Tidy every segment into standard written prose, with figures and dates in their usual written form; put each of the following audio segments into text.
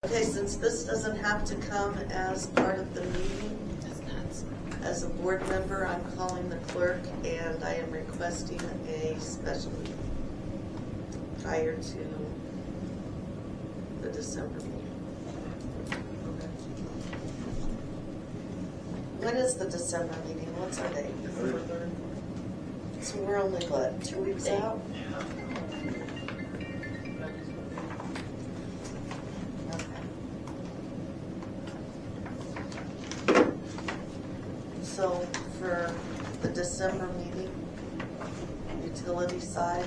Okay, since this doesn't have to come as part of the meeting, as a board member, I'm calling the clerk and I am requesting a special meeting prior to the December meeting. When is the December meeting? What's our date? December 3rd. So we're only, what, 2 weeks out? So for the December meeting, utility side,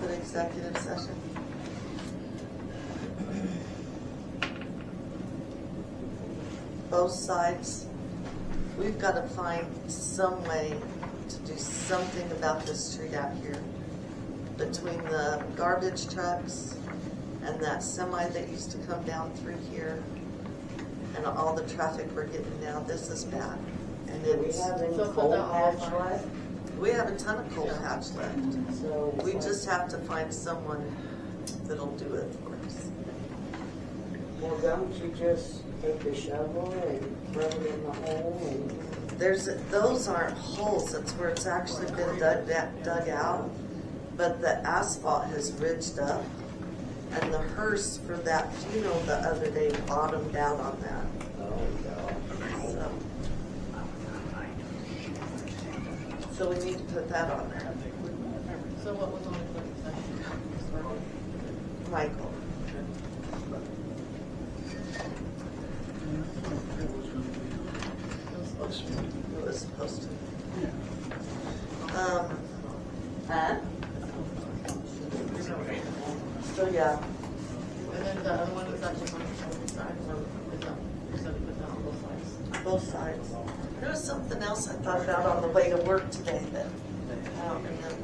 for the executive session. Both sides, we've got to find some way to do something about this street out here. Between the garbage trucks and that semi that used to come down through here and all the traffic we're getting now, this is bad. And Do we it's, have any coal patch left? we have a ton of coal patch left. So We just have to find someone that'll do it for us. Well, don't you just take the shovel and throw it in the hole and... Those aren't holes, it's where it's actually been dug out, but the asphalt has ridged up, and the hearse for that funeral the other day bottomed out on that. So we need to put that on there. So what was on the session? Michael. It was supposed to. Huh? So yeah, And then the other one was actually on the side, or was that, you said put that on both sides? both sides. There was something else I thought about on the way to work today that I don't remember.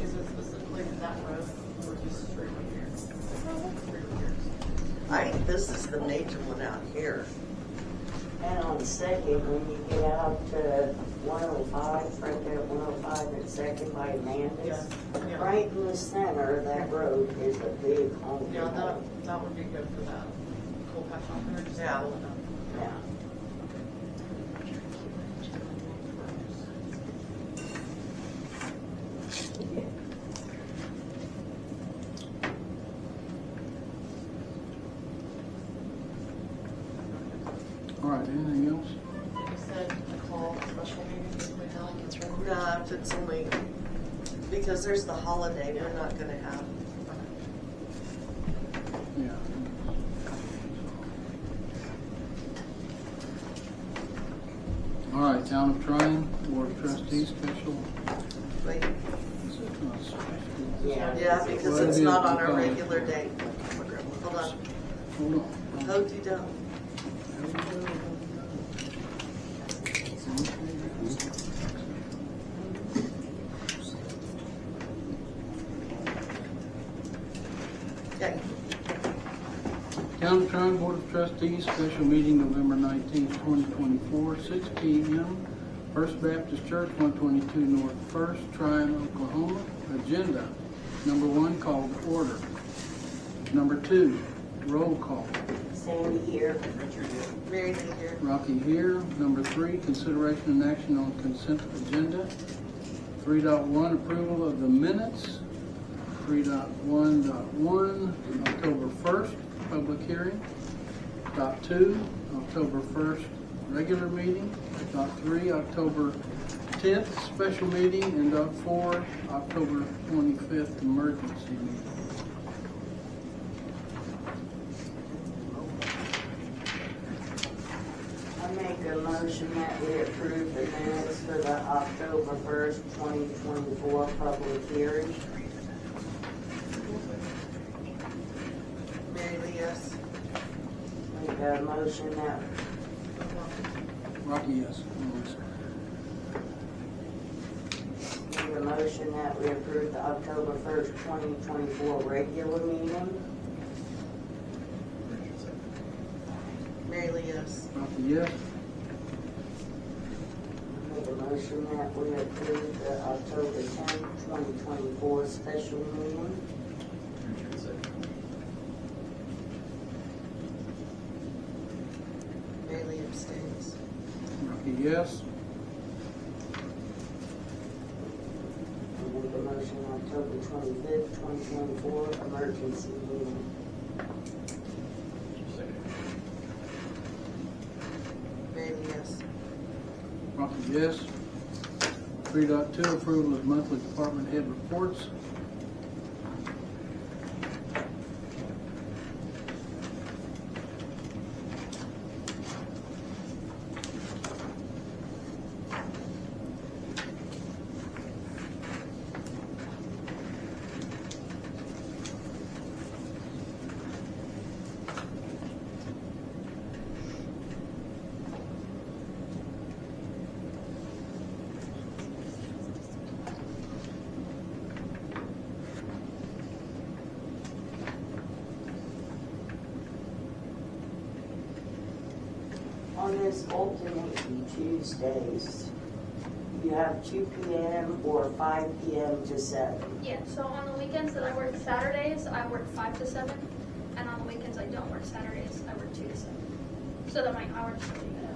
Is it specifically that road, or just straight over here? Straight over here. I think this is the major one out here. And on Second, when you get out to 105, right there at 105 and Second by Amanda's, Yeah. right in the center of that road is a big home. Yeah, that would be good for that coal patch on there, just Yeah. pull it up. Yeah. All right, anything else? You said a call, special meeting, between now and it's ready? Nah, if it's only, because there's the holiday, we're not gonna have. Yeah. All right, Town of Tryon, Board of Trustees, special. Wait, Is it not special? Yeah. yeah, because Well, it's it not is on our because- regular date. Hold on. Hold on. Hold you down. Okay, Town of Tryon Board of Trustees, special meeting November 19th, 2024, 6 p.m. First Baptist Church, 122 North First, Tryon, Oklahoma. Agenda. Number 1, call to order. Number 2, roll call. Sandy here. Mary Lee here. Rocky here. Number 3, consideration and action on consent agenda. 3.1, approval of the minutes. 3.1.1, October 1st, public hearing. Dot 2, October 1st, regular meeting. Dot 3, October 10th, special meeting. And dot 4, October 25th, emergency meeting. I make a motion that we approve the minutes for the October 1st, 2024 public hearing. Mary Lee, yes. Make a motion that, Rocky, yes. make a motion that we approve the October 1st, 2024 regular meeting. Mary Lee, yes. Rocky, yes. motion that we approve the October 10th, 2024 special meeting. Richard second. Bailey abstains. Rocky, yes. I make a motion October 25th, 2024 emergency meeting. Second. Bailey, yes. Rocky, yes. 3.2, approval of monthly department head reports. On this alternate Tuesdays, you have 2 p.m. or 5 p.m. to 7. Yeah, so on the weekends that I work Saturdays, I work 5 to 7, and on the weekends I don't work Saturdays, I work 2 to 7. So that my hours are even out.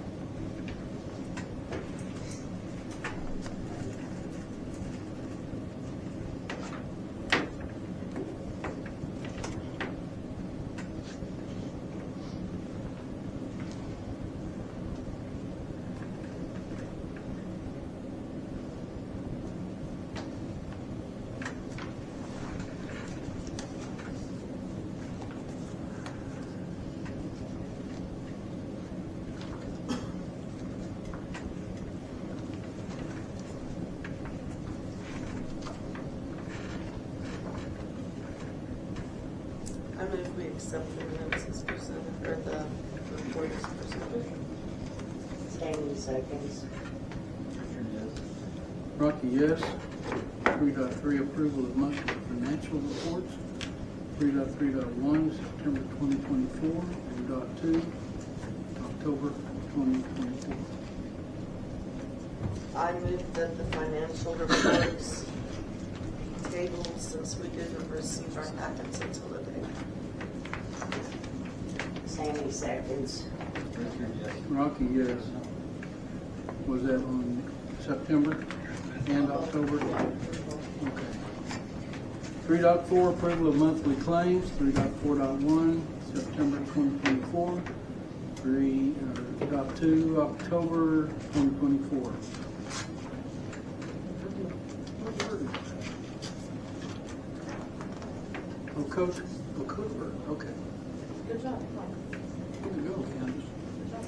I move we accept the minutes as presented, or the report as presented. Stanley seconds. Richard, yes. Rocky, yes. 3.3, approval of monthly financial reports. 3.3.1, September 2024, and .2, October 2024. I move that the financial reports tabled since we didn't receive our packets until the day. Sammy seconds. Richard, yes. Rocky, yes. Was that on September and October? Okay. 3.4, approval of monthly claims. 3.4.1, September 2024. 3.2, October 2024. Oh, Coach, OCOTBER, okay. Good job. Here we go, Candace. Good job.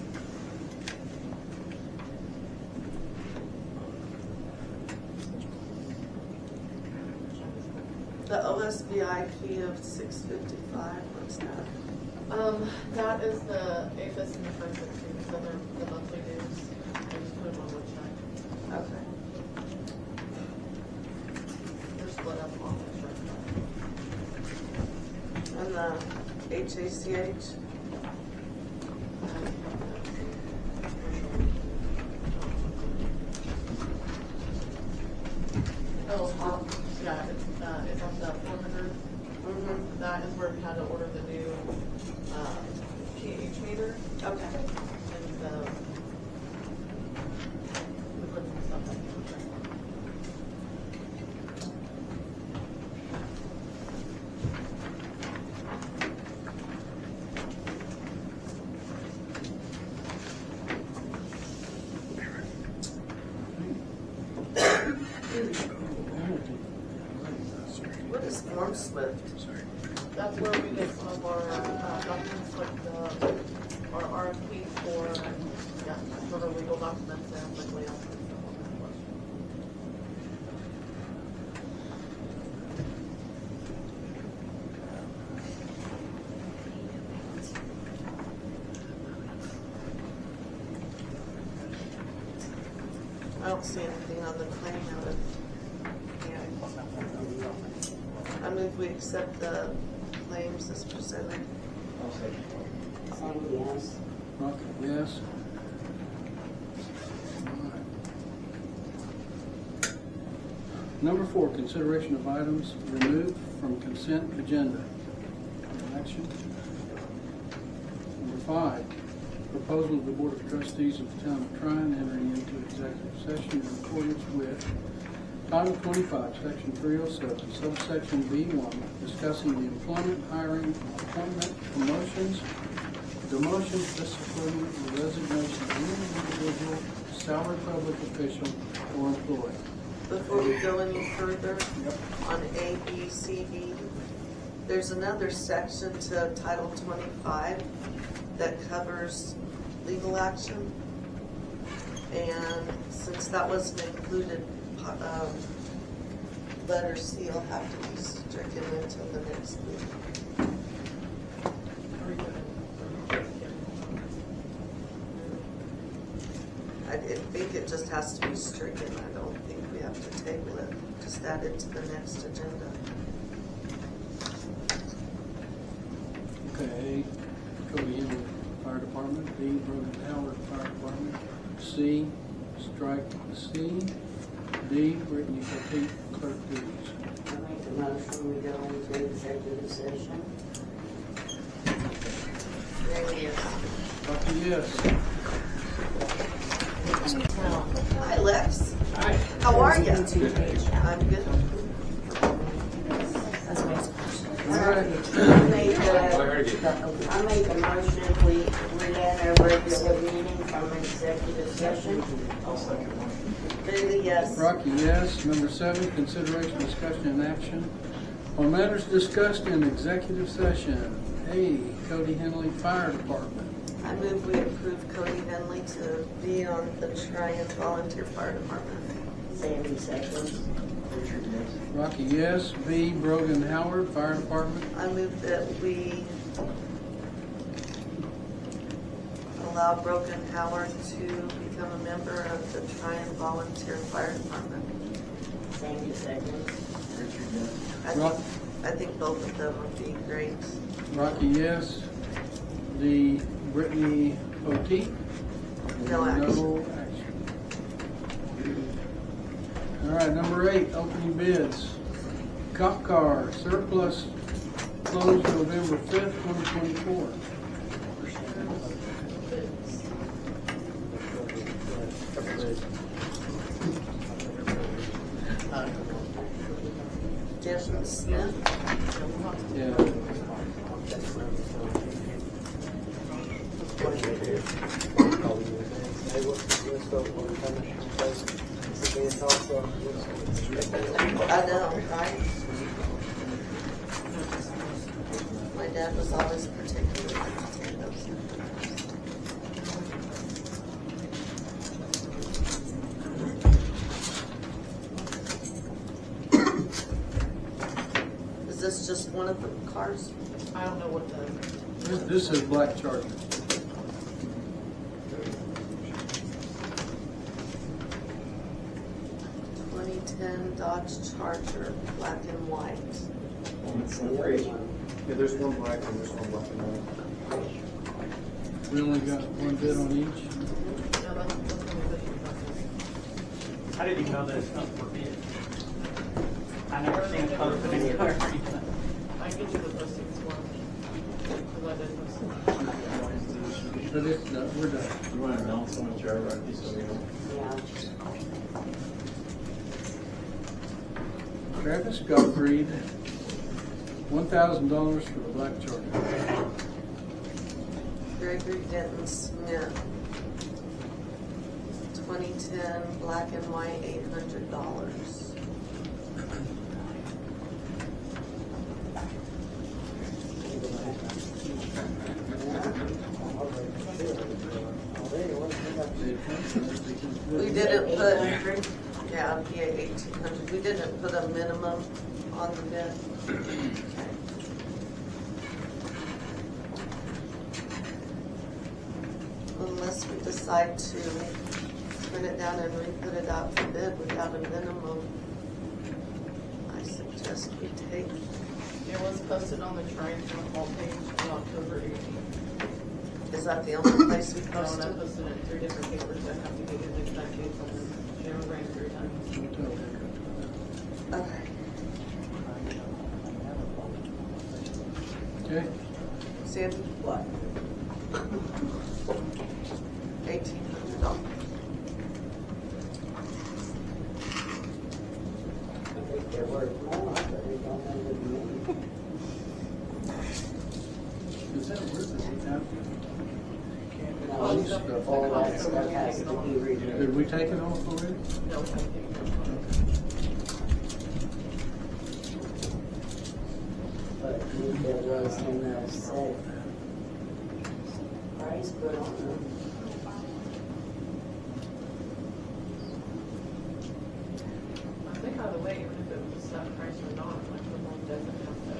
The OSBI fee of $655, what's that? That is the APHIS and the first 16, so they're the monthly dues. I just put them on one check. Okay. They're split up on the check. And the HACH, Oh, yeah, it's on the 400. That is where we had to order the new, pH meter okay. and the liquids and stuff like that. What is Form Swift? That's where we get some of our documents, like our RFP for, yeah, for the legal documents and like layouts and stuff on that question. I don't see anything on the claim out of, I move we accept the claims as presented. I'll second. Sandy, yes. Rocky, yes. All right. Number 4, consideration of items removed from consent agenda. Action. Number 5, proposal of the Board of Trustees of the Town of Tryon entering into executive session in accordance with Title 25, Section 307, subsection B1, discussing the employment, hiring, appointment, promotions, demotions, discipline, or resignation of any individual, salaried public official, or employee. Before we go any further on A, B, C, D, there's another section to Title 25 that covers legal action. And since that wasn't included, letter C will have to be stricken until the next week. I think it just has to be stricken. I don't think we have to table it. Just add it to the next agenda. Okay, Cody Henry Fire Department, B, Brogan Howard Fire Department, C, strike the C, D, Brittany Petit, clerk duties. I make a motion, we go into executive session. There he is. Bucky, yes. Hi, Lex. Hi. How are you? Two-page. I'm good. All right. I make a motion, we end our regular meeting from executive session. I'll second one. Bailey, yes. Rocky, yes. Number 7, consideration, discussion, and action on matters discussed in executive session. A, Cody Henley Fire Department. I move we approve Cody Henley to be on the Tryon Volunteer Fire Department. Sandy seconds. Richard, yes. Rocky, yes. B, Brogan Howard Fire Department. I move that we allow Brogan Howard to become a member of the Tryon Volunteer Fire Department. Sandy seconds. Richard, yes. I think both of them would be great. Rocky, yes. D, Brittany Petit. No action. No action. All right, number 8, opening bids. Cop car surplus closed November 5th, 2024. Jason Smith. Yeah. I know, right? My dad was always particular about potatoes. Is this just one of the cars? I don't know what the, This is Black Charger. Dodge Charger, black and white. Yeah, there's one black and there's one black and white. We only got one bid on each. no, that's gonna be the. How did you know that it's not for bid? I never seen a color for any car. I can get you the listings one. Cause I did this. But it's, we're done. You want to announce on the chair, right? So we know. Yeah. Travis Gottfried, $1,000 for the Black Charger. Gregory Denton Smith, 2010 black and white, $800. We didn't put, yeah, PA 1800. We didn't put a minimum on the bid. Unless we decide to print it down and re-put it out for bid without a minimum, I suggest we take. It was posted on the Tryon Town Hall page on October 18th. Is that the only place we No, and I posted? posted it in 3 different papers. I have to give you the exact date from the General Grand 3 times. Okay, Sandy, What? $1,800. I think they're worth more, but they don't know the money. is that worth it? No, These stuff. all that stuff has to be removed. Did we take it off already? No, I think. But there was in the set price put on them. I think either way, even if it was a set price or not, like the one doesn't have to.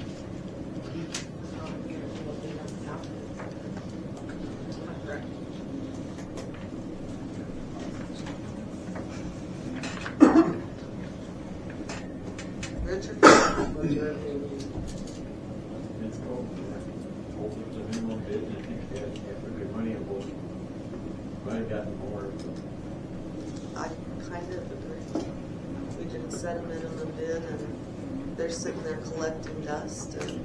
It's not a huge deal, they don't have to. Am I correct? Richard? What's your opinion? It's cool. Hopefully it's a minimum bid, and I think they had good money involved. Might have gotten more. I kind of agree. We didn't set a minimum bid and they're sitting there collecting dust and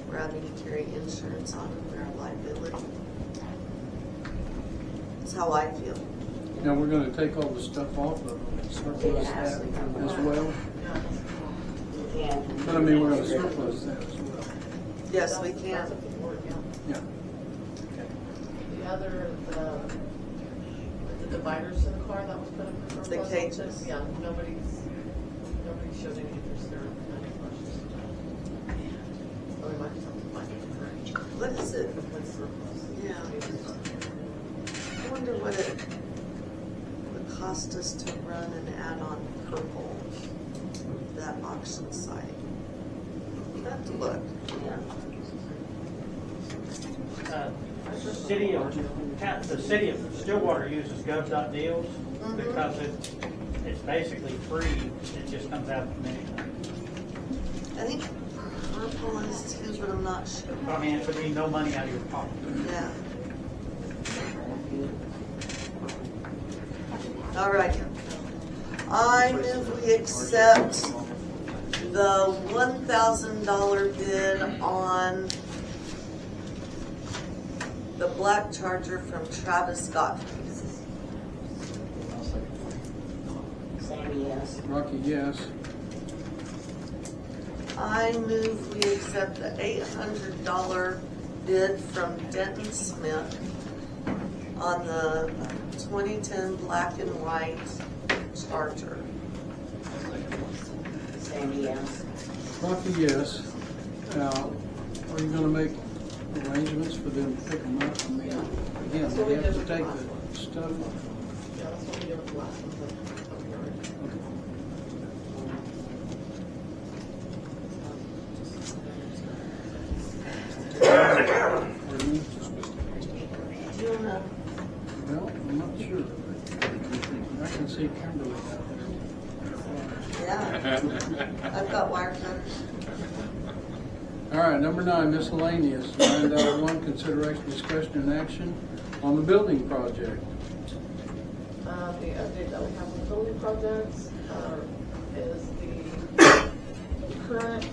we're having to carry insurance on them, their liability. That's how I feel. Now, we're gonna take all the stuff off of them, surplus that as well. Yeah. You can't. But I mean, we're gonna surplus that as well. Yes, we That's can. up to the board, yeah. Yeah. The other, the dividers to the car that was put up for The surplus. cages. Yeah, nobody showed any interest there. Any questions? So we might have something like it, correct? What is it? With surplus. Yeah. I wonder what it would cost us to run an ad-on purple, that auction site. We'd have to look. The city of Stillwater uses gov.deals because it's basically free. It just comes out from anything. I think purple is too, but I'm not sure. I mean, it would be no money out of your pocket. Yeah. All right. I move we accept the $1,000 bid on the black Charger from Travis Godfrey. Sammy, yes. Rocky, yes. I move we accept the $800 bid from Denton Smith on the 2010 black and white Charger. Sammy, yes. Rocky, yes. Now, are you gonna make arrangements for them to pick them up? I mean, again, That's what they we have did to with the take last the one. stuff off. Yeah, that's what we did with the last one. Pardon me? Do you wanna, Well, I'm not sure. I can see Kimberly out there. yeah, I've got wire cutters. All right, number 9, miscellaneous. 9.1, consideration, discussion, and action on the building project. The update that we have on the building projects is the current,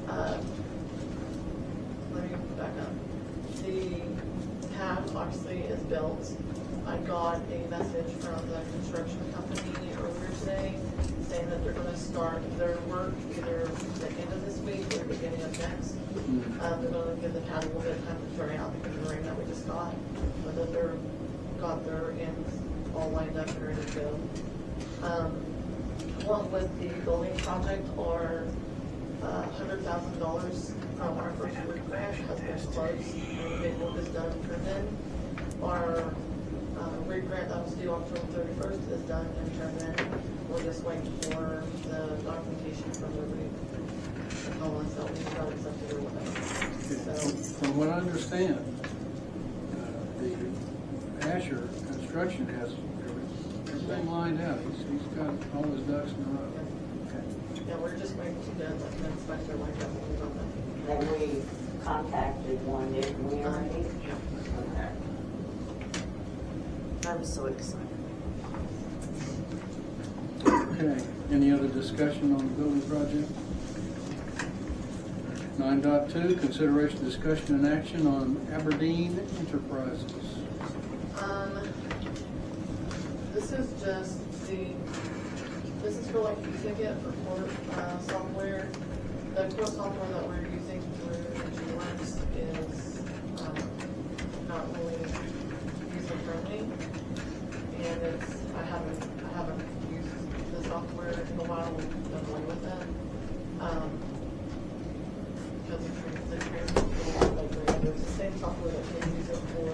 let me back up. The pad obviously is built. I got a message from the construction company earlier today saying that they're gonna start their work either the end of this week or the beginning of next. They're gonna give the pad a little bit of time to dry out because of the rain that we just got, but that they're got their ends all lined up and ready to go. Along with the building project are $100,000 from our first roof grant has been closed. The big work is done and turned in. Our roof grant that was due October 31st is done and turned in. We're just waiting for the documentation from the roof to tell us that we got accepted or whatever. So, From what I understand, the Asher Construction has everything lined out. He's got all his ducks in a row. yeah, we're just waiting to get like an inspector like that when we got that. Then we contacted one, didn't we already? Okay. I'm so excited. Okay, any other discussion on the building project? 9.2, consideration, discussion, and action on Aberdeen Enterprises. This is just this is for like e-ticket for court software. The court software that we're using through G-Works is not really user-friendly. And I haven't used the software in a while, done away with it. Because it's the same software that they use it for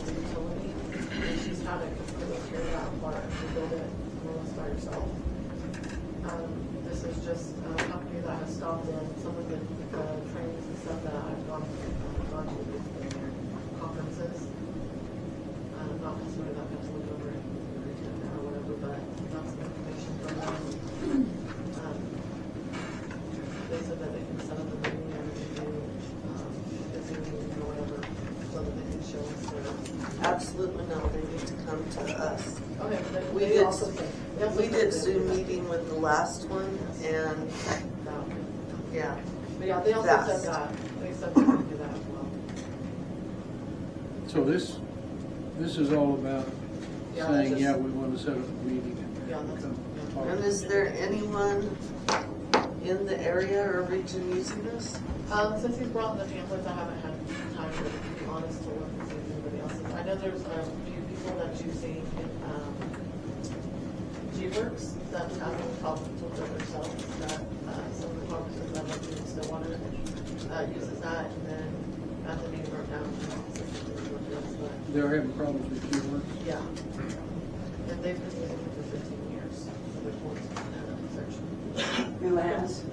the utility. And she's had it completely carried out apart to build it more or less by herself. This is just a company that has stopped in some of the trainings and stuff that I've gone to in their conferences. Not necessarily that much look over it or whatever, but got some information from them. They said that they can set up a meeting and we can do a Zoom meeting or whatever so that they can show us their. Absolutely no, they need to come to us. Okay, but We they did, also said. they also we said did that- Zoom meeting with the last one, and, No. yeah. But yeah, they also Fast. said that. They said they could do that as well. So this is all about Yeah, saying, that's yeah, just- we want to set up a meeting. Yeah, that's, Come yeah. talk. And is there anyone in the area or region using this? Since he's brought the pamphlets, I haven't had time to be honest to look and see if anybody else is. I know there's a few people that you see in G-Works that have problems with it themselves, that some of the conferences that I've been in Stillwater uses that, and then at the meeting broke down, but They're having problems with G-Works. yeah. And they've been using it for 15 years, so they're towards section. Who has?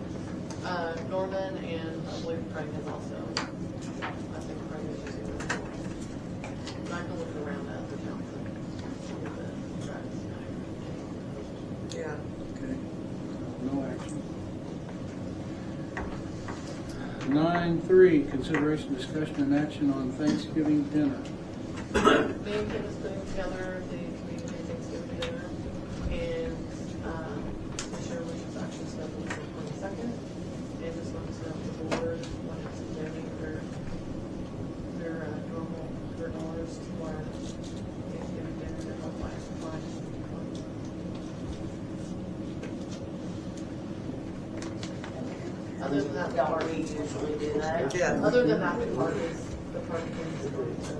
Norman and I believe Craig is also. I think Craig is using it. And I can look around at the towns and see the tracks. Yeah. Okay. No action. 9.3, consideration, discussion, and action on Thanksgiving dinner. Me and Kim is putting together the community Thanksgiving dinner, and Commissioner Rich is actually scheduled for the 22nd, and just want to set up the board, wanted to donate their normal $100 to our Thanksgiving dinner to help buy supplies. Other than that, the Don't we party, usually do that? Yeah. other than that, the party is going to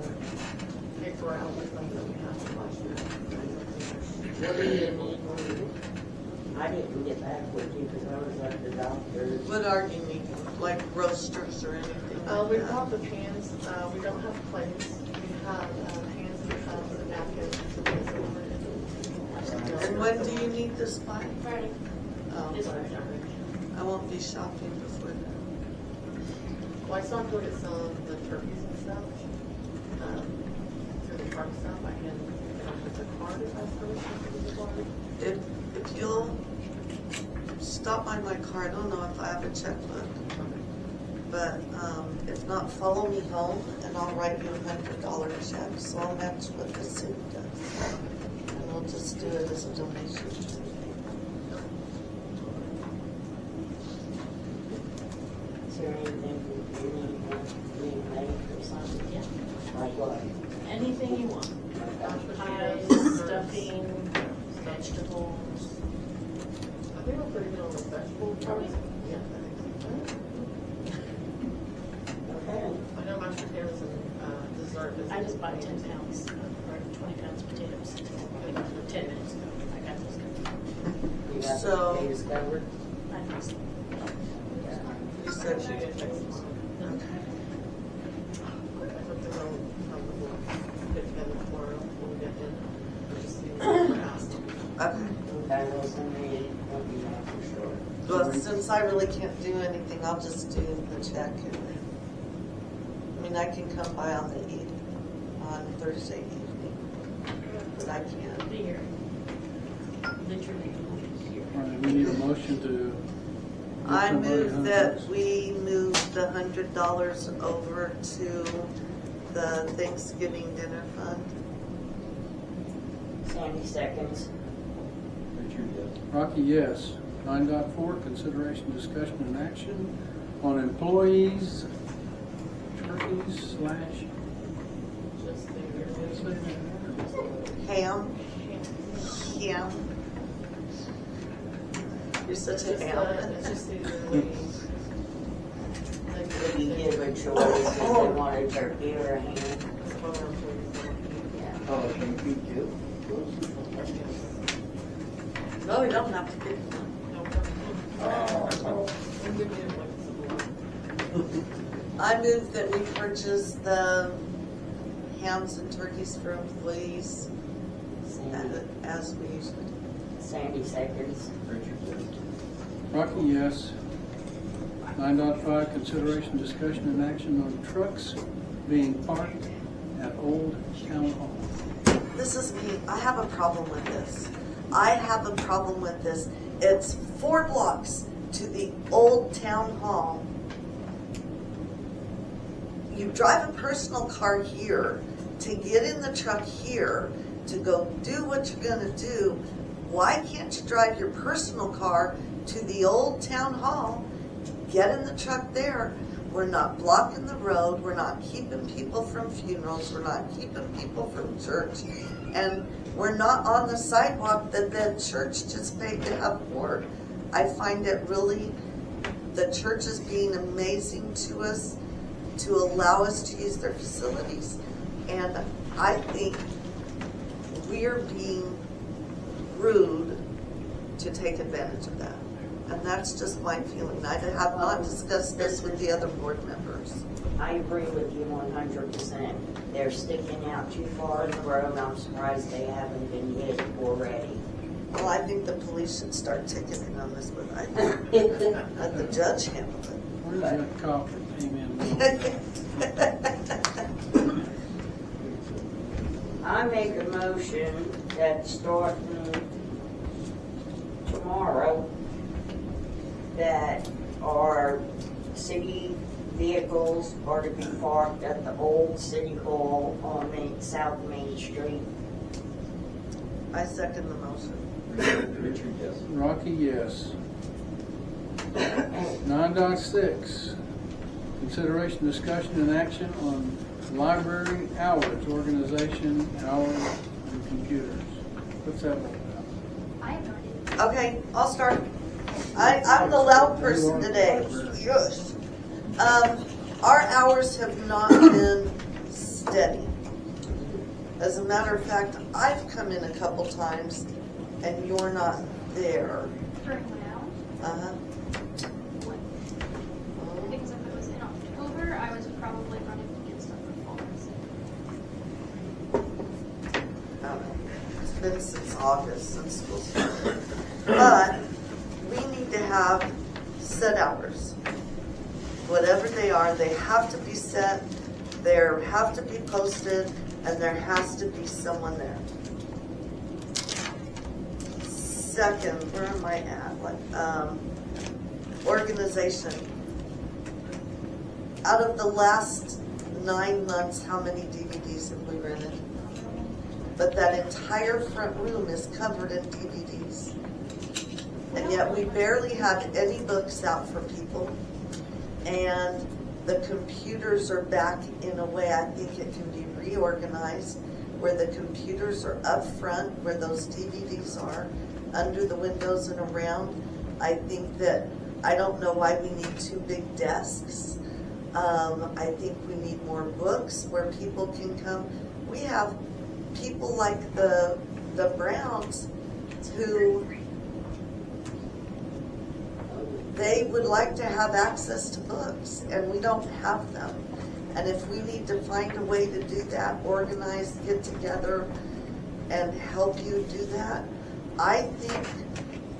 pay for our outlet fund that we had last year. What do you need? I didn't get back with you because I was at the doctor's. What are you needing, like roasters or anything We like brought that? the pans, we don't have plates, we have pans and cups and napkins. And when do you need this by? Friday. Oh, This Friday. I won't be shopping before then. Well, I still have to go get some of the turkeys and stuff, through the park stuff, I can, with the card if that's permission for the card. If you'll stop by my car, I don't know if I have a checkbook, but if not, follow me home and I'll write you $100 check, so I'll match what the city does. And we'll just do it as a donation. Is there anything you need made or something? Yeah. Like what? Anything you want. Mashed Pies, potatoes, stuffing, vegetables. I think we're pretty good on the vegetable part. Yeah, I think so. Okay. I know mashed potatoes and dessert. is- I just bought 10 pounds, or 20 pounds of potatoes, 10 minutes ago. I got those good. You got So- the potatoes covered? I think so. You said you Okay. did. I hope they will have the board get together tomorrow when we get in. We'll just see what we're asked. Okay. Okay, well, somebody will be out for sure. Well, since I really can't do anything, I'll just do the check and then, I mean, I can come by on Thursday evening, but I can't. Be here. Literally here. All right, we need a motion to. give I somebody move that $100. we move the $100 over to the Thanksgiving dinner fund. Sandy seconds. Richard, yes. Rocky, yes. 9.4, consideration, discussion, and action on employees, turkeys slash. Just the Ham. You're such a ham. It's just the yearly. If you give a choice, if they want a turkey or a ham. Yeah. Oh, can you do? No, we don't have to pick one. I move that we purchase the hams and turkeys for employees as we usually do. Sandy seconds. Richard says. Rocky, yes. 9.5, consideration, discussion, and action on trucks being parked at Old Town Hall. This is me. I have a problem with this. It's 4 blocks to the old town hall. You drive a personal car here to get in the truck here to go do what you're gonna do. Why can't you drive your personal car to the old town hall, get in the truck there? We're not blocking the road, we're not keeping people from funerals, we're not keeping people from church, and we're not on the sidewalk that the church just paid to have poured. I find it really, the church is being amazing to us to allow us to use their facilities, and I think we're being rude to take advantage of that. And that's just my feeling. I have not discussed this with the other board members. I agree with you 100%. They're sticking out too far in the road. I'm surprised they haven't been hit already. Well, I think the police should start ticketing on this, but I think let the judge handle it. Where's that cop that came in? I make a motion that starting tomorrow, that our city vehicles are to be parked at the old city hall on South Main Street. I second the motion. Richard, yes. Rocky, yes. 9.6, consideration, discussion, and action on library hours, organization, hours, and computers. What's that all about? I have no idea. Okay, I'll start. I'm the loud person today. Yes. Our hours have not been steady. As a matter of fact, I've come in a couple times and you're not there. During my hours? Uh-huh. Because if it was in October, I was probably running to get stuff for fall. It's been since August, since school started. But we need to have set hours. Whatever they are, they have to be set, they have to be posted, and there has to be someone there. Second, where am I at? Organization. Out of the last 9 months, how many DVDs have we rented? But that entire front room is covered in DVDs. And yet we barely have any books out for people. And the computers are back in a way I think it can be reorganized, where the computers are up front, where those DVDs are, under the windows and around. I think that, I don't know why we need 2 big desks. I think we need more books where people can come. We have people like the Browns who they would like to have access to books, and we don't have them. And if we need to find a way to do that, organize, get together, and help you do that, I think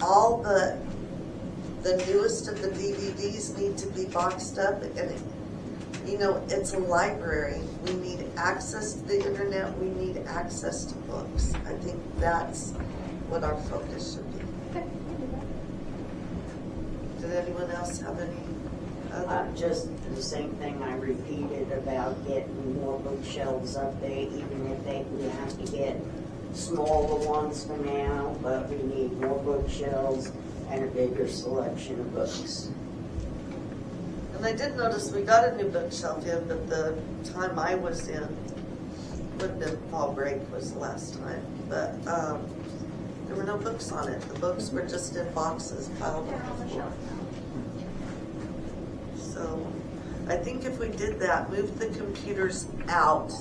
all the newest of the DVDs need to be boxed up. And you know, it's a library. We need access to the internet. We need access to books. I think that's what our focus should be. Okay, I can do that. Did anyone else have any other? Just the same thing I repeated about getting more bookshelves up there, even if we have to get smaller ones for now, but we need more bookshelves and a bigger selection of books. And I did notice we got a new bookshelf in, but the time I was in, would have been fall break was the last time, but, there were no books on it. The books were just in boxes piled They're on on the the floor. shelf now. So, I think if we did that, moved the computers out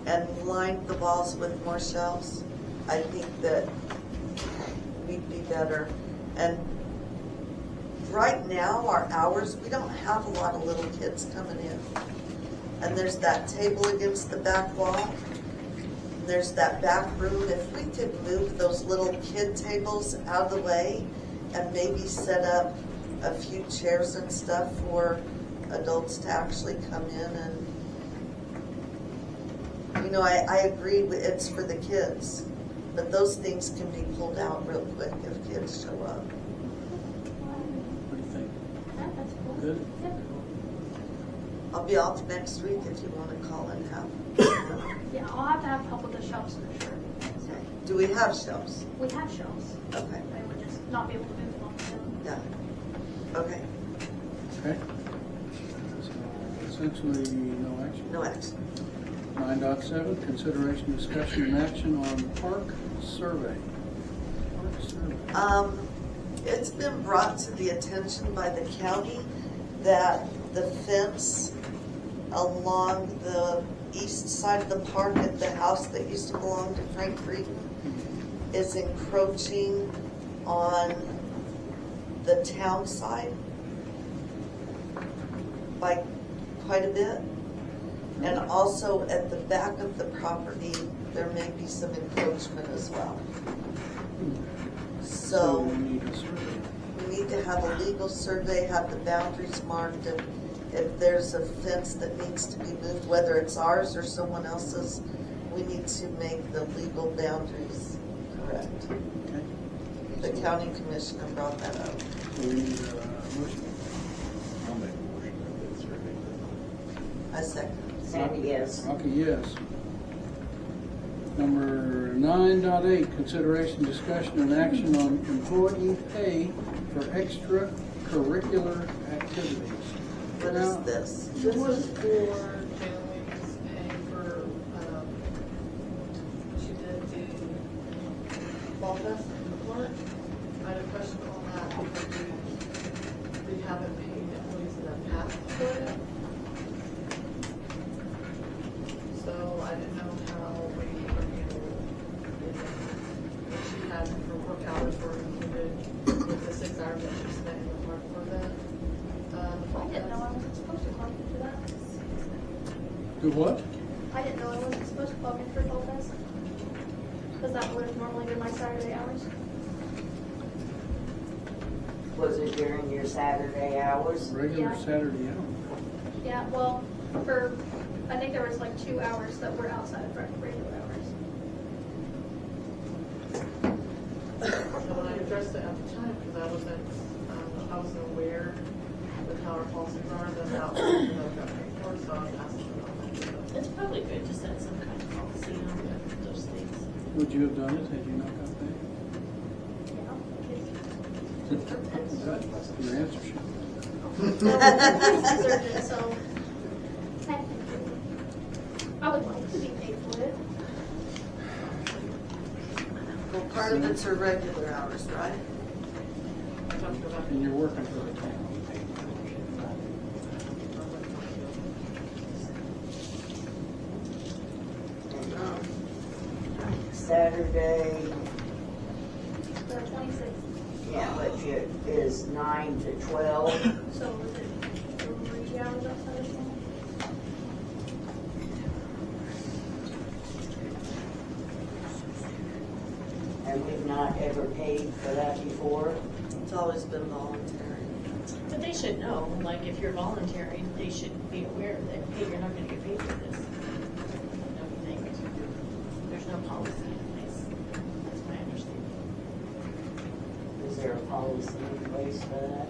and lined the walls with more shelves, I think that we'd be better. And right now, our hours, we don't have a lot of little kids coming in. And there's that table against the back wall. And there's that back room. If we could move those little kid tables out of the way and maybe set up a few chairs and stuff for adults to actually come in and, you know, I agree with it's for the kids, but those things can be pulled out real quick if kids show up. What do you think? Yeah, that's cool. Good? Yep. I'll be off next week if you want to call and have. Yeah, I'll have to have help with the shelves for sure. So, Do we have shelves? we have shelves. Okay, I would just not be able to move them on the own. yeah. Okay, Okay. So essentially, no action. no action. 9.7, consideration, discussion, and action on park survey. Park survey. It's been brought to the attention by the county that the fence along the east side of the park at the house that used to belong to Frank Frieden is encroaching on the town side by quite a bit. And also at the back of the property, there may be some encroachment as well. So we need a survey. we need to have a legal survey, have the boundaries marked, and if there's a fence that needs to be moved, whether it's ours or someone else's, we need to make the legal boundaries correct. Okay. The county commissioner brought that up. So we need a motion. I'll make a motion that that survey. I second. Sandy, yes. Rocky, yes. Number 9.8, consideration, discussion, and action on employee pay for extracurricular activities. What is this? This is for Jalen's paying for, she did the Fall Fest report. I had a question on that because we haven't paid employees in the past for it. So I didn't know how we were handling it. She had her work hours were included with the 6 hours that she spent in the park for that. I didn't know I wasn't supposed to clock into that. Do what? I didn't know I wasn't supposed to clock in for Fall Fest. Because that would have normally been my Saturday hours. Was it during your Saturday hours? Regular Yeah. Saturday hour. Yeah, well, I think there was like 2 hours that were outside of regular hours. So when I addressed it at the time, because I wasn't aware with how our policies are, that that was got paid for, so I was asking about that. It's probably good to set some kind of policy on those things. Would you have done it had you not got paid? Yeah. Your answer should. It's urgent, so technically, I would like to be paid for it. Well, part of it's irregular hours, right? I talked to her about And you're working for the town. Saturday, The 26th. yeah, but it is 9 to 12. So was it 3 hours outside of school? And we've not ever paid for that before. It's always been voluntary. But they should know, like, if you're volunteering, they should be aware that, hey, you're not gonna get paid for this. Don't you think? There's no policy in place. That's my understanding. Is there a policy in place for that?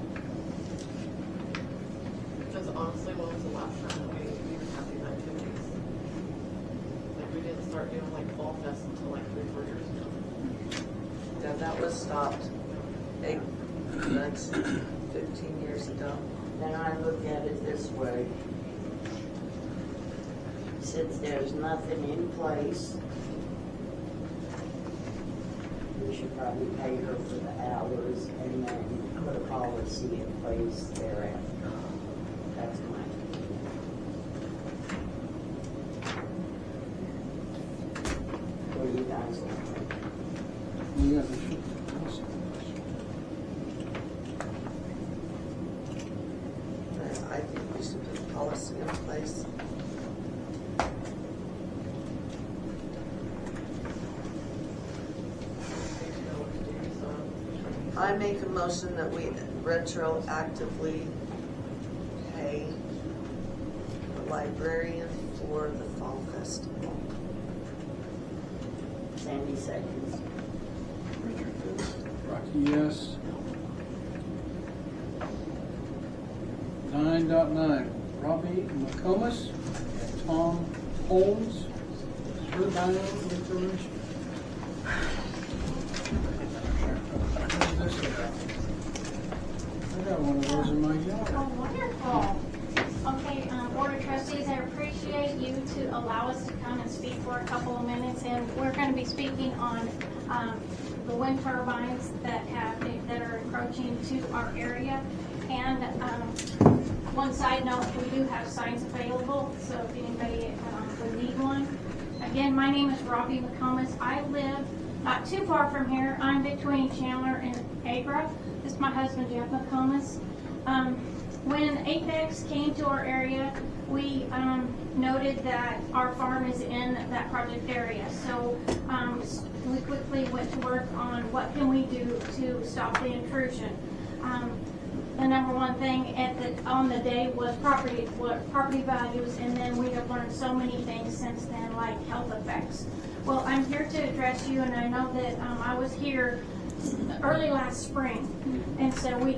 Because honestly, when was the last time that we even had these activities? Like, we didn't start doing like Fall Fest until like 3-4 years ago. Yeah, that was stopped 15 years ago. Then I look at it this way. Since there's nothing in place, we should probably pay her for the hours and then put a policy in place thereafter. That's my opinion. What do you guys think? Yeah, I think we should put a policy in place. I make a motion that we retroactively pay the librarian for the fall festival. Sandy seconds. Richard does. Rocky, yes. 9.9, Robbie McComas, Tom Holmes, turbine installation. What's this about? I got one of those in my yard. Oh, wonderful. Okay, Board of Trustees, I appreciate you to allow us to come and speak for a couple of minutes. And we're going to be speaking on the wind turbines that are encroaching to our area. And one side note, we do have signs available, so if anybody would need one. Again, my name is Robbie McComas. I live not too far from here. I'm between Chandler and Agra. This is my husband, Jeff McComas. When Apex came to our area, we noted that our farm is in that project area. So we quickly went to work on what can we do to stop the intrusion. The number one thing on the day was property values, and then we have learned so many things since then, like health effects. Well, I'm here to address you, and I know that I was here early last spring, and so we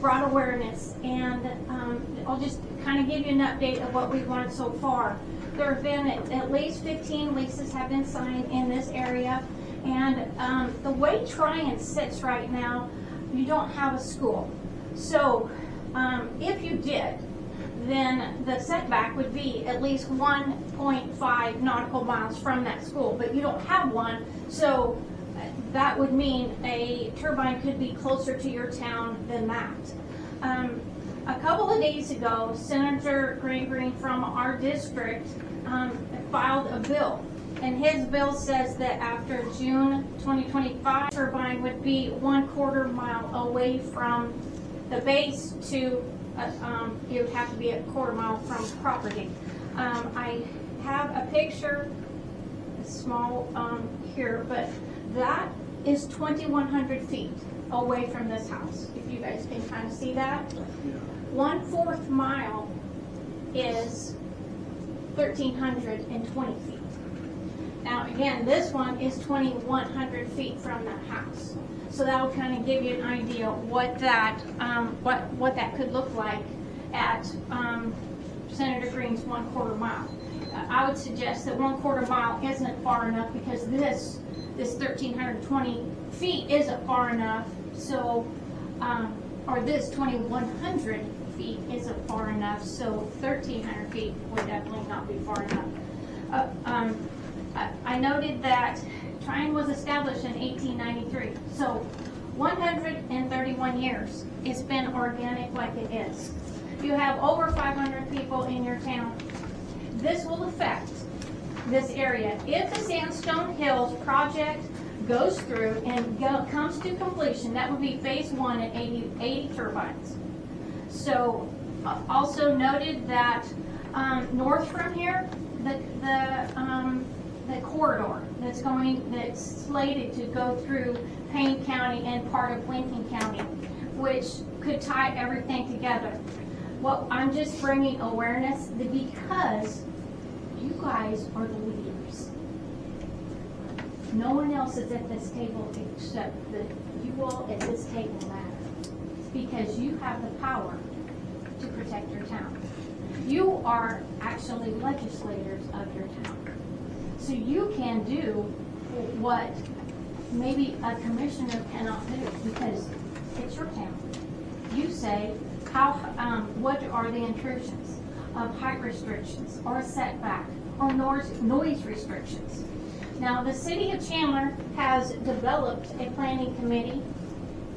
brought awareness, and I'll just kind of give you an update of what we've learned so far. There have been at least 15 leases have been signed in this area, and the way Tryon sits right now, you don't have a school. So if you did, then the setback would be at least 1.5 nautical miles from that school, but you don't have one, so that would mean a turbine could be closer to your town than that. A couple of days ago, Senator Green from our district filed a bill, and his bill says that after June 2025, turbine would be 1/4 mile away from the base to, it would have to be 1/4 mile from property. I have a picture, small here, but that is 2,100 feet away from this house. If you guys can kind of see that. 1/4 mile is 1,320 feet. Now again, this one is 2,100 feet from that house. So that will kind of give you an idea what that what that could look like at Senator Green's 1/4 mile. I would suggest that 1/4 mile isn't far enough because this 1,320 feet isn't far enough. So, or this 2,100 feet isn't far enough. So 1,300 feet would definitely not be far enough. I noted that Tryon was established in 1893, so 131 years it's been organic like it is. You have over 500 people in your town. This will affect this area. If the Sandstone Hills project goes through and comes to completion, that would be phase 1 at 80 turbines. So also noted that north from here, the corridor that's slated to go through Payne County and part of Lincoln County, which could tie everything together. Well, I'm just bringing awareness because you guys are the leaders. No one else is at this table except that you all at this table matter because you have the power to protect your town. You are actually legislators of your town. So you can do what maybe a commissioner cannot do because it's your town. You say what are the intrusions of height restrictions or setback or noise restrictions? Now, the city of Chandler has developed a planning committee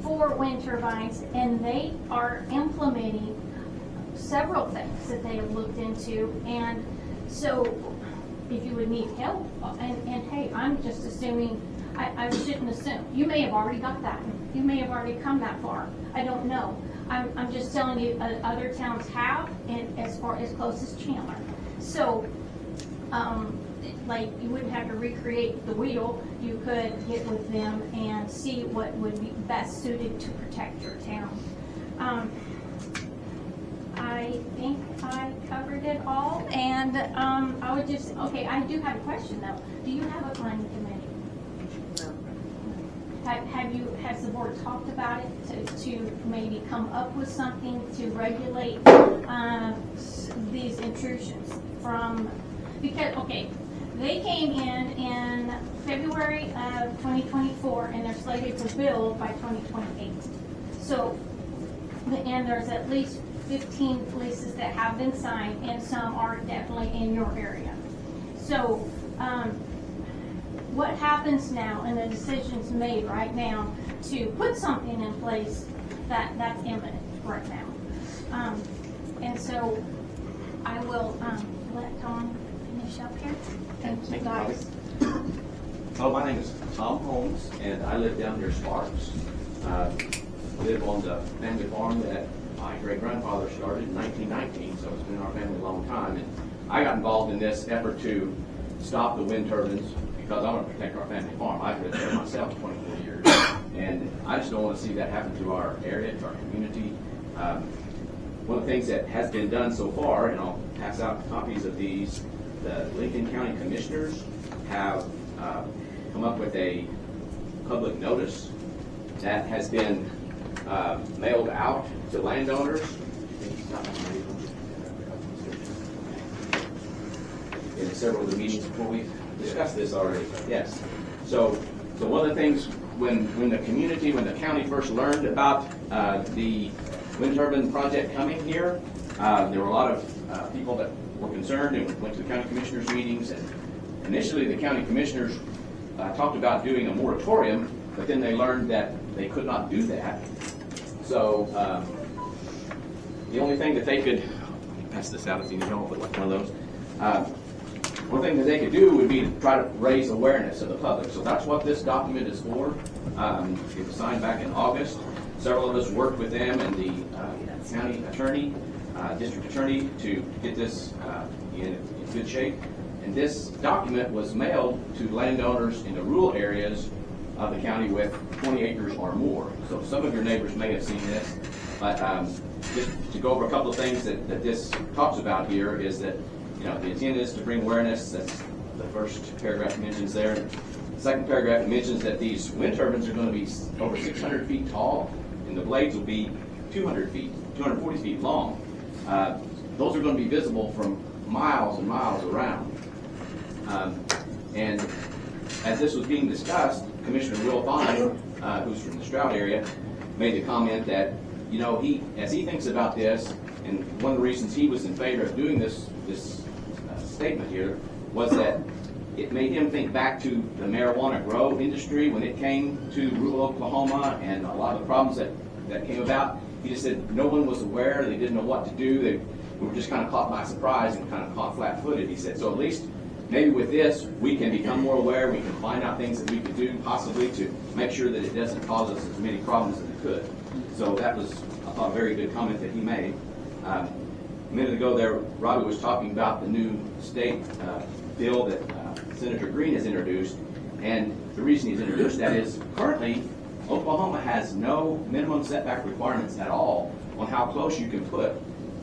for wind turbines, and they are implementing several things that they have looked into. And so if you would need help, and hey, I'm just assuming, I shouldn't assume. You may have already got that. You may have already come that far. I don't know. I'm just telling you, other towns have, and as far as close as Chandler. So, like, you wouldn't have to recreate the wheel. You could get with them and see what would be best suited to protect your town. I think I covered it all, and I would just, okay, I do have a question though. Do you have a planning committee? No. Has the board talked about it to maybe come up with something to regulate these intrusions from, because, okay, they came in February of 2024 and they're slated to build by 2028. So, and there's at least 15 leases that have been signed, and some are definitely in your area. So, what happens now, and the decision's made right now to put something in place that's imminent right now. And so, I will let Tom finish up here. Thank you, guys. Hello, my name is Tom Holmes, and I live down near Sparks. Live on the family farm that my great-grandfather started in 1919, so it's been in our family a long time. And I got involved in this effort to stop the wind turbines because I want to protect our family farm. I've lived there myself 24 years, and I just don't want to see that happen to our area, to our community. One of the things that has been done so far, and I'll pass out copies of these, the Lincoln County Commissioners have come up with a public notice that has been mailed out to landowners. In several of the meetings before, we've discussed this already. Yes. So one of the things when the community, when the county first learned about the wind turbine project coming here, there were a lot of people that were concerned and went to the county commissioners meetings. And initially, the county commissioners talked about doing a moratorium, but then they learned that they could not do that. So the only thing that they could, let me pass this out if you don't, but like one of those. One thing that they could do would be to try to raise awareness of the public. So that's what this document is for. It was signed back in August. Several of us worked with them and the county attorney, district attorney, to get this in good shape. And this document was mailed to landowners in the rural areas of the county with 20 acres or more. So some of your neighbors may have seen this, but just to go over a couple of things that this talks about here is that, you know, the intent is to bring awareness. That's the first paragraph mentions there. The second paragraph mentions that these wind turbines are going to be over 600 feet tall, and the blades will be 200 feet, 240 feet long. Those are going to be visible from miles and miles around. And as this was being discussed, Commissioner Will Fine, who's from the Stroud area, made the comment that, you know, as he thinks about this, and one of the reasons he was in favor of doing this statement here was that it made him think back to the marijuana grow industry when it came to rural Oklahoma and a lot of the problems that came about. He just said no one was aware, they didn't know what to do, they were just kind of caught by surprise and kind of caught flat-footed, he said. So at least maybe with this, we can become more aware, we can find out things that we could do possibly to make sure that it doesn't cause us as many problems as it could. So that was, I thought, a very good comment that he made. A minute ago there, Robbie was talking about the new state bill that Senator Green has introduced. And the reason he's introduced that is currently Oklahoma has no minimum setback requirements at all on how close you can put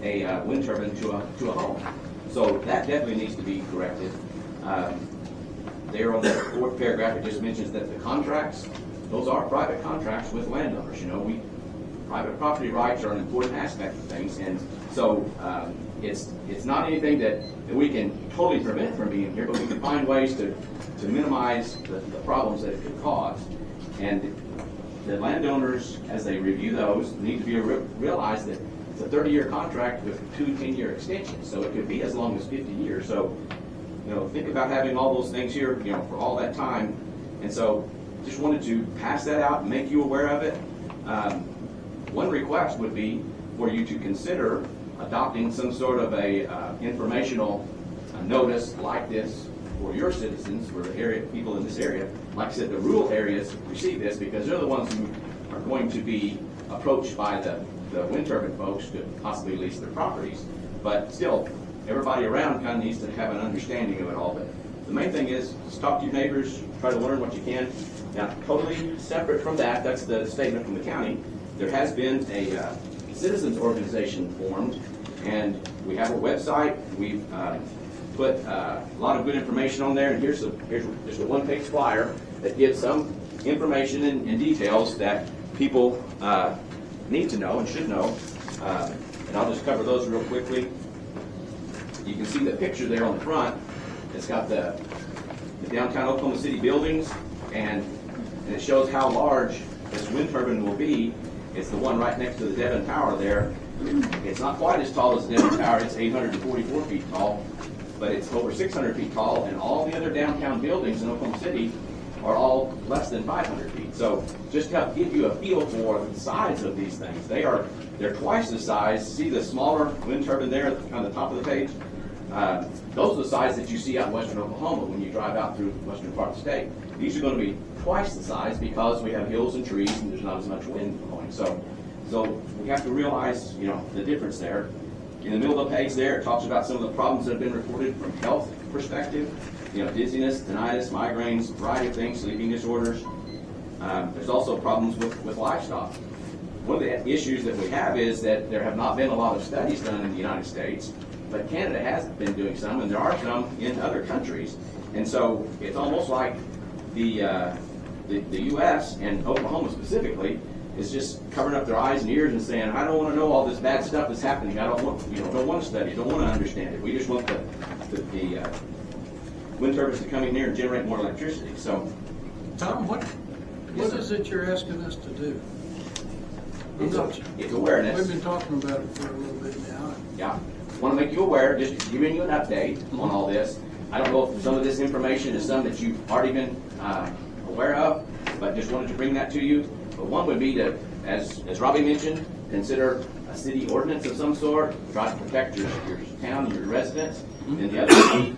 a wind turbine to a home. So that definitely needs to be corrected. There on the fourth paragraph, it just mentions that the contracts, those are private contracts with landowners. You know, private property rights are an important aspect of things, and so it's not anything that we can totally prevent from being here, but we can find ways to minimize the problems that it could cause. And the landowners, as they review those, need to realize that it's a 30-year contract with 2 10-year extensions, so it could be as long as 50 years. So, think about having all those things here, for all that time. And so, just wanted to pass that out and make you aware of it. One request would be for you to consider adopting some sort of a informational notice like this for your citizens, for the people in this area. Like I said, the rural areas receive this because they're the ones who are going to be approached by the wind turbine folks to possibly lease their properties. But still, everybody around kind of needs to have an understanding of it all. But the main thing is, just talk to your neighbors, try to learn what you can. Now, totally separate from that, that's the statement from the county. There has been a citizens organization formed, and we have a website. We've put a lot of good information on there, and here's just a one-page flyer that gives some information and details that people need to know and should know. And I'll just cover those real quickly. You can see the picture there on the front. It's got the downtown Oklahoma City buildings, and it shows how large this wind turbine will be. It's the one right next to the Devon Tower there. It's not quite as tall as the Devon Tower. It's 844 feet tall, but it's over 600 feet tall, and all the other downtown buildings in Oklahoma City are all less than 500 feet. So just to give you a feel for the size of these things, they're twice the size. See the smaller wind turbine there on the top of the page? Those are the size that you see out in western Oklahoma when you drive out through the western part of the state. These are going to be twice the size because we have hills and trees and there's not as much wind blowing. So we have to realize, the difference there. In the middle of the page there, it talks about some of the problems that have been reported from health perspective. Dizziness, tinnitus, migraines, a variety of things, sleeping disorders. There's also problems with livestock. One of the issues that we have is that there have not been a lot of studies done in the United States, but Canada has been doing some, and there are some in other countries. And so it's almost like the U.S. and Oklahoma specifically is just covering up their eyes and ears and saying, I don't want to know all this bad stuff that's happening. I don't want to study it, don't want to understand it. We just want the wind turbines to come in here and generate more electricity. So, Tom, what is it you're asking us to do? it's awareness. We've been talking about it for a little bit now. Yeah. Want to make you aware, just giving you an update on all this. I don't know if some of this information is some that you've already been aware of, but just wanted to bring that to you. But one would be to, as Robbie mentioned, consider a city ordinance of some sort, try to protect your town and your residents. And the other would be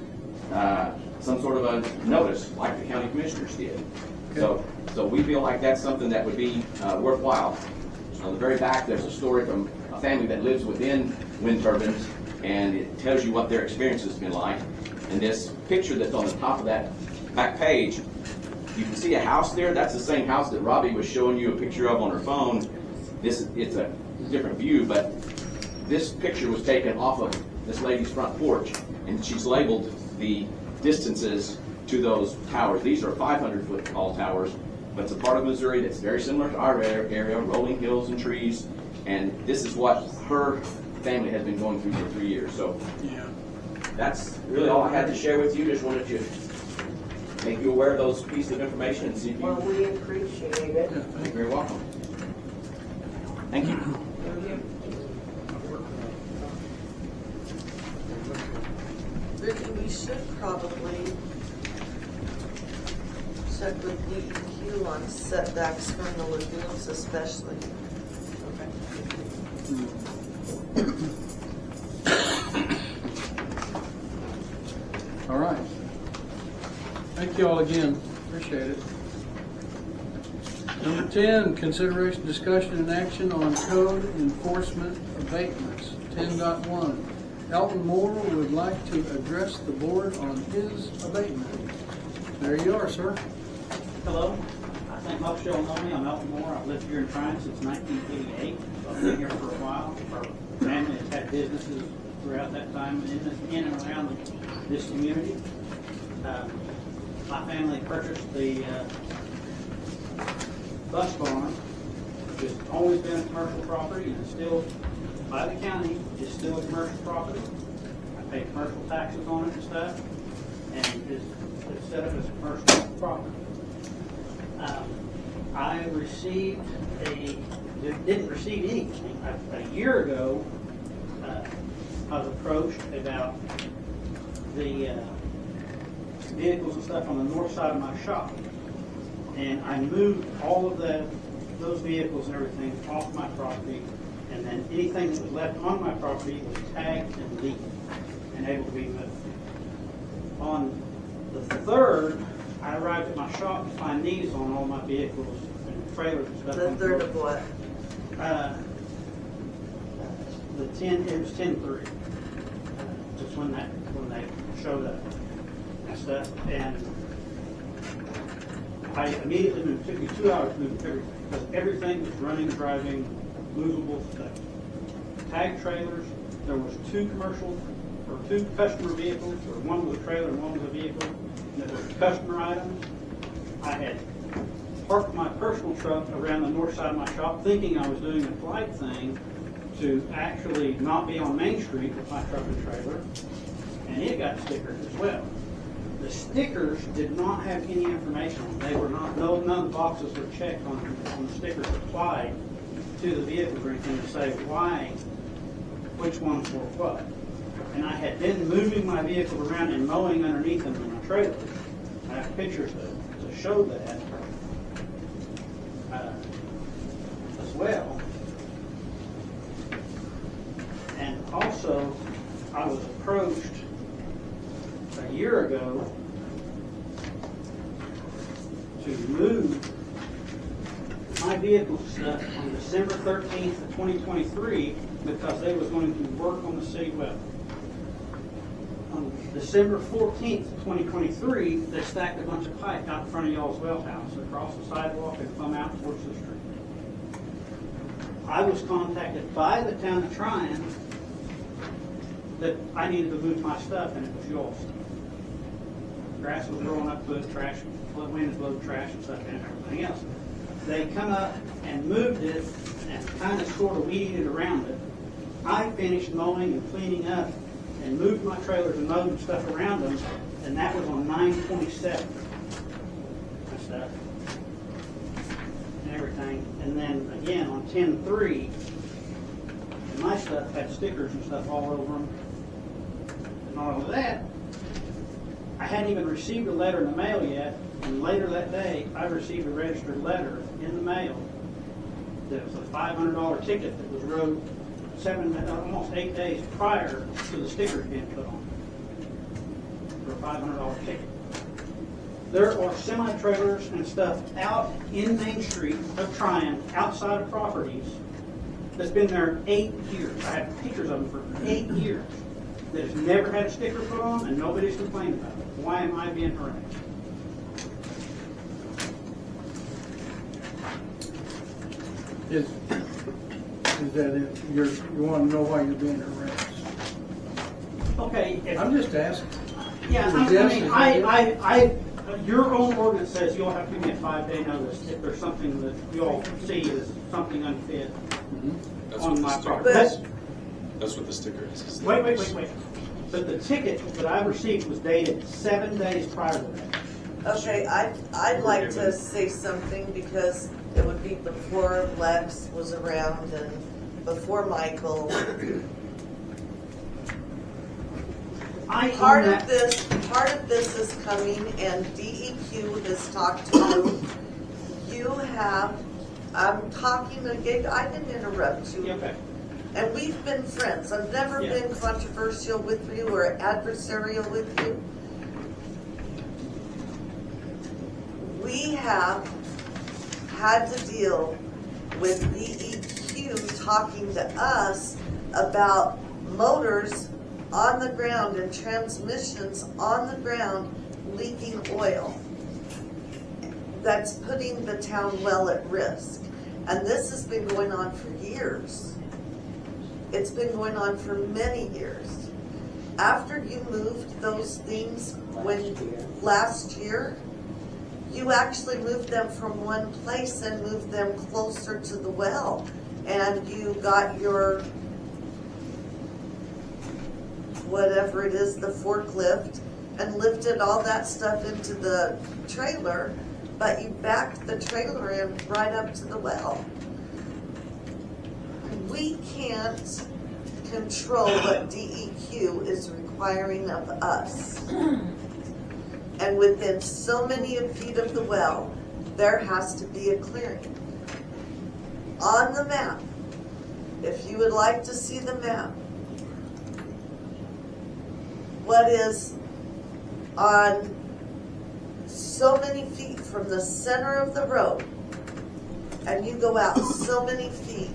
some sort of a notice, like the county commissioners did. Okay. So we feel like that's something that would be worthwhile. On the very back, there's a story from a family that lives within wind turbines, and it tells you what their experience has been like. And this picture that's on the top of that back page, you can see a house there. That's the same house that Robbie was showing you a picture of on her phone. It's a different view, but this picture was taken off of this lady's front porch, and she's labeled the distances to those towers. These are 500-foot tall towers, but it's a part of Missouri that's very similar to our area, rolling hills and trees, and this is what her family has been going through for 3 years. So that's really all I had to share with you. Just wanted to make you aware of those pieces of information and see if you... Well, we appreciate it. You're very welcome. Thank you. Vicki, we should probably check with DEQ on setbacks from the lagoons especially. All right. Thank you all again. Appreciate it. Number 10, consideration, discussion, and action on code enforcement abatements. 10.1. Elton Moore would like to address the board on his abatement. There you are, sir. Hello. I think most of you all know me. I'm Elton Moore. I've lived here in Tryon since 1988. So I've been here for a while. Our family has had businesses throughout that time in and around this community. My family purchased the bus barn, which has always been a commercial property and is still, by the county, is still a commercial property. I pay commercial taxes on it and stuff, and it's set up as a commercial property. I received a didn't receive anything. A year ago, I was approached about the vehicles and stuff on the north side of my shop. And I moved all of those vehicles and everything off my property, and then anything that was left on my property was tagged and leaked and able to be moved. On the 3rd, I arrived at my shop to find these on all my vehicles and trailers and stuff. The 3rd of what? It was 10/3. Just when they showed up and stuff. And I immediately moved. It took me 2 hours to move everything, because everything was running, driving, movable stuff. Tag trailers. There was 2 customer vehicles, or one was a trailer and one was a vehicle. And there were customer items. I had parked my personal truck around the north side of my shop, thinking I was doing a polite thing to actually not be on Main Street with my truck and trailer, and it got stickers as well. The stickers did not have any information on them. They were not, none of the boxes were checked on the stickers applied to the vehicles or anything to say which ones were what. And I had been moving my vehicle around and mowing underneath them in my trailer. I have pictures to show that as well. And also, I was approached a year ago to move my vehicle stuff on December 13th of 2023 because they was going to work on the city well. On December 14th of 2023, they stacked a bunch of pipe out in front of y'all's well house across the sidewalk and come out towards the street. I was contacted by the town of Tryon that I needed to move my stuff, and it was y'all's stuff. Grass was growing up, trash, wind blowed trash and stuff and everything else. They come up and moved it and kind of sort of weeded around it. I finished mowing and cleaning up and moved my trailers and mowed and stuff around them, and that was on 9/27 and stuff and everything. And then again on 10/3, and my stuff had stickers and stuff all over them. And not only that, I hadn't even received a letter in the mail yet, and later that day, I received a registered letter in the mail that was a $500 ticket that was wrote almost 8 days prior to the stickers being put on for a $500 ticket. There are semi-trailers and stuff out in Main Street of Tryon, outside of properties, that's been there 8 years. I have pictures of them for 8 years that has never had a sticker put on, and nobody's complained about it. Why am I being harassed? Is that it? You want to know why you're being harassed? Okay. I'm just asking. Yeah, your own ordinance says you'll have to give me a 5-day notice if there's something that you'll see as something unfit on my property. That's what the sticker is. Wait. But the ticket that I received was dated 7 days prior to that. Okay, I'd like to say something because it would be before Lex was around and before Michael. Part of this is coming, and DEQ has talked to you. You have, I'm talking again, I didn't interrupt you. Okay. And we've been friends. I've never been controversial with you or adversarial with you. We have had to deal with DEQ talking to us about motors on the ground and transmissions on the ground leaking oil. That's putting the town well at risk. And this has been going on for years. It's been going on for many years. After you moved those things last year, you actually moved them from one place and moved them closer to the well. And you got your, whatever it is, the forklift, and lifted all that stuff into the trailer, but you backed the trailer in right up to the well. we can't control what DEQ is requiring of us. And within so many feet of the well, there has to be a clearing. On the map, if you would like to see the map, what is on so many feet from the center of the road, and you go out so many feet,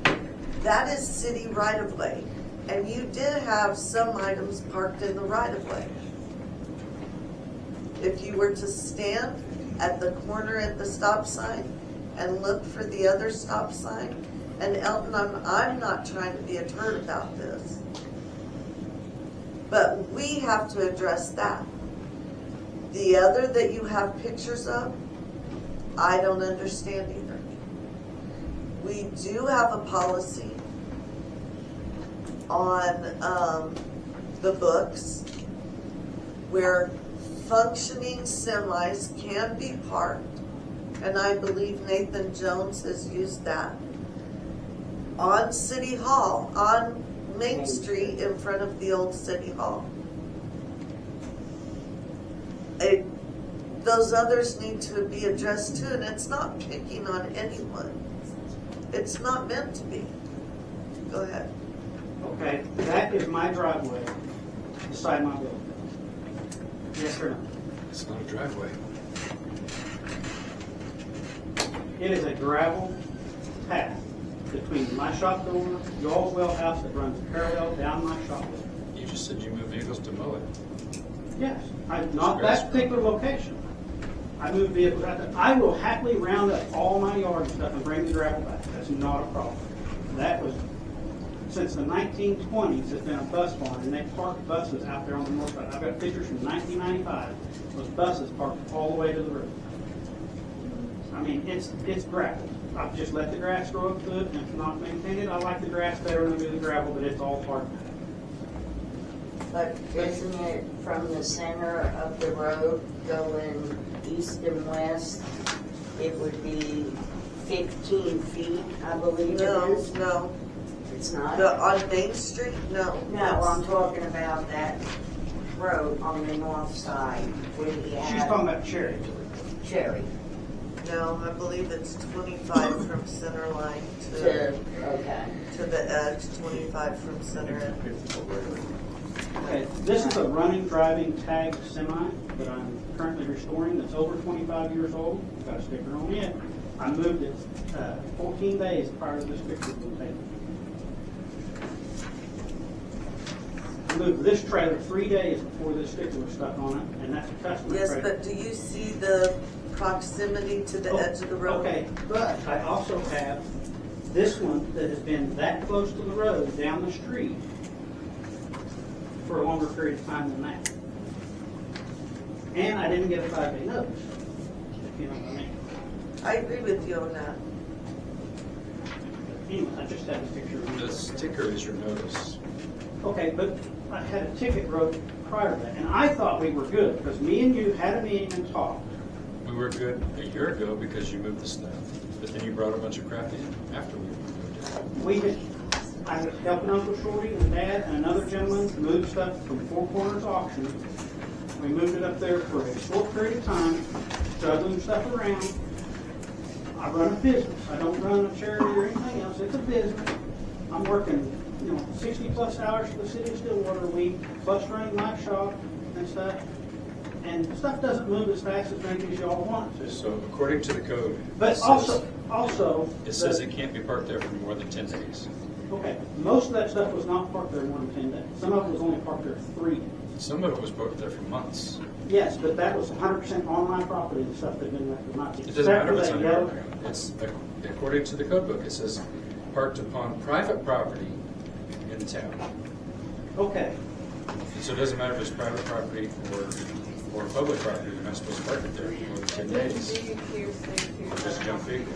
that is city right-of-way. And you did have some items parked in the right-of-way. If you were to stand at the corner at the stop sign and look for the other stop sign, and Elton, I'm not trying to be a turd about this, but we have to address that. The other that you have pictures of, I don't understand either. We do have a policy on the books where functioning semis can be parked, and I believe Nathan Jones has used that on City Hall, on Main Street in front of the old City Hall. Those others need to be addressed too, and it's not picking on anyone. It's not meant to be. Go ahead. Okay, that is my driveway beside my building. Yes or no? It's not a driveway. It is a gravel path between my shop door, y'all's well house that runs parallel down my shop door. You just said you move vehicles to mow it. Yes, not that particular location. I move vehicles out there. I will happily round up all my yard and stuff and bring the gravel back. That's not a problem. That was, since the 1920s, it's been a bus barn, and they parked buses out there on the north side. I've got pictures from 1995. Those buses parked all the way to the road. I mean, it's gravel. I've just let the grass grow up to it, and it's not maintained. I like the grass better than I do the gravel, but it's all part of it. But isn't it from the center of the road going east and west? It would be 15 feet, I believe it is. No. It's not? On Main Street, no. No, I'm talking about that road on the north side where you She's have talking about Cherry. Cherry. No, I believe it's 25 from center line Okay. to the edge, 25 from center end. Okay, this is a running, driving tag semi that I'm currently restoring that's over 25 years old. Got a sticker on it. I moved it 14 days prior to this picture being taken. I moved this trailer 3 days before this sticker was stuck on it, and that's a customer Yes, trailer. but do you see the proximity to the edge of the road? Okay, but I also have this one that has been that close to the road down the street for a longer period of time than that. And I didn't get a 5-day notice, if you know what I mean. I agree with you on that. Anyway, I just had a picture of The it. sticker is your notice. Okay, but I had a ticket wrote prior to that, and I thought we were good, because me and you had a meeting and talked. We were good a year ago because you moved the stuff, but then you brought a bunch of crap in after we moved it. I was helping Uncle Shorty and Dad and another gentleman move stuff from Four Corners auction. We moved it up there for a short period of time, juggling stuff around. I run a business. I don't run a charity or anything else. It's a business. I'm working, 60 plus hours for the city of Stillwater a week, plus running my shop and stuff. And stuff doesn't move as fast as maybe as y'all want it to. So according to the code, But also, it says it can't be parked there for more than 10 days. Okay, most of that stuff was not parked there more than 10 days. Some of it was only parked there 3 days. Some of it was parked there for months. Yes, but that was 100% on my property, the stuff that didn't have to not be. It doesn't matter what's Except on for your that property. It's, according to the code book, it says parked upon private property in the town. Okay, So it doesn't matter if it's private property or public property, you're not supposed to park it there for more than 10 days. Just junk vehicle.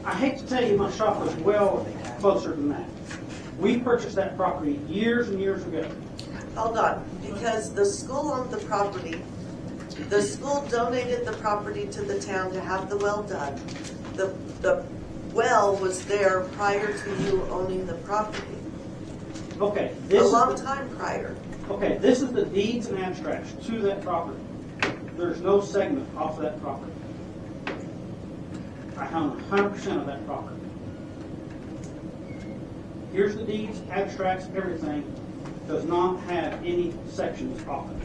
I hate to tell you, my shop was well closer than that. We purchased that property years and years ago. Hold on, because the school owned the property The school donated the property to the town to have the well done. The well was there prior to you owning the property, Okay, a this is long the- time prior. Okay, this is the deeds and abstracts to that property. There's no segment off that property. I own 100% of that property. Here's the deeds, abstracts, everything. Does not have any sections off it.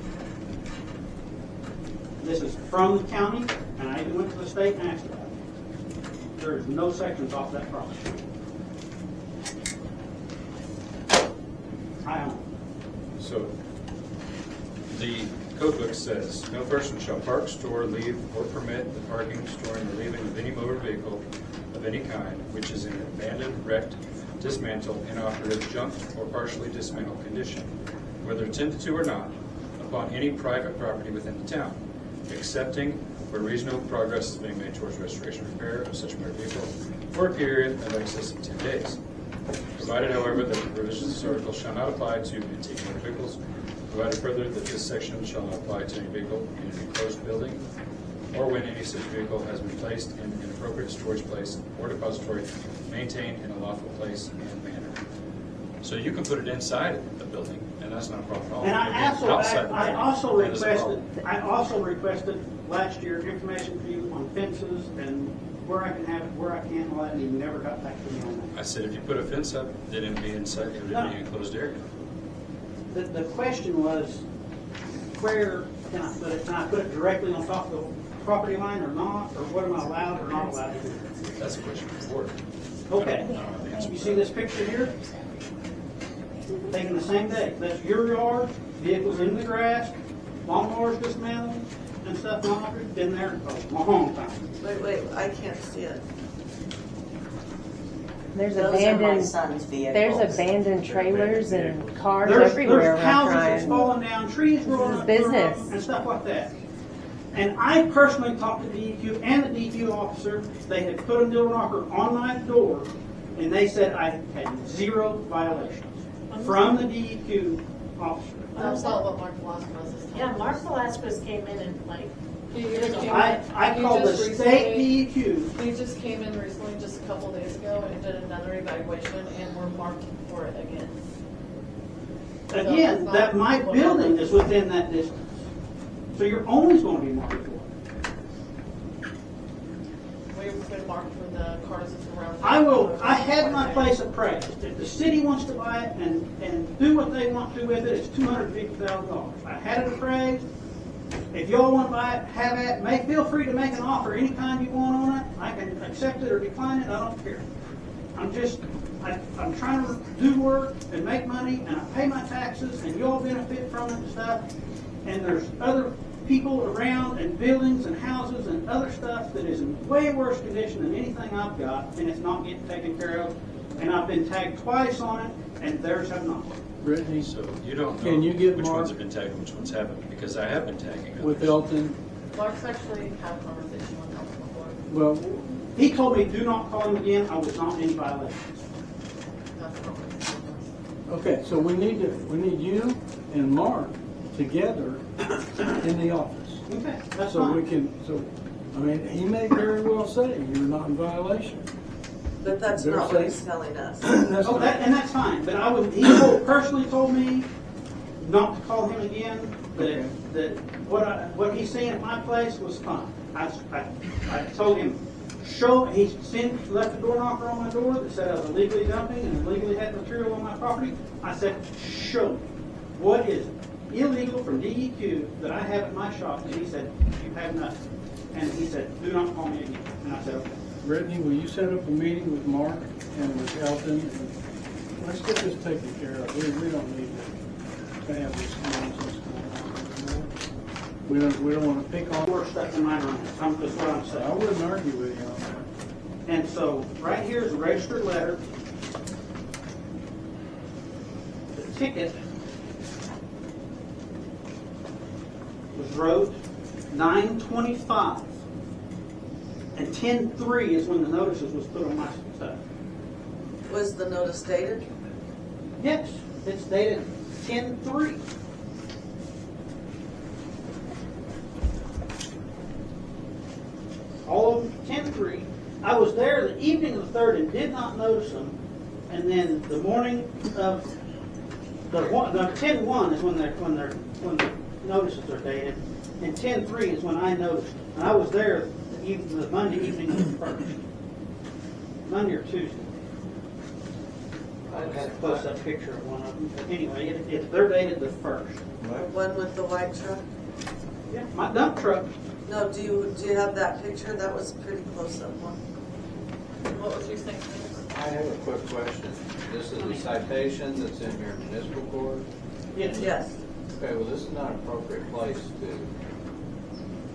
This is from the county, and I even went to the state and asked about it. There is no sections off that property. I own it. So, the code book says, no person shall park, store, leave, or permit the parking, storing, or leaving of any motor vehicle of any kind, which is in abandoned, wrecked, dismantled, inoperative, junked, or partially dismantled condition, whether attended to or not, upon any private property within the town, excepting where reasonable progress is being made towards restoration and repair of such motor vehicle for a period of excess of 10 days. Provided, however, that the provisions of this article shall not apply to antique motor vehicles, provided further that this section shall not apply to any vehicle in an enclosed building, or when any such vehicle has been placed in an appropriate storage place or depository maintained in a lawful place and manner. So you can put it inside the building, and that's not a problem at all. And Outside the I building, also requested last year information for you on fences and where I can have it, where I can't, and all that, and you never got back to me on that. I said if you put a fence up, then it'd be inside, it would be an enclosed area. The question was, where can I put it? Can I put it directly on top of the property line or not? Or what am I allowed or not allowed to do? That's a question for the board. Okay, you see this picture here? Taken the same day. That's your yard, vehicles in the grass, lawnmowers dismantled and stuff, monitored, been there a long time. Wait, I can't see it. There's Those are my abandoned, son's vehicles. there's abandoned trailers and cars There's everywhere around houses that's Tryon. falling down, trees growing up through them, business. and stuff like that. And I personally talked to DEQ and the DEQ officer. They had put a door knocker on my door, and they said I had 0 violations from the DEQ officer. That's not what Mark Velasquez is. Yeah, Mark Velasquez came in and like, I called the state DEQ. He just came in recently, just a couple days ago, and did another evaluation, and we're marked for it again. Again, that my building is within that distance. So you're always going to be marked for it. We've been marked for the cars that's around. I had my place appraised. If the city wants to buy it and do what they want to with it, it's $250,000. I had it appraised. If y'all want to buy it, have at it. Feel free to make an offer anytime you want on it. I can accept it or decline it. I don't care. I'm trying to do work and make money, and I pay my taxes, and y'all benefit from it and stuff. And there's other people around and buildings and houses and other stuff that is in way worse condition than anything I've got, and it's not getting taken care of. And I've been tagged twice on it, and theirs have not. Brittany, So you don't know Can you give which Mark- ones have been tagged and which ones haven't, because I have been tagging others. with Elton, Mark's actually had a conversation with them before. well, He told me, do not call him again. I was not in violation. That's not what he told us. okay, so we need you and Mark together in the office. Okay, that's So we fine. can, I mean, he may very well say you're not in violation. But that's They're not what he's saying- telling us. That's Oh, not- that's fine, but personally told me not to call him again, that what he's saying at my place was fine. I told him, he left a door knocker on my door that said I was illegally dumping and illegally had material on my property. I said, show me, what is illegal from DEQ that I have at my shop? And he said, you have nothing. And he said, do not call me again. And I said, okay. Brittany, will you set up a meeting with Mark and with Elton? And let's get this taken care of. We don't need to have this nonsense going on. We don't want to pick on. Worse stuff in my room. That's what I'm saying. I wouldn't argue with you on that. And so, right here is a registered letter. The ticket was wrote 9/25, and 10/3 is when the notices was put on my stuff. Was the notice dated? Yes, it's dated 10/3. all of them 10-3. I was there the evening of the 3rd and did not notice them. And then the morning of the 10-1 is when the notices are dated, and 10-3 is when I noticed. And I was there the Monday evening of the 1st. Monday or Tuesday. I had a close-up picture of one of them. But anyway, they're dated the 1st. The one with the white truck? Yeah, my dump truck. No, do you have that picture? That was a pretty close-up one. What was you thinking? I have a quick question. This is a citation that's in your municipal court? Yes. Yes. Okay, well, this is not an appropriate place to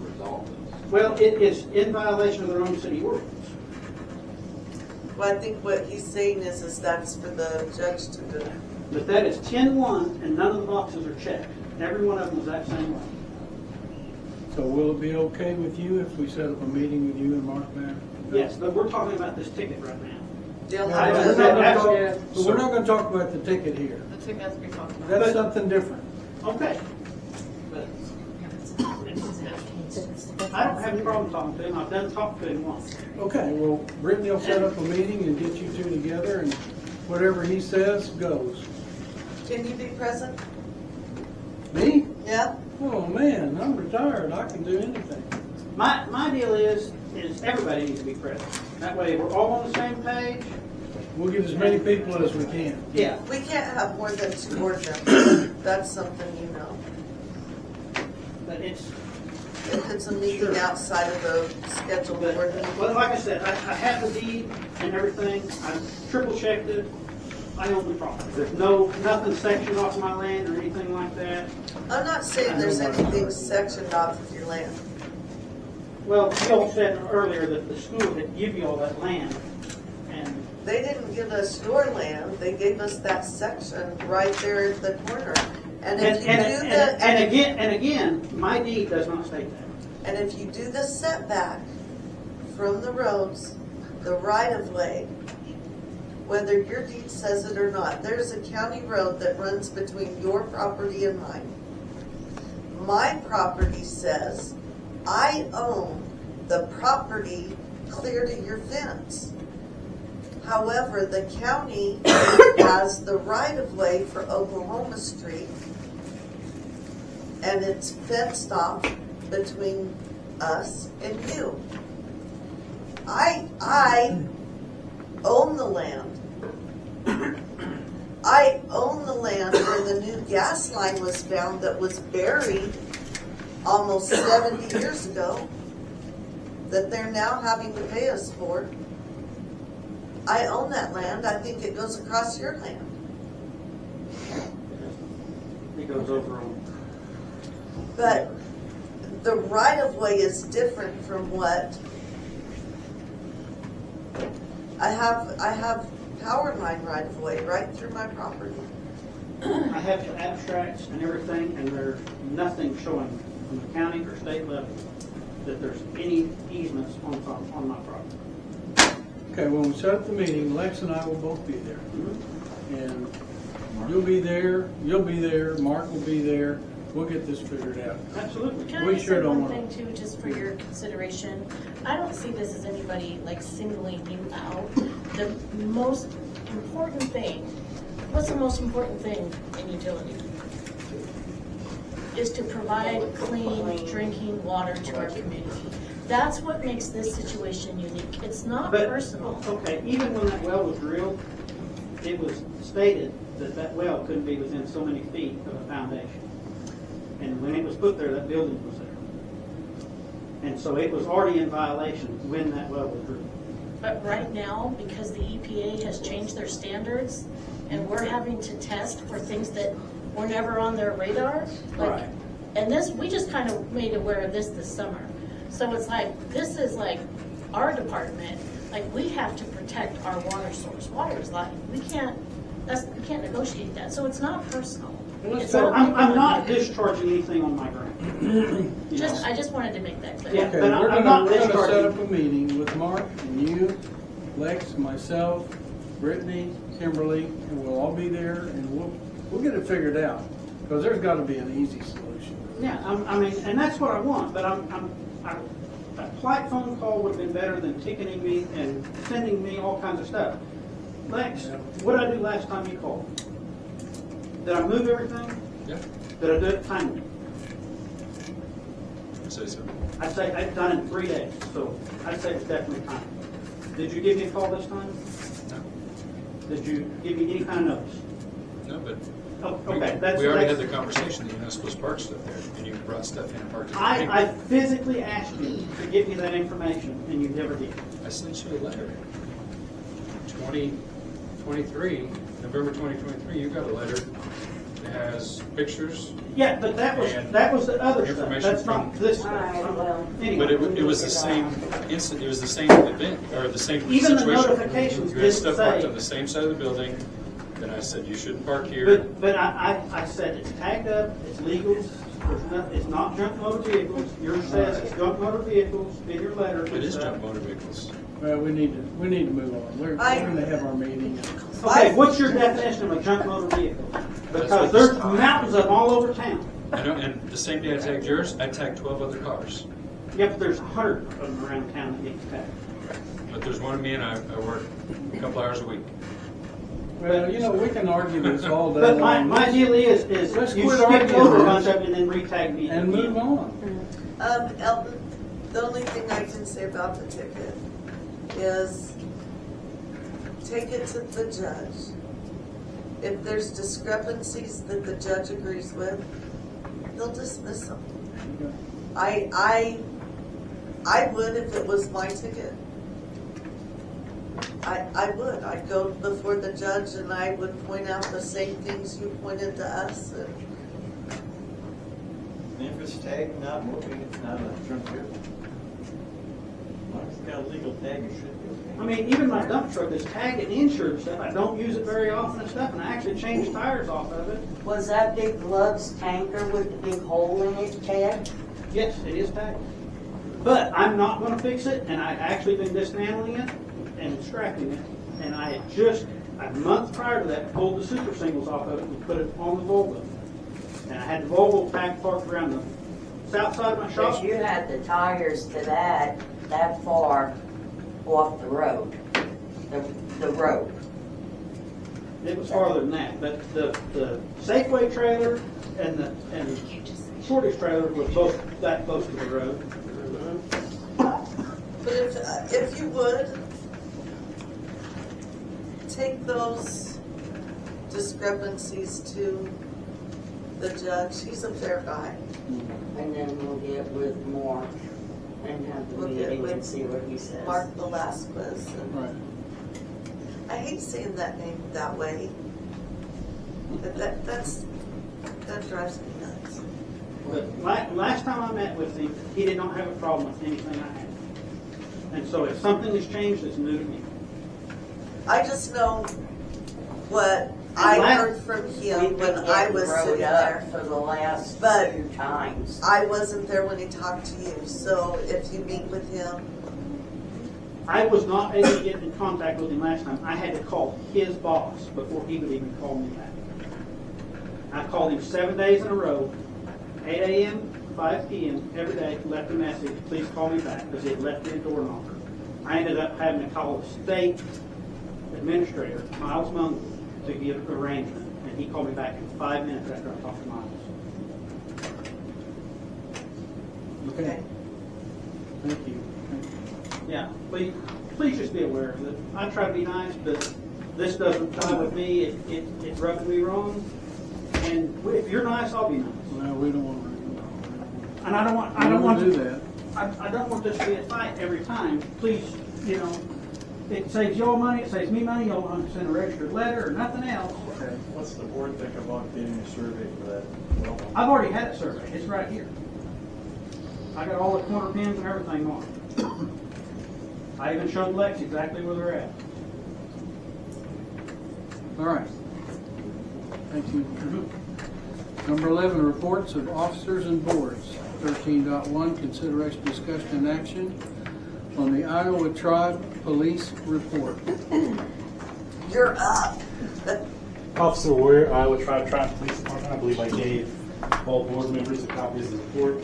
resolve this. Well, it is in violation of their own city ordinance. Well, I think what he's saying is that's for the judge to do. But that is 10-1, and none of the boxes are checked. Every one of them is that same way. So will it be okay with you if we set up a meeting with you and Mark Mayer? Yes, but we're talking about this ticket right now. They'll I have just to- said We're not gonna talk about the ticket here. The ticket has to be talked about. That's something different. Okay. But I don't have any problem talking to him. I've done talk to him once. Okay, well, Brittany will set up a meeting and get you two together, and whatever he says goes. Can you be present? Me? Yeah? Oh, man, I'm retired. I can do anything. My deal is everybody needs to be present. That way we're all on the same page. We'll get as many people as we can. Yeah. We can't have more than 2 board members. That's something you know. But it's, If it's a meeting Sure. outside of the scheduled but, board meeting. well, like I said, I have the deed and everything. I triple checked it. I own the property. There's nothing sectioned off my land or anything like that. I'm not saying there's anything sectioned off of your land. Well, you all said earlier that the school had give you all that land, and They didn't give us your land, they gave us that section right there at the corner. And if you do the, and again, my deed does not state that. and if you do the setback from the roads, the right of way, whether your deed says it or not, there's a county road that runs between your property and mine. My property says I own the property clear to your fence. However, the county has the right of way for Oklahoma Street, and it's fenced off between us and you. I own the land. I own the land where the new gas line was found that was buried almost 70 years ago that they're now having to pay us for. I own that land. I think it goes across your land. It goes over on. But the right of way is different from what I have power line right of way right through my property. I have the abstracts and everything, and there's nothing showing from the county or state level that there's any easements on my property. Okay, when we set up the meeting, Lex and I will both be there. And you'll be there, Mark will be there. We'll get this figured out. Absolutely. Can I We just sure say don't one know. thing too, just for your consideration? I don't see this as anybody like singling you out. The most important thing, what's the most important thing in utility? Is to provide clean drinking water to our community. That's what makes this situation unique. It's not But, personal. okay, even when that well was drilled, it was stated that that well couldn't be within so many feet of a foundation. And when it was put there, that building was there. And so it was already in violation when that well was drilled. But right now, because the EPA has changed their standards, and we're having to test for things that were never on their radar, like, Right. and this, we just kind of made aware of this summer. So it's like, this is like our department, like, we have to protect our water source. Water is life. We can't negotiate that. So it's not personal. It's So not I'm not negative. discharging anything on my ground. You know? I just wanted to make that clear. Yeah. Okay, But we're I'm gonna not set discharging. up a meeting with Mark and you, Lex, myself, Brittany, Kimberly, and we'll all be there and we'll get it figured out. Because there's gotta be an easy solution. Yeah, I mean, and that's what I want, but A polite phone call would have been better than ticketing me and sending me all kinds of stuff. Lex, what did I do last time you called? Did I move everything? Yeah, Did I do it timely? I'd say so. I'd say I've done it in 3 days, so I'd say it's definitely timely. Did you give me a call this time? No, Did you give me any kind of notice? no, but Oh, we okay, that's. already had that's- the conversation that you're not supposed to park stuff there, and you brought stuff in and parked it. I physically asked you to give me that information, and you never did. I sent you a letter. 2023, November 2023, you got a letter that has pictures, Yeah, but that was And the other stuff. information That's not from- this All stuff. right, well. Anyway. but it was the same incident, it was the same event, or the same Even situation. the notifications You had didn't stuff parked say- on the same side of the building, then I said, you shouldn't park here. But I said it's tagged up, it's legal, it's not junk motor vehicles. Yours says it's junk motor vehicles in your letter. It is junk motor vehicles. Well, we need to move on. We're gonna have our meeting. Okay, what's your definition of a junk motor vehicle? Because there's mountains of them all over town. I know, and the same day I tagged yours, I tagged 12 other cars. Yeah, but there's 100 of them around town that get tagged. But there's one of me, and I work a couple hours a week. Well, we can argue this all day But long. my deal is Let's you quit skipped arguing over a this bunch of them and then re-tagged me. And move on. Elton, the only thing I can say about the ticket is take it to the judge. If there's discrepancies that the judge agrees with, they'll dismiss them. I would if it was my ticket. I would. I'd go before the judge and I would point out the same things you pointed to us. And If it's tagged, not moving, it's not a junk vehicle. As long as it's got a legal tag, it should be okay. I mean, even my dump truck is tagged and insured and stuff. I don't use it very often and stuff, and I actually change tires off of it. Was that big Love's tanker with the big hole in it tagged? Yes, it is tagged. But I'm not gonna fix it, and I've actually been dismantling it and scrapping it. And I had just, a month prior to that, pulled the super singles off of it and put it on the Volvo. And I had the Volvo packed parked around the south side of my shop. Because you had the tires to that far off the road, the road. It was farther than that, but the Safeway trailer and the shortage trailer was both that close to the road. But if you would, take those discrepancies to the judge. He's a fair guy. And then we'll get with more and have the We'll get meeting with and see what he says. Mark Velasquez. Right. I hate saying that name that way. But that drives me nuts. But last time I met with him, he did not have a problem with anything I had. And so if something has changed, it's new to me. I just know what I heard from him when I was sitting there. For the last But 2 times. I wasn't there when he talked to you, so if you meet with him, I was not able to get in contact with him last time. I had to call his boss before he would even call me back. I called him 7 days in a row, 8 a.m., 5 p.m. every day, left a message, please call me back, because he had left me a door knocker. I ended up having to call the state administrator, Miles Mungle, to get an arrangement, and he called me back in 5 minutes after I talked to Miles. Okay. Thank you. Yeah, please just be aware of it. I try to be nice, but this doesn't fly with me. It rubs me wrong. And if you're nice, I'll be nice. Well, we don't want to. And I don't want to do that. I don't want this to be a fight every time. Please, it saves y'all money, it saves me money. Y'all don't have to send a registered letter or nothing else. Okay. What's the board think about getting a survey for that? Well, I've already had it surveyed. It's right here. I got all the corner pins and everything on it. I even showed Lex exactly where they're at. All right. Thank you. Number 11, reports of officers and boards. 13.1, consideration, discussion, and action on the Iowa Tribe Police Report. you're up. Officer Warrior, Iowa Tryon Police Department. I believe I gave all board members a copy of the report.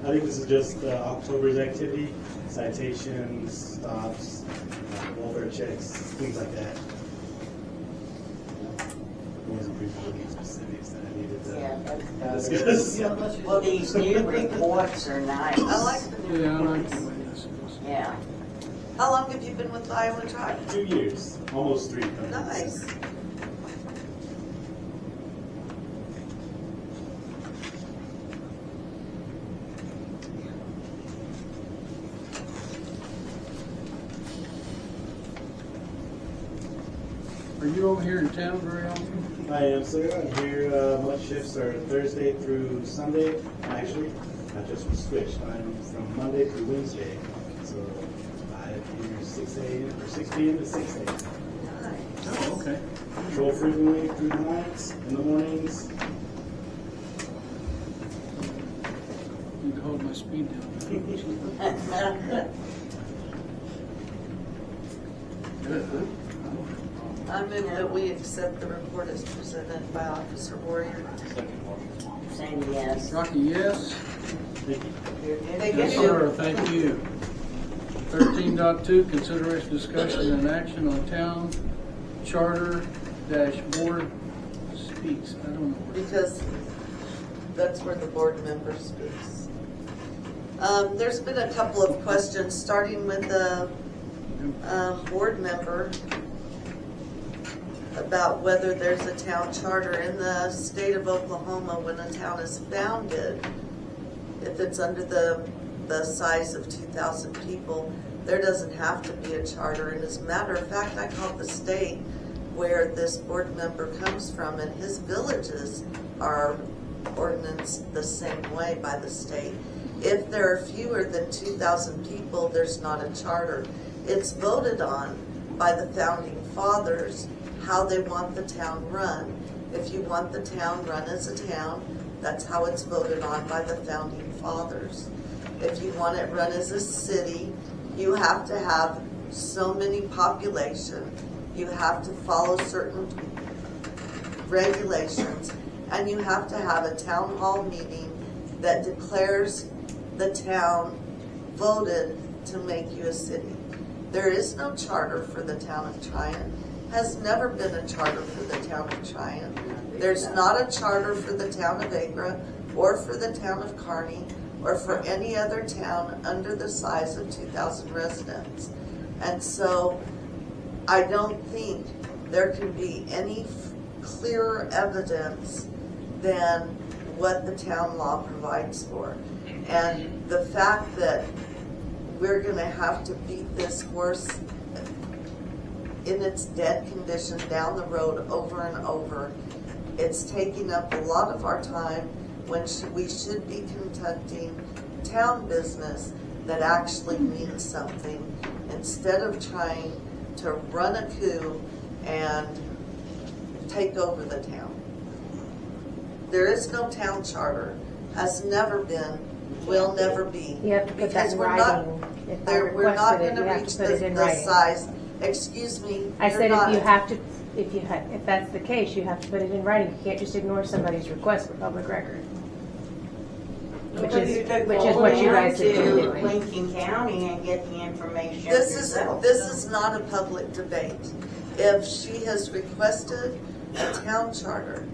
I think this is just October's activity, citations, stops, welfare checks, things like that. Wasn't pretty specifics that I needed to discuss. Yeah, unless you- Well, these new reports are nice. I like the new Yeah, I like reports. the way this is. Yeah. How long have you been with Iowa Tribe? 2 years, almost 3. Nice. Are you over here in town very often? I am, sir. I'm here. My shifts are Thursday through Sunday. Actually, I just switched. I'm from Monday through Wednesday. So I'm here 6 a.m. or 6 p.m. to 6 a.m. Oh, okay. Patrol frequently through the nights, in the mornings. Need to hold my speed down. Good, huh? I move that we accept the report as presented by Officer Warrior. Saying yes. Rocky, yes? Thank you. Thank Yes, you. sir, thank you. 13.2, consideration, discussion, and action on town charter dash board speaks. I don't know. Because that's where the board member speaks. There's been a couple of questions, starting with the board member about whether there's a town charter in the state of Oklahoma. When a town is founded, if it's under the size of 2,000 people, there doesn't have to be a charter. And as a matter of fact, I called the state where this board member comes from, and his villages are ordinanced the same way by the state. If there are fewer than 2,000 people, there's not a charter. It's voted on by the founding fathers how they want the town run. If you want the town run as a town, that's how it's voted on by the founding fathers. If you want it run as a city, you have to have so many population, you have to follow certain regulations, and you have to have a town hall meeting that declares the town voted to make you a city. There is no charter for the town of Tryon. Has never been a charter for the town of Tryon. There's not a charter for the town of Agra or for the town of Kearney or for any other town under the size of 2,000 residents. And so I don't think there can be any clearer evidence than what the town law provides for. And the fact that we're going to have to beat this horse in its dead condition down the road over and over, it's taking up a lot of our time when we should be conducting town business that actually means something, instead of trying to run a coup and take over the town. There is no town charter, has never been, will never be. You have to put that Because in we're not, writing. If I we're not requested it, going you to have reach to put it in the writing. size. Excuse me. I you're said not. if you have to, if that's the case, you have to put it in writing. You can't just ignore somebody's request for public record. Which is what you guys have been to doing. Lincoln County and get the information This yourself. is not a public debate. If she has requested a town charter,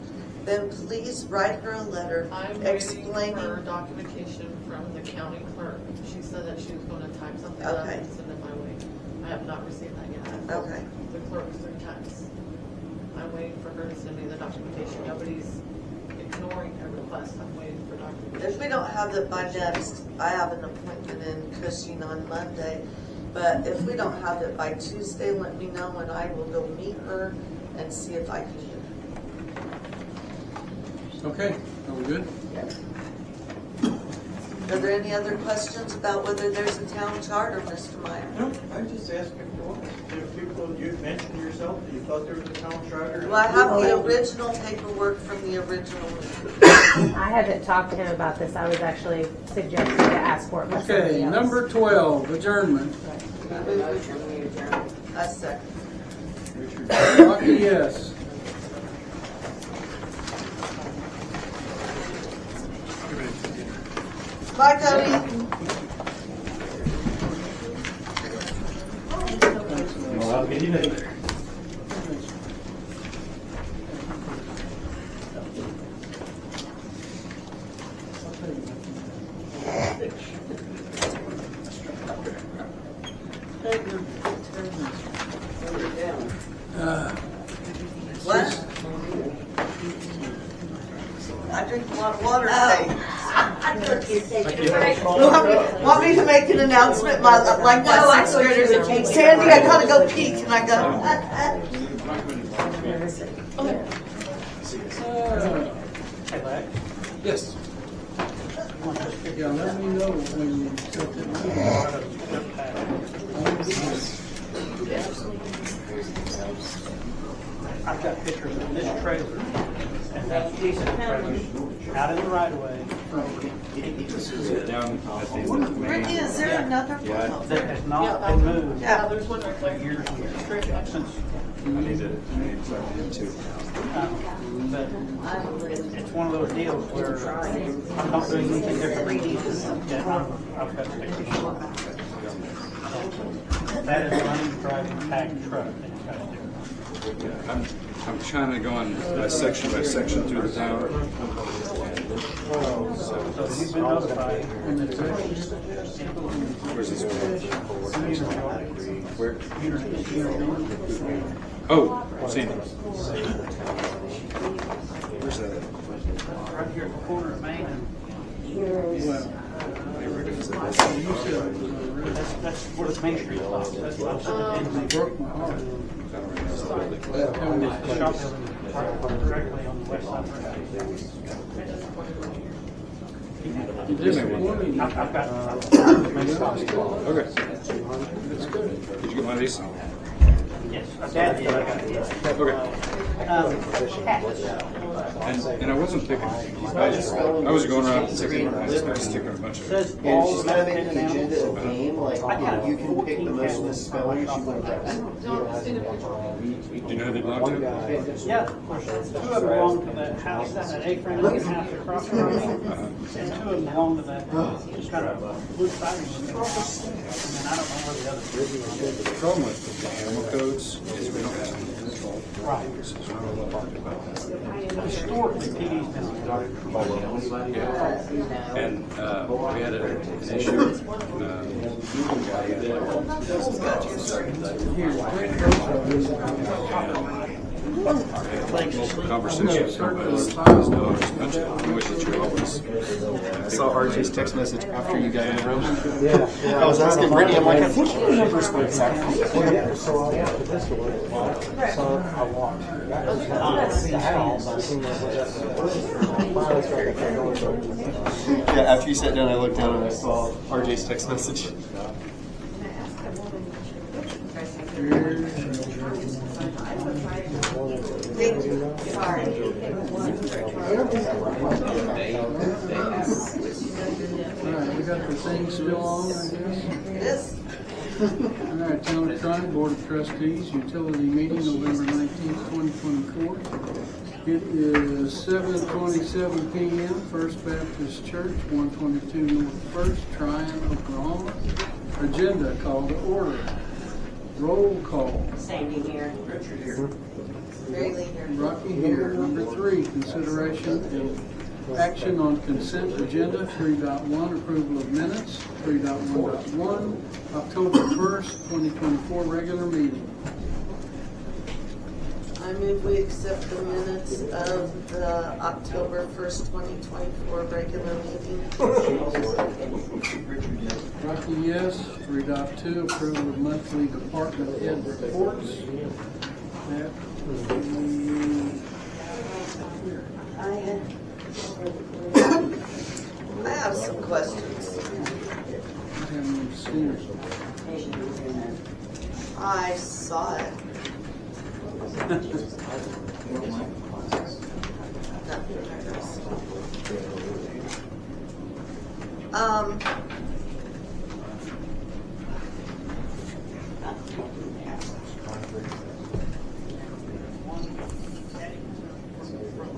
then please write her a letter I'm waiting explaining. for documentation from the county clerk. She said that she was going to type something up Okay. and send it my way. I have not received that yet. I told Okay. the clerk through text. I'm waiting for her to send me the documentation. Nobody's ignoring her request. I'm waiting for documentation. If we don't have it by next, I have an appointment in Cushing on Monday, but if we don't have it by Tuesday, let me know and I will go meet her and see if I can get it. Okay, are we good? Are there any other questions about whether there's a town charter, Mr. Meyer? No, I just asked if people, you mentioned yourself that you thought there was a town charter. Well, I have the original paperwork from the original meeting. I haven't talked to him about this. I was actually suggesting to ask for it by somebody Okay, else. number 12, adjournment. Have a motion, we adjourn. A second. Rocky, yes. Bye, Cody. Well, have a good evening. What? I drink a lot of water today. Want me to make an announcement? Like my sixth graders, Sandy, I gotta go pee. Can I go? Yes. Yeah, let me know when you set I've got pictures of this trailer and that piece of trailer out in the right of way. Down at the end of Main. Ricky, is there another one? That has not been moved. Yeah. There's one right there. Years and years, since, I need to plug in too. but it's one of those deals where I'm not doing anything different. Yeah, I've got pictures. That is an undriving packed truck. And it's got to do. I'm trying to go on section by section through the town. So you've been notified. Where's this one? Where? Oh, seen it. Where's that at? Right here at the corner of Main and that's where the Main Street stops. That's what I'm saying. They broke my heart. The shop building directly on the west side. I've got. Okay. Did you get one of these? Yes, Dad did. I got it. Okay. And I wasn't picking. I was going around sticking a bunch of. Says And all she's the kind of making domestic an agenda animals. of game, like you can pick the most misspellings you want to Do you know who they belong to? Yeah, of course. Two of them belong to that house, that A-frame looking house across from me. And two of them belong to that just kind of blue siding looking house. And then I don't know where the other two. The problem with the animal codes is we don't have any control. Right. So there's not a lot talked about that. Historically, PD's been on the Yeah. And we had an issue. Multiple conversations about his dog, a bunch of noise that you always. I saw RJ's text message after you got in the room. Yeah. I was asking Brittany, I'm like, I think he remembers what exactly. So I walked to this door. So I walked. Yeah, after you sat down, I looked down and I saw RJ's text message. Thank you. Sorry. Alright, we got the thing still on, I guess? It is. Alright, Town of Tryon Board of Trustees, utility meeting, November 19th, 2024. It is 7:27 p.m., First Baptist Church, 122 North First, Tryon, Oklahoma. Agenda call to order. Roll call. Sandy here. Richard here. Mary Lee here. Rocky here. Number 3, consideration and action on consent agenda. 3.1, approval of minutes. 3.1.1, October 1st, 2024, regular meeting. I move we accept the minutes of the October 1st, 2024 regular meeting. Rocky, yes. 3.2, approval of monthly department head reports. I have some questions. I haven't seen it. I saw it.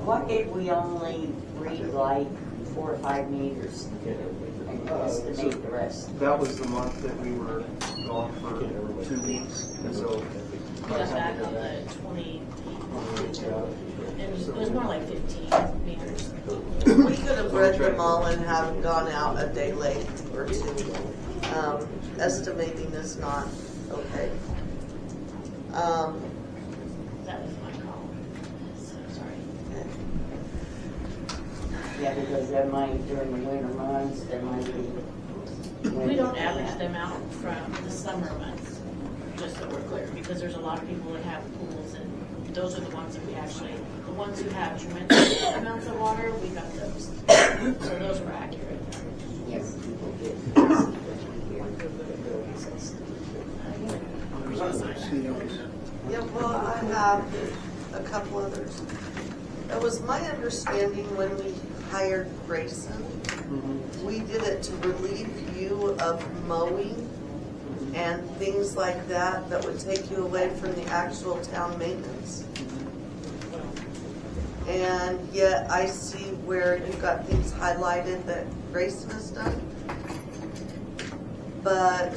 What if we only read like 4 or 5 meters? and So estimate the rest. that was the month that we were gone for 2 weeks, and so. We got back on the 20, and it was more like 15 meters. We could have read them all and have gone out a day late or two. Estimating is not okay. That was my call. So, sorry. Yeah, because there might, during the winter months, there might be. We don't average them out from the summer months, just so we're clear, because there's a lot of people that have pools, and those are the ones that we actually, the ones who have tremendous amounts of water, we got those. So those were accurate. Yes, people get. Yeah, well, I have a couple others. It was my understanding when we hired Grayson, we did it to relieve you of mowing and things like that that would take you away from the actual town maintenance. And yet I see where you've got things highlighted that Grayson has done. But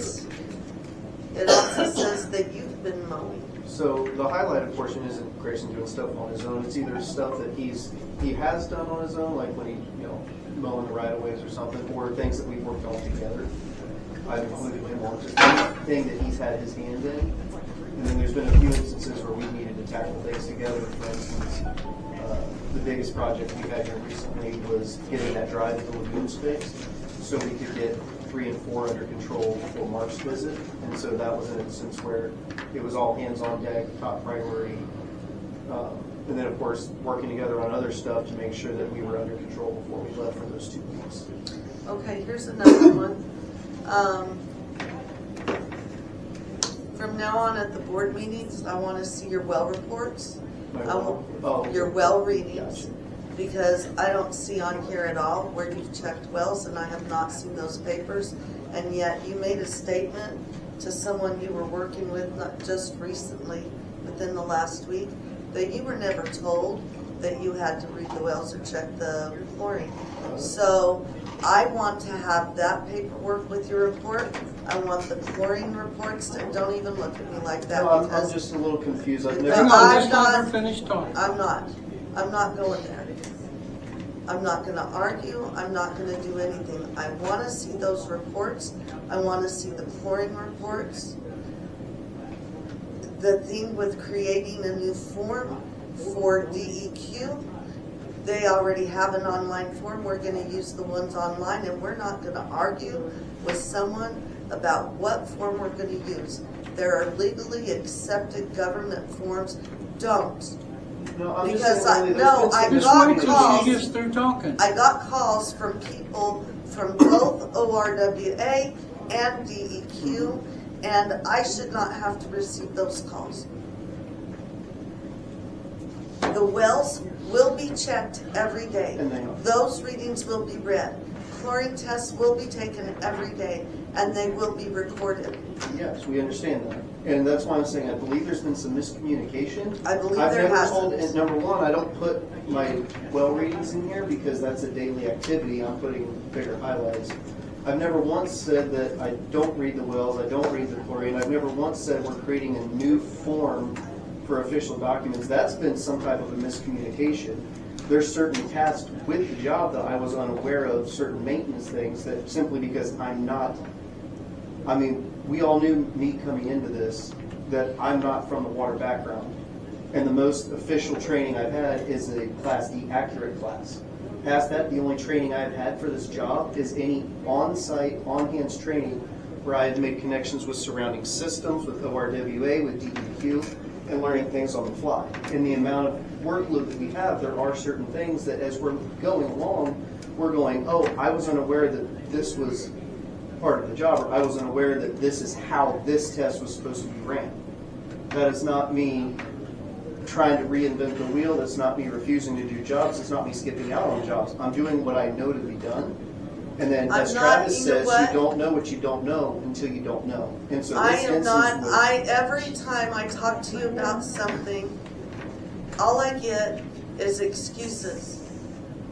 it also says that you've been mowing. So the highlighted portion isn't Grayson doing stuff on his own. It's either stuff that he has done on his own, like when he, mowing the right of ways or something, or things that we've worked on together. I've included him on just anything that he's had his hand in. And then there's been a few instances where we needed to tackle things together. For instance, the biggest project we had here recently was getting that drive into lagoon space so we could get 3 and 4 under control before Mark's visit. And so that was an instance where it was all hands on deck, top priority. And then, of course, working together on other stuff to make sure that we were under control before we left for those 2 weeks. Okay, here's another one. From now on at the board meetings, I want to see your well reports. Your well readings. Because I don't see on here at all where you've checked wells, and I have not seen those papers. And yet you made a statement to someone you were working with, not just recently, within the last week, that you were never told that you had to read the wells or check the chlorine. So I want to have that paperwork with your report. I want the chlorine reports. Don't even look at me like that. No, I'm just a little confused. I've never. I'm not finished talking. I'm not going there. I'm not going to argue. I'm not going to do anything. I want to see those reports. I want to see the chlorine reports. The thing with creating a new form for DEQ, they already have an online form. We're going to use the ones online, and we're not going to argue with someone about what form we're going to use. There are legally accepted government forms. Don't. No, I'm because just I saying, got calls. She gets through talking. I got calls from people from both ORWA and DEQ, and I should not have to receive those calls. The wells will be checked every day. Those readings will be read. Chlorine tests will be taken every day, and they will be recorded. Yes, we understand that. And that's why I'm saying I believe there's been some miscommunication. I believe there has been. And number one, I don't put my well readings in here because that's a daily activity. I'm putting bigger highlights. I've never once said that I don't read the wells, I don't read the chlorine. I've never once said we're creating a new form for official documents. That's been some type of a miscommunication. There's certain tasks with the job that I was unaware of, certain maintenance things that simply because I'm not, we all knew me coming into this that I'm not from the water background. And the most official training I've had is a Class D accurate class. Past that, the only training I've had for this job is any on-site, on-hands training where I've made connections with surrounding systems, with ORWA, with DEQ, and learning things on the fly. In the amount of workload that we have, there are certain things that as we're going along, we're going, oh, I was unaware that this was part of the job, or I was unaware that this is how this test was supposed to be ran. That is not me trying to reinvent the wheel. That's not me refusing to do jobs. It's not me skipping out on jobs. I'm doing what I know to be done. And then, as Travis says, you don't know what you don't know until you don't know. And so this every time I talk to you about something, all I get is excuses.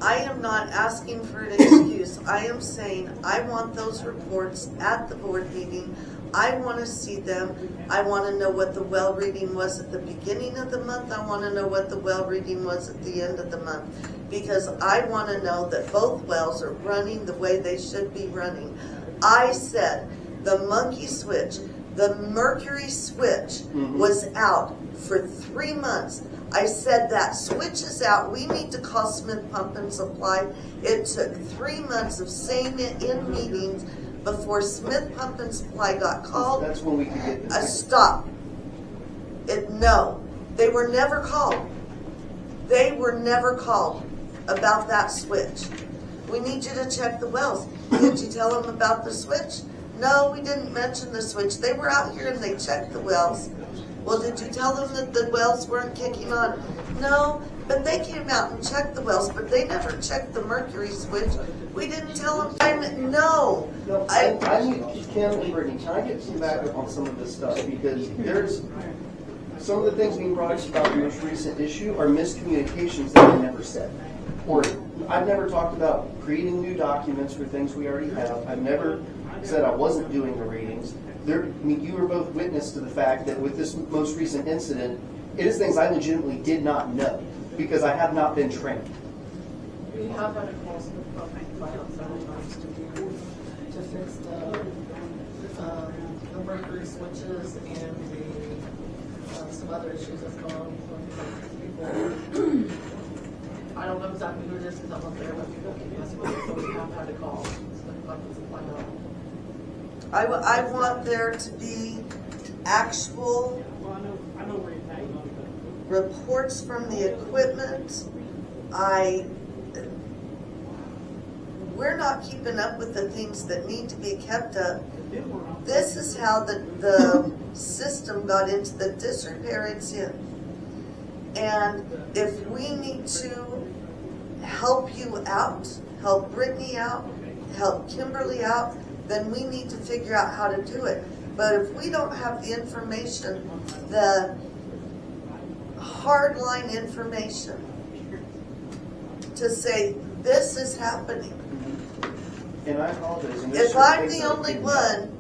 I am not asking for an excuse. I am saying I want those reports at the board meeting. I want to see them. I want to know what the well reading was at the beginning of the month. I want to know what the well reading was at the end of the month. Because I want to know that both wells are running the way they should be running. I said the monkey switch, the mercury switch was out for 3 months. I said that switch is out. We need to call Smith Pump and Supply. It took 3 months of saying it in meetings before Smith Pump and Supply got called. That's when we could get this. Stop. No, they were never called. They were never called about that switch. We need you to check the wells. Did you tell them about the switch? No, we didn't mention the switch. They were out here and they checked the wells. Well, did you tell them that the wells weren't kicking on? No, but they came out and checked the wells, but they never checked the mercury switch. We didn't tell them. No. I need Ken and Brittany, can I get some backup on some of this stuff? Because there's some of the things being brought up about the most recent issue are miscommunications that I never said. Or I've never talked about creating new documents for things we already have. I've never said I wasn't doing the readings. You were both witness to the fact that with this most recent incident, it is things I legitimately did not know because I have not been trained. We have had a call Smith Pump and Supply on several times to fix the mercury switches and some other issues that's going on with people. I don't know exactly who it is because I'm not there, but people keep messing with it, so we have had to call Smith Pump and Supply on. I want there to be actual reports from the equipment. We're not keeping up with the things that need to be kept up. This is how the system got into the disrepair it's in. And if we need to help you out, help Brittany out, help Kimberly out, then we need to figure out how to do it. But if we don't have the information, the hardline information to say this is happening. And I apologize. If I'm the only one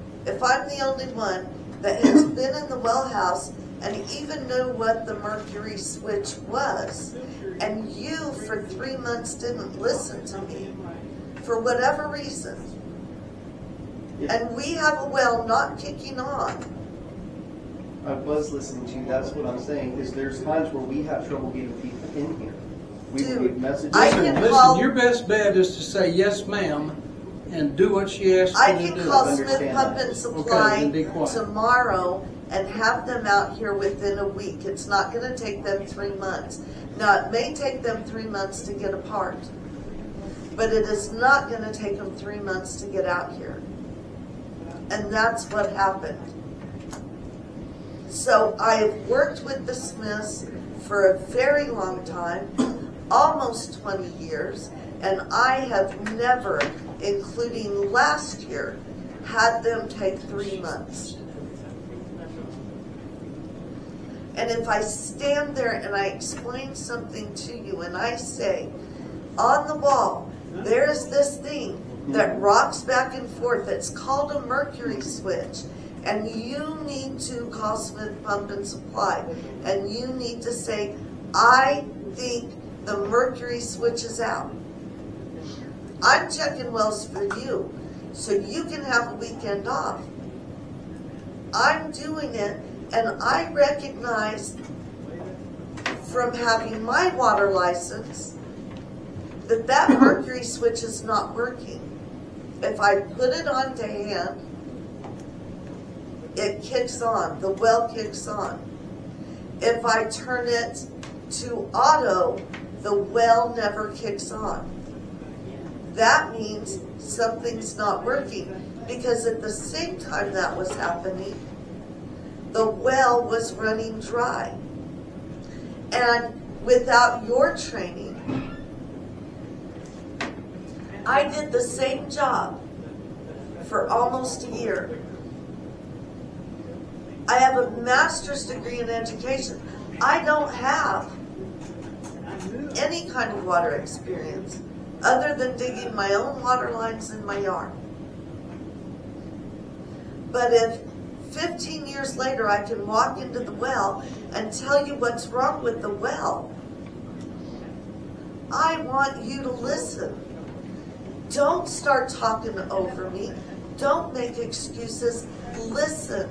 that has been in the well house and even know what the mercury switch was, and you for 3 months didn't listen to me for whatever reason, and we have a well not kicking on. I was listening to you. That's what I'm saying. Is there's times where we have trouble getting people in here. We get messages. Listen, your best bet is to say yes, ma'am, and do what she asks you to do. I can call Smith Pump and Supply tomorrow and have them out here within a week. It's not going to take them 3 months. Now, it may take them 3 months to get apart, but it is not going to take them 3 months to get out here. And that's what happened. So I have worked with the Smiths for a very long time, almost 20 years, and I have never, including last year, had them take 3 months. And if I stand there and I explain something to you and I say, on the wall, there's this thing that rocks back and forth, it's called a mercury switch, and you need to call Smith Pump and Supply, and you need to say, I think the mercury switch is out. I'm checking wells for you, so you can have a weekend off. I'm doing it, and I recognize from having my water license that that mercury switch is not working. If I put it on to hand, it kicks on, the well kicks on. If I turn it to auto, the well never kicks on. That means something's not working, because at the same time that was happening, the well was running dry. And without your training, I did the same job for almost a year. I have a master's degree in education. I don't have any kind of water experience other than digging my own water lines in my yard. But if 15 years later I can walk into the well and tell you what's wrong with the well, I want you to listen. Don't start talking over me. Don't make excuses. Listen.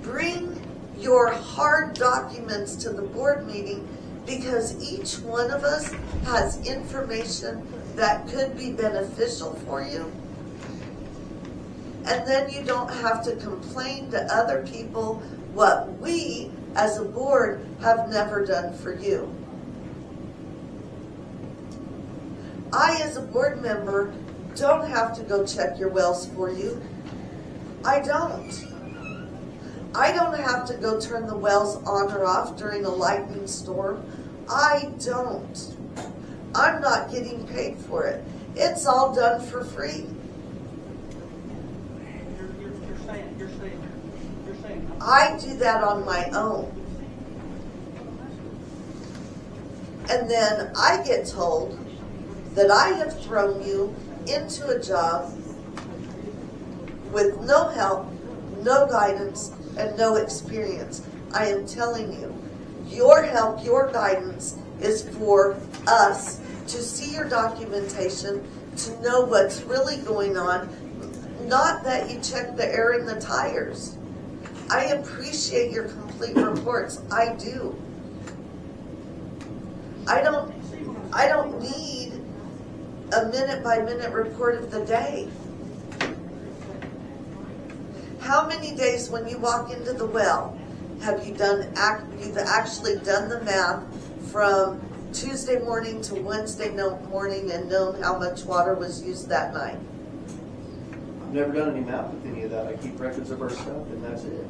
Bring your hard documents to the board meeting, because each one of us has information that could be beneficial for you. And then you don't have to complain to other people what we as a board have never done for you. I, as a board member, don't have to go check your wells for you. I don't. I don't have to go turn the wells on or off during a lightning storm. I don't. I'm not getting paid for it. It's all done for free. You're saying. I do that on my own. And then I get told that I have thrown you into a job with no help, no guidance, and no experience. I am telling you, your help, your guidance is for us to see your documentation, to know what's really going on, not that you check the air in the tires. I appreciate your complete reports. I do. I don't need a minute-by-minute report of the day. How many days when you walk into the well have you you've actually done the math from Tuesday morning to Wednesday morning and known how much water was used that night? I've never done any math with any of that. I keep records of our stuff, and that's it.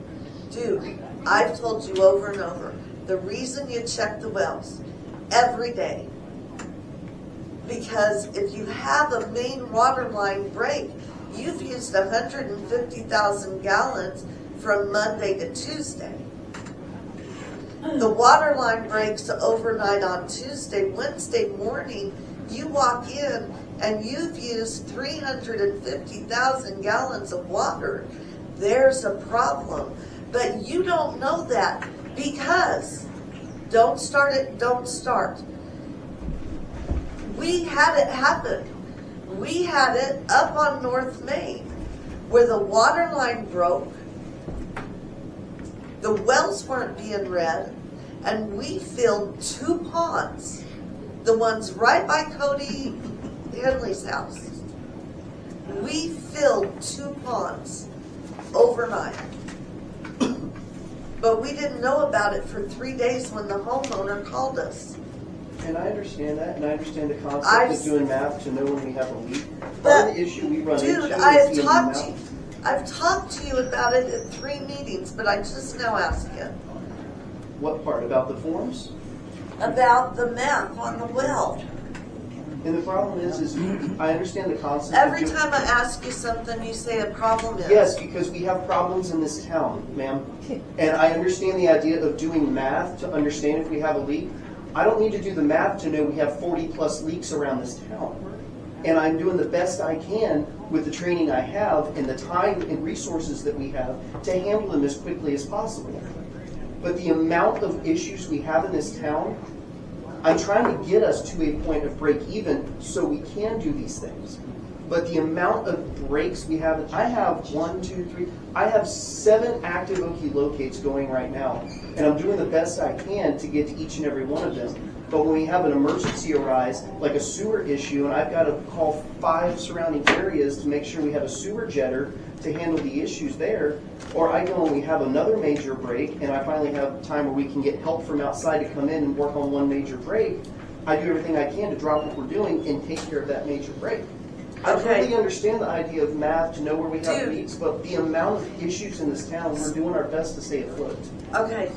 Dude, I've told you over and over, the reason you check the wells every day, because if you have a main water line break, you've used 150,000 gallons from Monday to Tuesday. The water line breaks overnight on Tuesday. Wednesday morning, you walk in and you've used 350,000 gallons of water. There's a problem. But you don't know that because, don't start. We had it happen. We had it up on North Main where the water line broke, the wells weren't being read, and we filled 2 ponds, the ones right by Cody Henley's house. We filled 2 ponds overnight. But we didn't know about it for 3 days when the homeowner called us. And I understand that, and I understand the concept of doing math to know when we have a leak. Part of the issue we run into is the amount. I've talked to you about it at 3 meetings, but I just now asked you. What part? About the forms? About the math on the well. And the problem is I understand the concept. Every time I ask you something, you say a problem is. Yes, because we have problems in this town, ma'am. And I understand the idea of doing math to understand if we have a leak. I don't need to do the math to know we have 40 plus leaks around this town. And I'm doing the best I can with the training I have and the time and resources that we have to handle them as quickly as possible. But the amount of issues we have in this town, I'm trying to get us to a point of break even so we can do these things. But the amount of breaks we have, I have 1, 2, 3, I have 7 active Okie locates going right now. And I'm doing the best I can to get to each and every one of them. But when we have an emergency arise, like a sewer issue, and I've got to call 5 surrounding areas to make sure we have a sewer jetter to handle the issues there, or I go and we have another major break, and I finally have time where we can get help from outside to come in and work on one major break, I do everything I can to drop what we're doing and take care of that major break. I really understand the idea of math to know where we have leaks, but the amount of issues in this town, we're doing our best to stay afloat. Okay.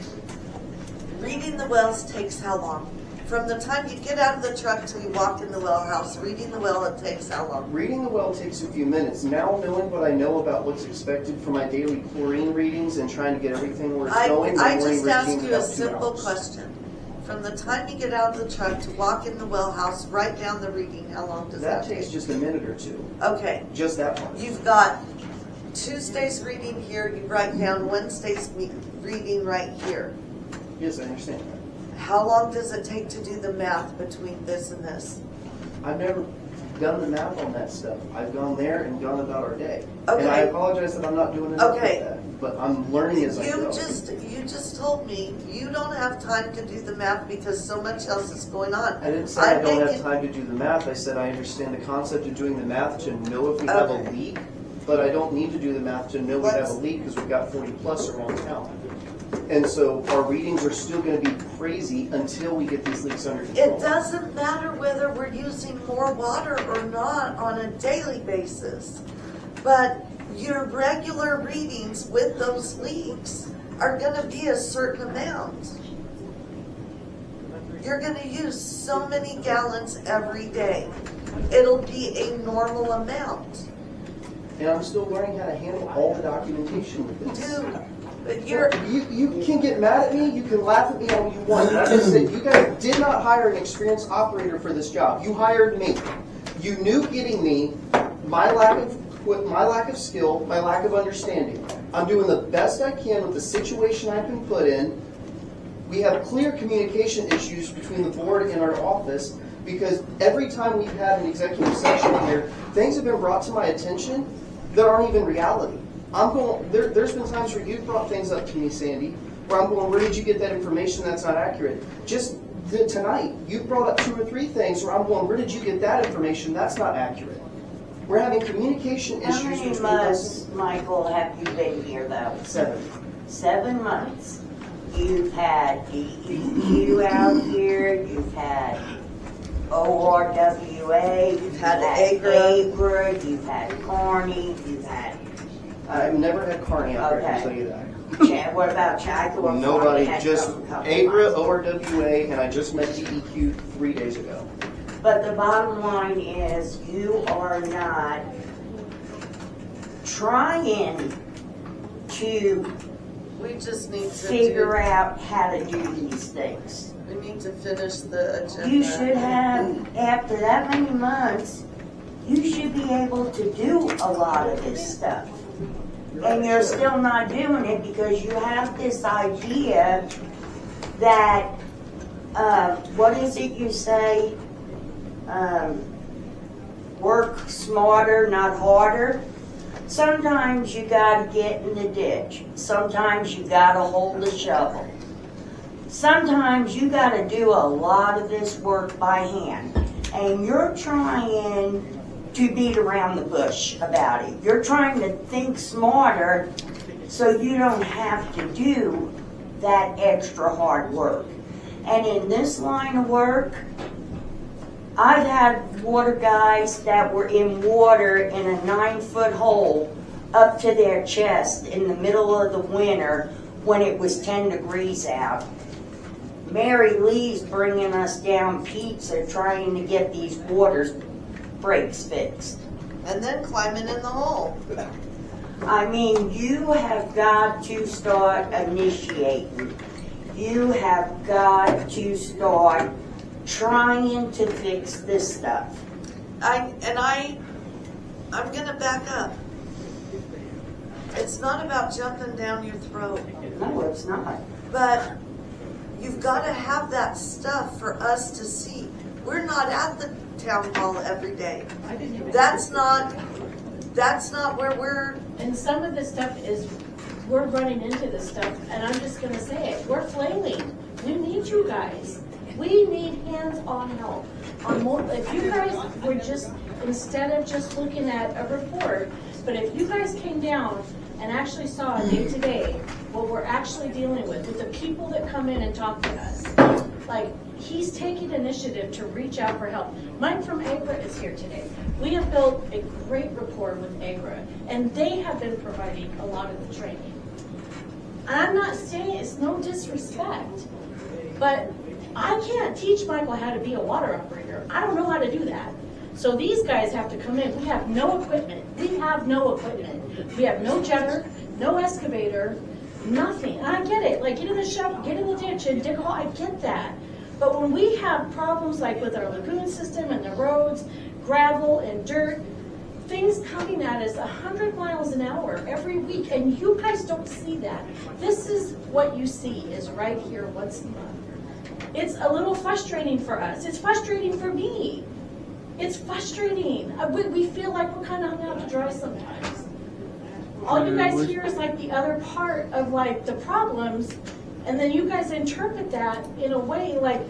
Reading the wells takes how long? From the time you get out of the truck till you walk in the well house, reading the well, it takes how long? Reading the well takes a few minutes. Now knowing what I know about what's expected for my daily chlorine readings and trying to get everything where it's going, I just asked you a simple question. from the time you get out of the truck to walk in the well house, write down the reading, how long does that That take? takes just a minute or two, Okay, just that part. you've got Tuesday's reading here, you write down Wednesday's reading right here. Yes, I understand that. How long does it take to do the math between this and this? I've never done the math on that stuff. I've gone there and gone about our day. And I Okay. apologize that I'm not doing enough with Okay. that, but I'm learning as I You go. just told me you don't have time to do the math because so much else is going on. I didn't say I I'm don't have making- time to do the math. I said I understand the concept of doing the math to know if we have a Okay. leak, but I don't need to do the math to know we have Let's- a leak because we've got 40 plus around town. And so our readings are still going to be crazy until we get these leaks under control. It doesn't matter whether we're using more water or not on a daily basis. But your regular readings with those leaks are gonna be a certain amount. You're gonna use so many gallons every day. It'll be a normal amount. And I'm still learning how to handle all the documentation with this. Dude, you're, You can get mad at me, you can laugh at me all you want. Like I said, you guys did not hire an experienced operator for this job. You hired me. You knew getting me my lack of skill, my lack of understanding. I'm doing the best I can with the situation I've been put in. We have clear communication issues between the board and our office because every time we've had an executive session here, things have been brought to my attention that aren't even reality. There's been times where you've brought things up to me, Sandy, where I'm going, where did you get that information that's not accurate? Just tonight, you brought up 2 or 3 things where I'm going, where did you get that information? That's not accurate. We're having communication How issues many between months, us. Michael, have you been here though? 7. 7 months. You've had DEQ out here, you've had ORWA, you've had AGRA, you've had Carney, you've had, I've never had Carney out there, I can Okay. tell you that. What about Chicor? Nobody, Had just come a couple AGRA, months. ORWA, and I just met DEQ 3 days ago. But the bottom line is, you are not trying to we just need to figure out how to do these things. we need to finish the agenda. You should have, after that many months, you should be able to do a lot of this stuff. And you're still not doing it because you have this idea that, what is it you say? Work smarter, not harder. Sometimes you gotta get in the ditch. Sometimes you gotta hold the shovel. Sometimes you gotta do a lot of this work by hand. And you're trying to beat around the bush about it. You're trying to think smarter so you don't have to do that extra hard work. And in this line of work, I've had water guys that were in water in a 9-foot hole up to their chest in the middle of the winter when it was 10 degrees out. Mary Lee's bringing us down pizza trying to get these water breaks fixed. And then climbing in the hole. I mean, you have got to start initiating. You have got to start trying to fix this stuff. I'm gonna back up. It's not about jumping down your throat. No, it's not. But you've got to have that stuff for us to see. We're not at the town hall every day. That's not where we're. And some of the stuff is, we're running into this stuff, and I'm just gonna say it, we're flailing. We need you guys. We need hands-on help. On more, if you guys were just, instead of just looking at a report, but if you guys came down and actually saw day-to-day what we're actually dealing with the people that come in and talk to us, like, he's taking initiative to reach out for help. Mike from AGRA is here today. We have built a great rapport with AGRA, and they have been providing a lot of the training. And I'm not saying it's no disrespect, but I can't teach Michael how to be a water operator. I don't know how to do that. So these guys have to come in. We have no equipment. We have no equipment. We have no jetter, no excavator, nothing. And I get it. Like, get in the shovel, get in the ditch and dig a hole. I get that. But when we have problems like with our lagoon system and the roads, gravel and dirt, things coming at us 100 miles an hour every week, and you guys don't see that. This is what you see is right here once a month. It's a little frustrating for us. It's frustrating for me. It's frustrating. We feel like we're kind of hung out to dry sometimes. All you guys hear is like the other part of like the problems, and then you guys interpret that in a way like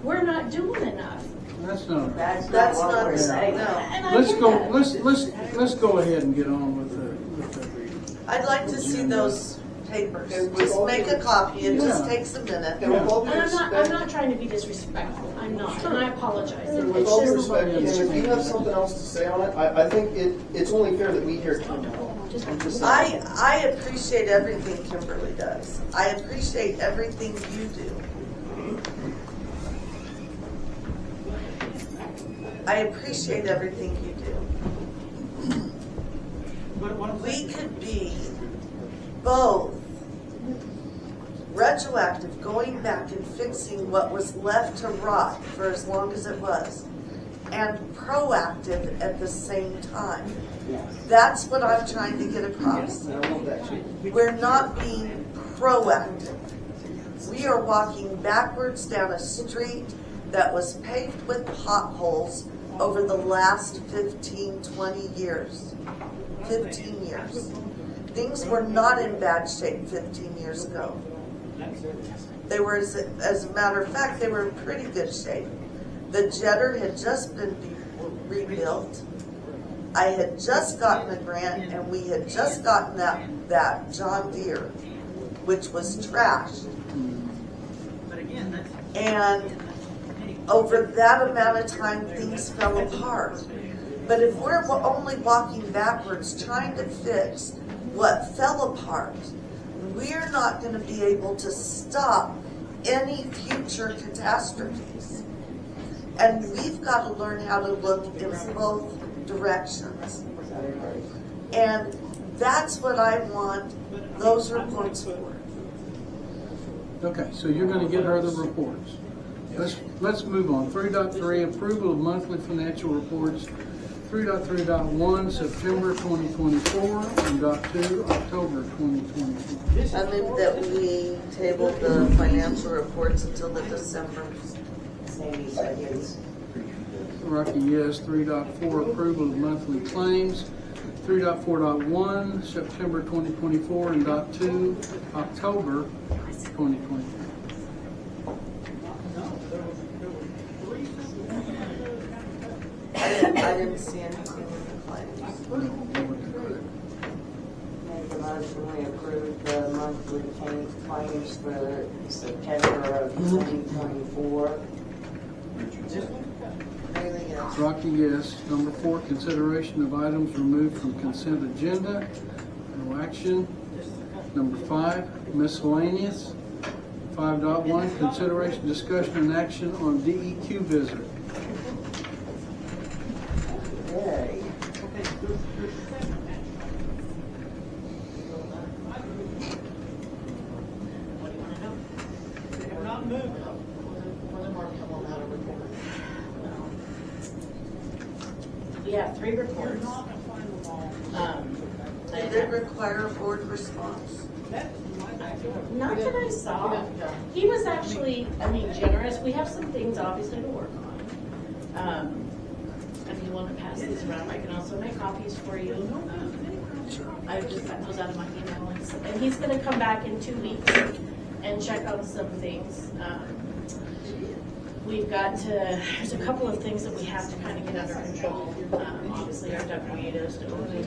we're not doing enough. That's not. That's That's not what not we're saying. no. And I Let's get go, that. let's go ahead and get on with the I'd like to see those papers. Okay, with Just all make due- a copy. It just Yeah. takes a minute. And with all due And I'm respect, not trying to be disrespectful. I'm not, and I apologize. with It's all due just, respect, and if you have something else to say on it, I think it's only fair that we hear it. I'm just saying. I appreciate everything Kimberly does. I appreciate everything you do. I appreciate everything you do. We could be both retroactive, going back and fixing what was left to rot for as long as it was, and proactive at the same time. That's what I'm trying to get across. I want that too. We're not being proactive. We are walking backwards down a street that was paved with potholes over the last 15, 20 years. 15 years. Things were not in bad shape 15 years ago. They were, as a matter of fact, they were in pretty good shape. The jetter had just been rebuilt. I had just gotten a grant, and we had just gotten that John Deere, which was trashed. And over that amount of time, things fell apart. But if we're only walking backwards, trying to fix what fell apart, we're not going to be able to stop any future catastrophes. And we've got to learn how to look in both directions. And that's what I want those reports for. Okay, so you're gonna get her the reports. Let's move on. 3.3, approval of monthly financial reports. 3.3.1, September 2024, and .2, October 2024. I move that we table the financial reports until the December. Sandy seconds. Rocky, yes. 3.4, approval of monthly claims. 3.4.1, September 2024, and .2, October 2024. I didn't see anything in the claims. Make a motion, we approve the monthly claims for September of 2024. Bailey, yes. Rocky, yes. Number 4, consideration of items removed from consent agenda. No action. Number 5, miscellaneous. 5.1, consideration, discussion, and action on DEQ visit. Okay. we have 3 reports. Did they require a board response? Not that I saw. He was actually, generous. We have some things obviously to work on. If you want to pass these around, I can also make copies for you. I just got those out of my email. And he's going to come back in 2 weeks and check on some things. We've got to, there's a couple of things that we have to kind of get under control. Obviously, our duckweed is still the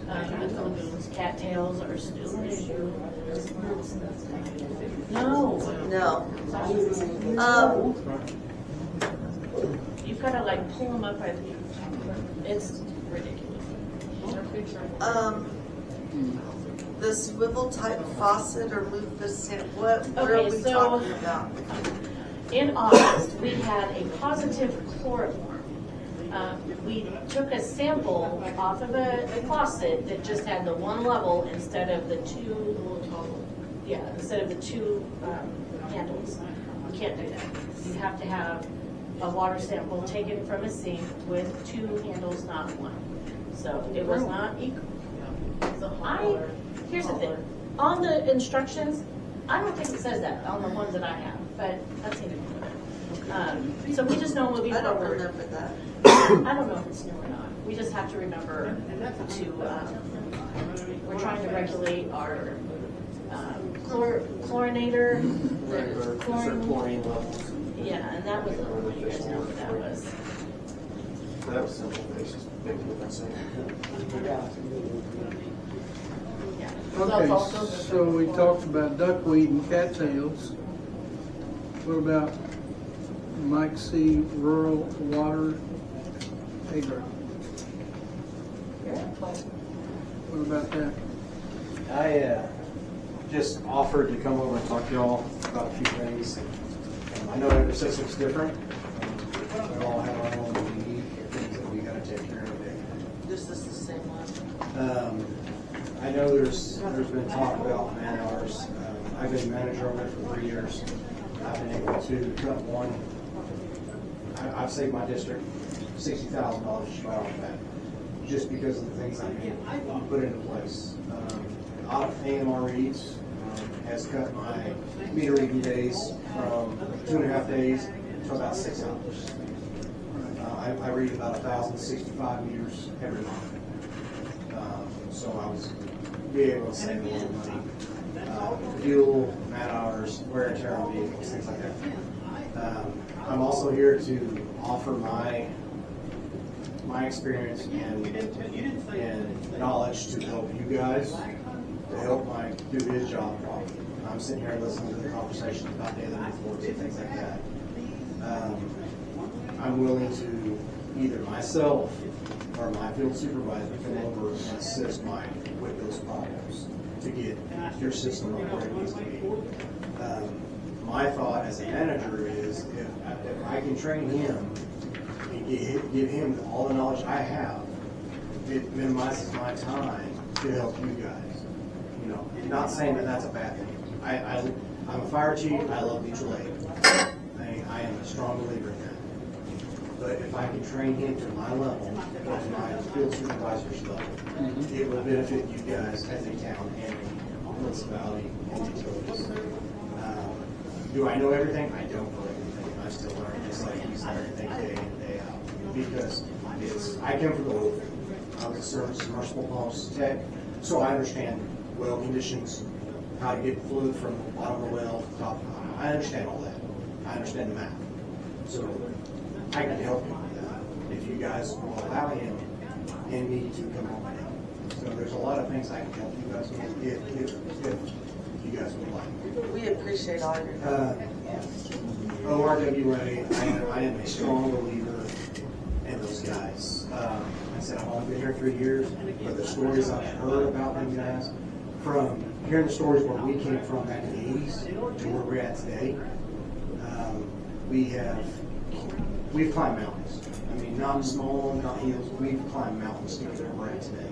lagoons, cattails are still an issue. No. No. You've got to like pull them up. It's ridiculous. The swivel type faucet or move the sink, where are we talking about? In August, we had a positive chloroform. We took a sample off of a faucet that just had the one level instead of the two, instead of the two handles. You can't do that. You have to have a water sample taken from a sink with 2 handles, not 1. So it was not equal. Here's the thing, on the instructions, I don't think it says that on the ones that I have, but that's it. So we just know moving I don't forward. remember that. I don't know if it's new or not. We just have to remember to, we're trying to regulate our chlorinator, the chlorine levels. Yeah, and that was, you guys know what that was. That was simple, it's just big difference. Yeah. Okay, so we talked about duckweed and cattails. What about Mike C. Rural Water Acre? What about that? I just offered to come over and talk to y'all about a few things. I know every system's different. We all have our own unique things that we got to take care of. This is the same one. I know there's been talk about man hours. I've been manager over there for 3 years. I've been able to cut one. I've saved my district $60,000 right off that, just because of the things I put into place. Out of AMR reads has cut my meter reading days from 2.5 days to about 6 hours. I read about 1,065 meters every month. So I was be able to save a lot of money. Fuel, man hours, wear and tear on vehicles, things like that. I'm also here to offer my experience and knowledge to help you guys, to help Mike do his job properly. I'm sitting here listening to the conversations about daily reports and things like that. I'm willing to either myself or my field supervisor come over and assist Mike with those problems to get your system up where it needs to be. My thought as a manager is if I can train him and give him all the knowledge I have, it minimizes my time to help you guys. You know, not saying that that's a bad thing. I'm a fire chief. I love mutual aid. I am a strong believer in that. But if I can train him to my level, or to my field supervisor's level, it will benefit you guys as a town and a municipality and utilities. Do I know everything? I don't know everything. I still learn just like he's learning day in and day out. Because I come from the oil field. I was a submersible pumps tech, so I understand well conditions, how to get fluid from the bottom of the well to the top. I understand all that. I understand the math. So I can help you with that if you guys will allow him and me to come over now. So there's a lot of things I can help you guys with if you guys would like. We appreciate all your help. ORWA, I am a strong believer in those guys. I said I've only been here 3 years, but the stories I've heard about them guys, from hearing the stories where we came from back in the 80s to where we're at today, we've climbed mountains. I mean, not small, not hills. We've climbed mountains to get where we're at today.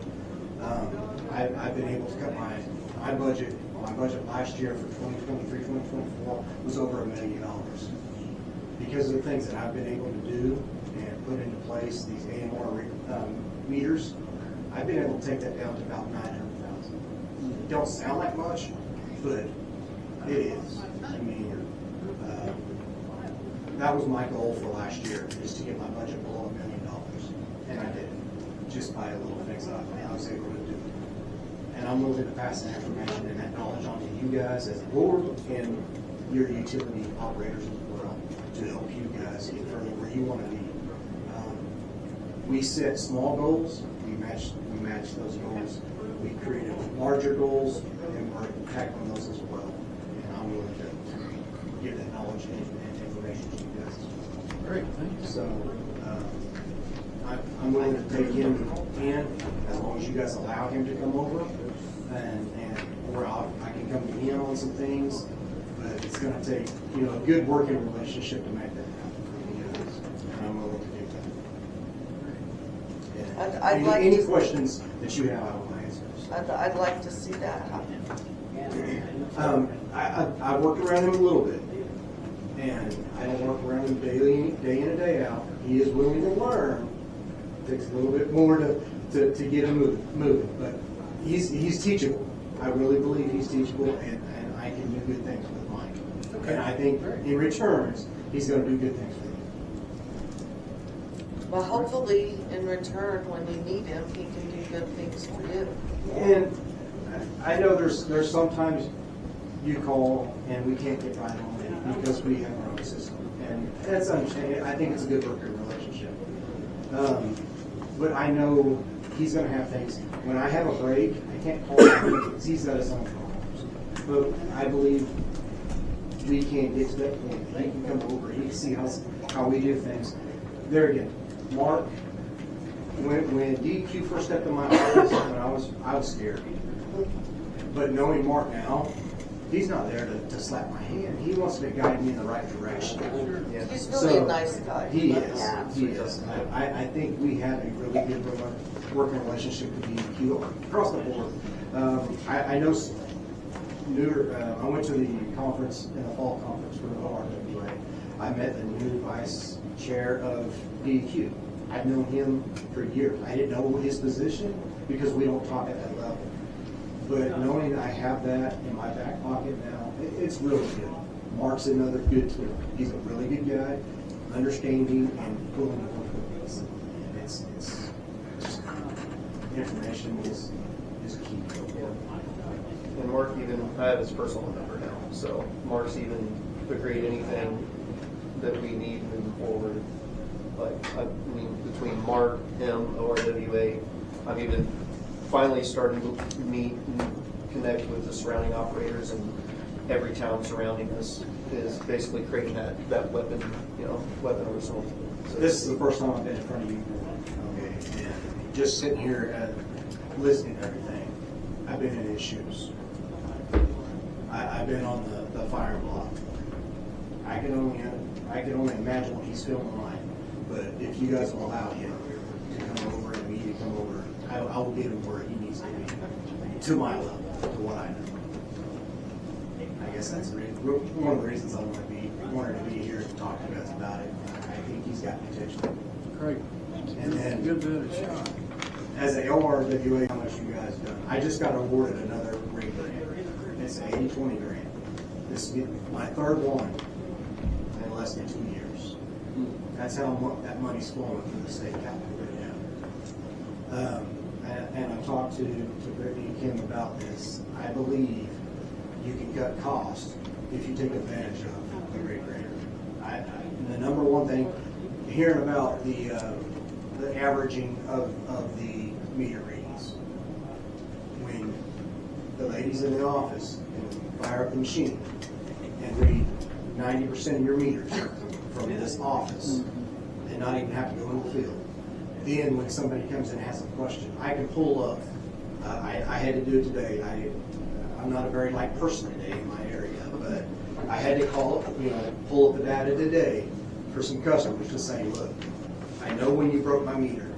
I've been able to cut my budget. My budget last year for 2023-2024 was over $1 million. Because of the things that I've been able to do and put into place, these AMR meters, I've been able to take that down to about $900,000. It don't sound like much, but it is. I mean, that was my goal for last year, is to get my budget below $1 million, and I did it, just by little things that I was able to do. And I'm willing to pass that information and that knowledge on to you guys as a board and your utility operators as well, to help you guys get further where you want to be. We set small goals, we match those goals. We created larger goals, and we're tackling those as well. And I'm willing to give that knowledge and information to you guys as well. Great, thank you. So I'm willing to take him in as long as you guys allow him to come over, or I can come to him on some things. But it's going to take a good working relationship to make that happen for you guys, and I'm willing to do that. Any questions that you have, I will answer. I'd like to see that happen. I worked around him a little bit, And I don't work around him day in and day out. He is willing to learn. Takes a little bit more to get him moving. But he's teachable. I really believe he's teachable, and I can do good things with Mike. Okay. And I think in returns, he's going to do good things for you. Well, hopefully, in return, when you need him, he can do good things for you. And I know there's sometimes you call and we can't get right on it because we have our own system, and that's understandable. I think it's a good working relationship. But I know he's going to have things. When I have a break, I can't call him because he's got his own problems. But I believe we can get to that point. He can come over. He can see how we do things. There again, Mark. When DEQ first stepped in my office, I was scared. But knowing Mark now, he's not there to slap my hand. He wants to guide me in the right direction. Yeah. He's really a nice guy. He is. He is. I think we have a really good working relationship with DEQ across the board. I know I went to the conference, in the fall conference for the ORWA. I met the new vice chair of DEQ. I've known him for years. I didn't know his position because we don't talk at that level. But knowing I have that in my back pocket now, it's really good. Mark's another good tool. He's a really good guy, understanding and willing to work with us. And it's information is key. And Mark even, I have his personal number now, so Mark's even agreed anything that we need moving forward. Like, I mean, between Mark, him, ORWA, I'm even finally starting to meet and connect with the surrounding operators, and every town surrounding us is basically creating that weapon, weapon arsenal. So this is the first time I've been in front of you. Okay, and just sitting here listening to everything, I've been in his shoes. I've been on the fire block. I can only imagine what he's feeling like. But if you guys will allow him to come over and me to come over, I will get him where he needs to be, to my level, to what I know. I guess that's one of the reasons I wanted to be here to talk to you guys about it. I think he's got potential. Great. And then, Give that a shot. as a ORWA, how much you guys done? I just got awarded another ring grant. It's an 80-20 grant. This will be my third one in less than 2 years. That's how that money's flowing through the state capital right now. And I've talked to Brittany and Kim about this. I believe you can cut costs if you take advantage of the rate grader. The number one thing, hearing about the averaging of the meter readings. When the ladies in the office can fire up the machine and read 90% of your meters from this office and not even have to go in the field. Then when somebody comes in and has a question, I can pull up. I had to do it today. I'm not a very light person today in my area, but I had to pull up the data today for some customers to say, look, I know when you broke my meter,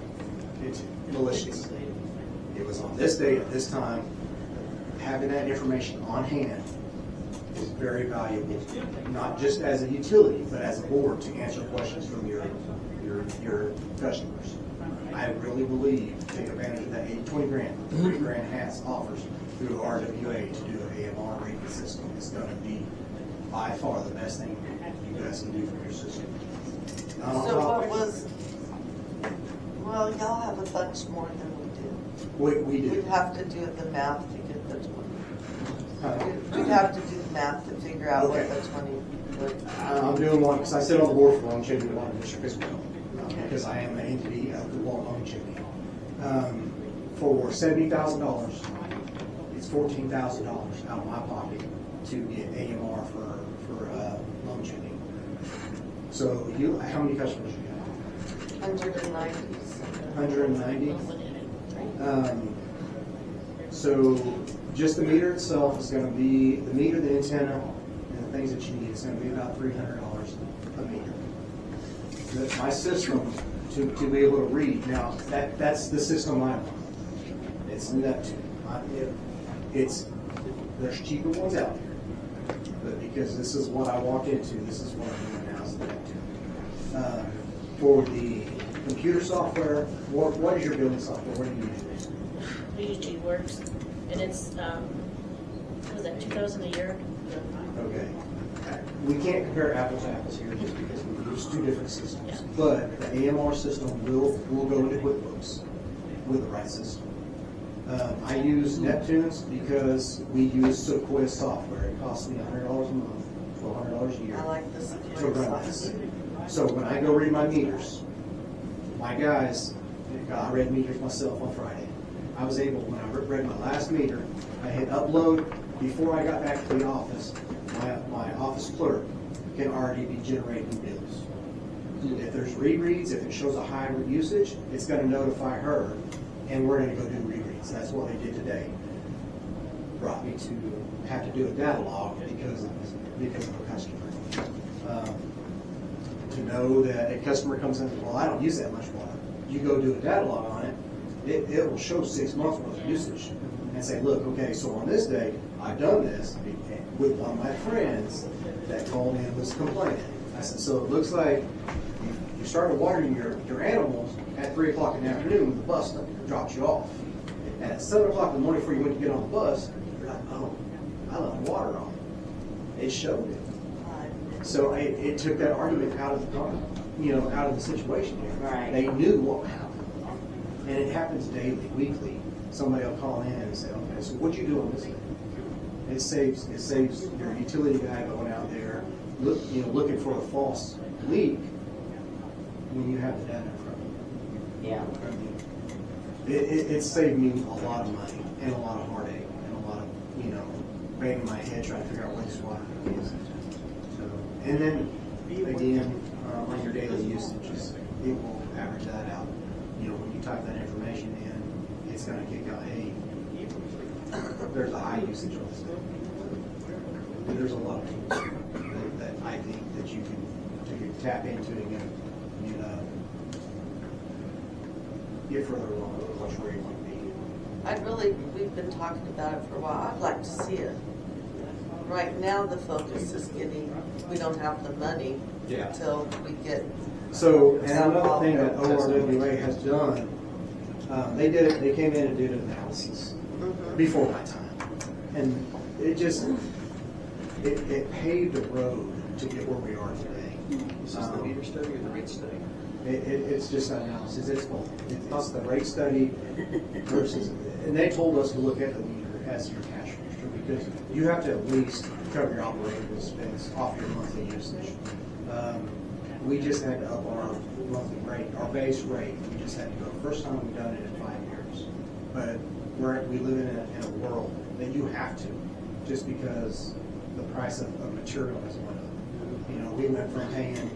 it's malicious. It was on this date at this time. Having that information on hand is very valuable, not just as a utility, but as a board to answer questions from your customers. I really believe take advantage of that 80-20 grant, the 3 grant offers through RWA to do an AMR rating system. It's going to be by far the best thing you guys can do for your system. Well, y'all have a bunch more than we do. We do. We'd have to do the math to get the 20. We'd have to do the math to figure out what the 20 would. I'm doing one because I sit on the board for Loan Checking Water District as well, because I am an entity of the Loan Checking. For $70,000, it's $14,000 out of my pocket to get AMR for loan checking. So how many customers you got? 190. So just the meter itself is going to be, the meter, the antenna, and the things that you need, is going to be about $300 a meter. My system, to be able to read, now that's the system I'm on. It's Neptune. There's cheaper ones out there. But because this is what I walked into, this is what I'm doing now is Neptune. For the computer software, what is your billing software? What do you use? We use G-Works, and it's, what was that, 2,000 a year? Okay. We can't compare apples to apples here just because we use two different systems. But the AMR system will go into QuickBooks with the right system. I use Neptunes because we use Sequoia software. It costs me $100 a month, $1,200 a year. I like this. To run this. So when I go read my meters, my guys, I read meters myself on Friday. I was able, when I read my last meter, I hit upload. Before I got back to the office, my office clerk can already be generating bills. If there's rereads, if it shows a high usage, it's going to notify her, and we're going to go do rereads. That's what they did today. Brought me to have to do a data log because of a customer. To know that a customer comes in, well, I don't use that much water. You go do a data log on it, it will show 6 months worth of usage and say, look, okay, so on this day, I've done this with one of my friends that called in and was complaining. I said, so it looks like you started watering your animals at 3 o'clock in the afternoon when the bus dropped you off. And at 7 o'clock in the morning before you went to get on the bus, you're like, oh, I left water on. It showed it. So it took that argument out of the situation here. Right. They knew what happened. And it happens daily, weekly. Somebody will call in and say, okay, so what'd you do on this day? It saves your utility guy going out there, looking for a false leak when you have the data in front of you. Yeah. It saved me a lot of money and a lot of heartache and a lot of, banging my head trying to figure out what this water is. And then, again, on your daily usages, it will average that out. When you type that information in, it's going to kick out, hey, there's a high usage on this thing. There's a lot of tools that I think that you can tap into and get further along with where you want to be. We've been talking about it for a while. I'd like to see it. Right now, the focus is we don't have the money until we get. So, and another thing that ORWA has done, they came in and did an analysis before my time. And it paved the road to get where we are today. Is this the meter study or the rate study? It's just an analysis. It's both. It's the rate study versus, and they told us to look at the meter as your cash register because you have to at least cover your operating expense off your monthly usage. We just had to up our monthly rate, our base rate. We just had to go. First time we've done it in 5 years. But we live in a world that you have to, just because the price of material has went up. We went from paying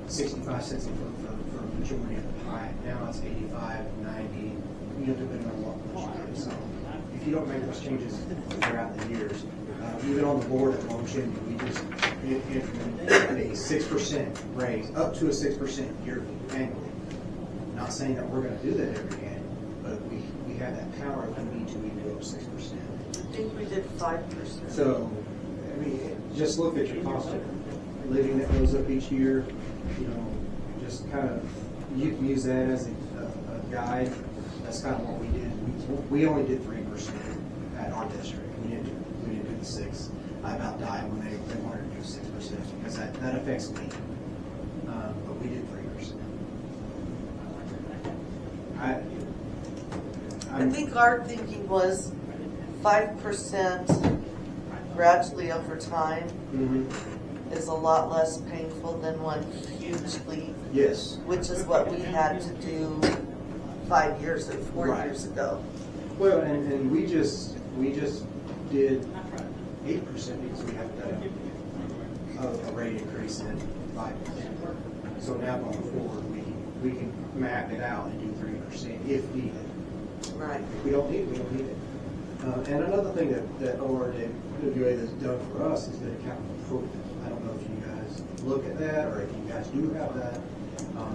65 cents a foot for the majority of the pipe. Now it's 85, 90, depending on what you do. So if you don't make those changes throughout the years, even on the board at Motion, we just implemented a 6% raise, up to a 6% yearly, annually. Not saying that we're going to do that every annual, but we have that power if we need to even go up 6%. I think we did 5%. So, just look at your cost of living that goes up each year. Just kind of, you can use that as a guide. That's kind of what we did. We only did 3% at our district. We didn't do the 6%. I about died when they wanted to do 6% because that affects me. But we did 3%. I think our thinking was 5% gradually over time is a lot less painful than one huge leap. Yes. Which is what we had to do 4 years ago. Well, and we just did 8% because we have a rate increase in 5%. So now going forward, we can map it out and do 3% if needed. Right. If we don't need it, we don't need it. And another thing that ORWA has done for us is the account improvement. I don't know if you guys look at that or if you guys do have that.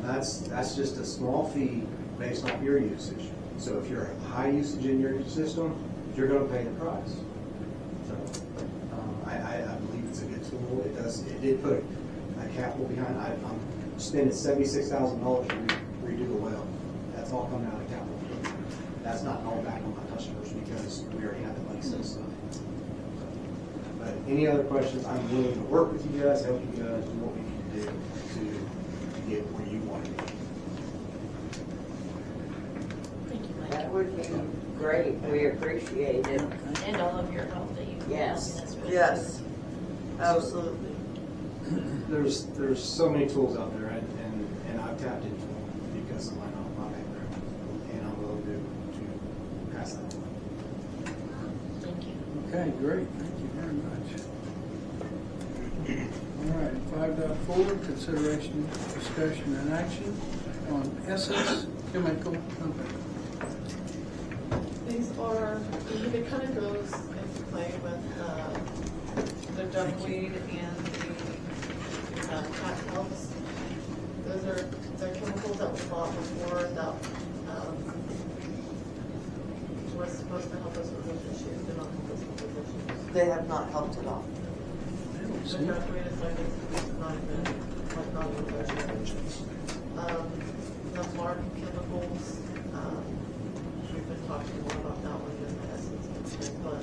That's just a small fee based off your usage. So if you're high usage in your system, you're going to pay the price. So I did put a capital behind, I'm spending $76,000 to redo the well. That's all coming out of capital. That's not all back on my customers because we already have the money set aside. But any other questions, I'm willing to work with you guys, help you guys do what we need to do to get where you want to be. Thank you, Mike. That would be great, we appreciate it. And all of your help that you. Yes. That's really Yes, absolutely. There's so many tools out there, and I've tapped into them because of my background, and I'm willing to pass that on. Thank you. Okay, great, thank you very much. All right, 5.4, consideration, discussion, and action on Essence Chemical Company. These are, it kind of goes into play with the duckweed and the cat helps. Those are the chemicals that we bought before that was supposed to help us with those issues, did not help us with those issues. They have not helped at all. The duckweed is like, it's not even, like not even measures. The mark chemicals, we've been talking more about that one than the Essence, but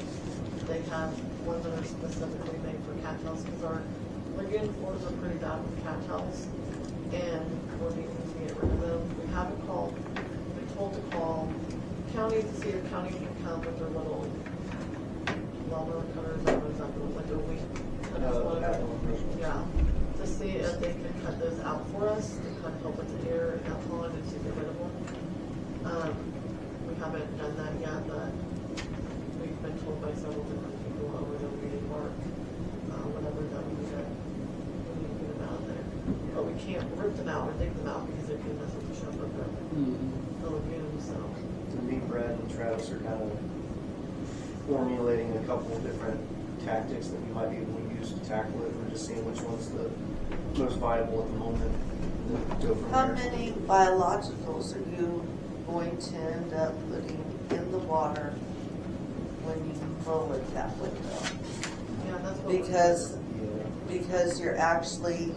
they have ones that are specifically made for cattails because our lagoon floors are pretty bad with cattails, and we're needing to get rid of them. We haven't called, we've been told to call county to see if county can come with their little lumber cutters, I don't know exactly what, like their wing cutters, whatever. Yeah, to see if they can cut those out for us to kind of help with the air and that pollen and to get rid of them. We haven't done that yet, but we've been told by several different people over the reading work, whatever, that we need to get them out of there. But we can't rip them out or dig them out because they can mess with the shape of the lagoon, so. To me, Brad and Travis are kind of formulating a couple of different tactics that we might be able to use to tackle it. We're just seeing which one's the most viable at the moment. And then go from How there. many biologicals are you going to end up putting in the water when you mow it that way though? Yeah, that's what Because you're actually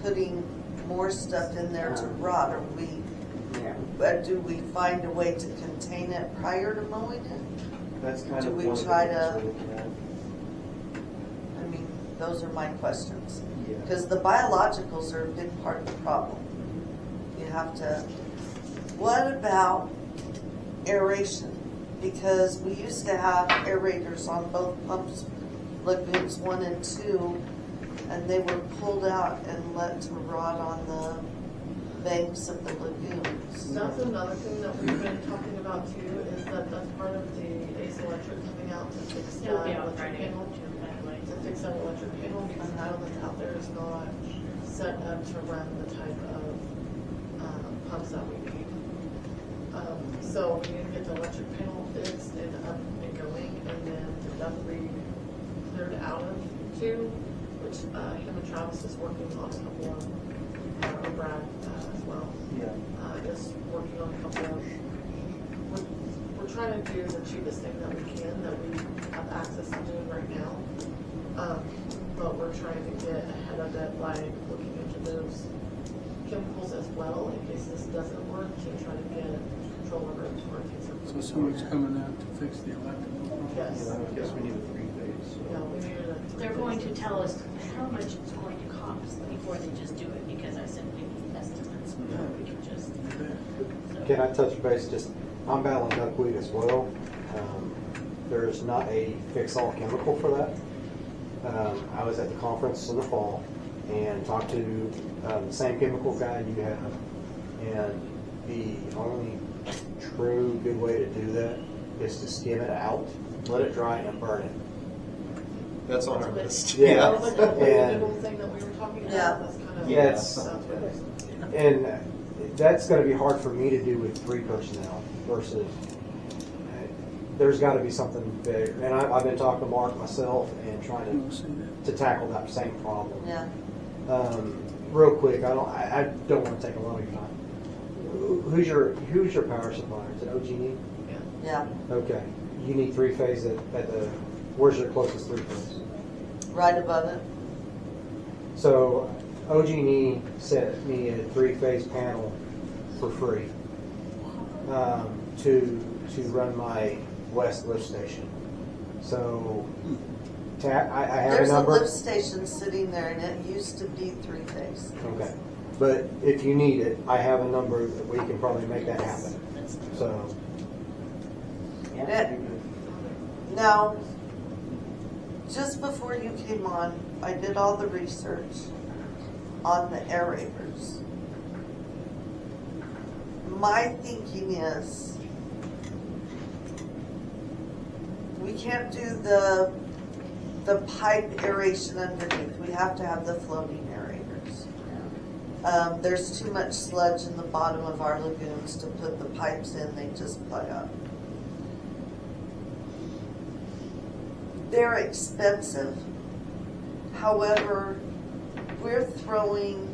putting more stuff in there to rot. Are we? But do we find a way to contain it prior to mowing it? That's kind Do of we one of the try things to? we're looking at. I mean, those are my questions. Yeah. Because the biologicals are a big part of the problem. You have to. What about aeration? Because we used to have aerators on both pumps, lagoons 1 and 2, and they were pulled out and let to rot on the banks of the lagoons. That's another thing that we've been talking about too, is that that's part of the Ace Electric coming out to fix It'll that be out electric Friday, panel. too, by the way. To fix that electric panel, because the one that's out there is not set up to run the type of pumps that we need. So we need to get the electric panel fixed and up and going, and then the duckweed cleared out of too, which him and Travis is working on a couple of, or Brad as well. Yeah. Is working on a couple of, we're trying to do the cheapest thing that we can, that we have access to doing right now. But we're trying to get ahead of it by looking into those chemicals as well, in case this doesn't work, to try to get control over it before things are. So someone's coming out to fix the electrical. Yes. Yeah, I guess we need a 3-phase. Yeah, we needed a. They're going to tell us how much it's going to cost before they just do it, because I simply need estimates before we can just. Can I touch base? Just, I'm battling duckweed as well. There's not a fix-all chemical for that. I was at the conference in the fall and talked to the same chemical guy you have, and the only true good way to do that is to skim it out, let it dry, and burn it. That's on our list. Yeah. Like the little thing that we were talking about, Yeah. that's kind of. Yeah, That's and that's going to be hard for me to do with 3 personnel versus there's got to be something bigger. And I've been talking to Mark myself and trying to tackle that same problem. Yeah. Real quick, I don't want to take a lot of your time. Who's your power supplier? Is it OG&E? Yeah. Okay. You need 3-phase at Where's your closest three-phase? Right above it. So OG&E sent me a three-phase panel for free to run my west lift station. So I have There's a number. lift station sitting there, and it used to be three-phase. Okay. But if you need it, I have a number that we can probably make that happen. So. Now, just before you came on, I did all the research on the aerators. My thinking is we can't do the pipe aeration underneath. We have to have the floating aerators. There's too much sludge in the bottom of our lagoons to put the pipes in. They just plug up. They're expensive. However, we're throwing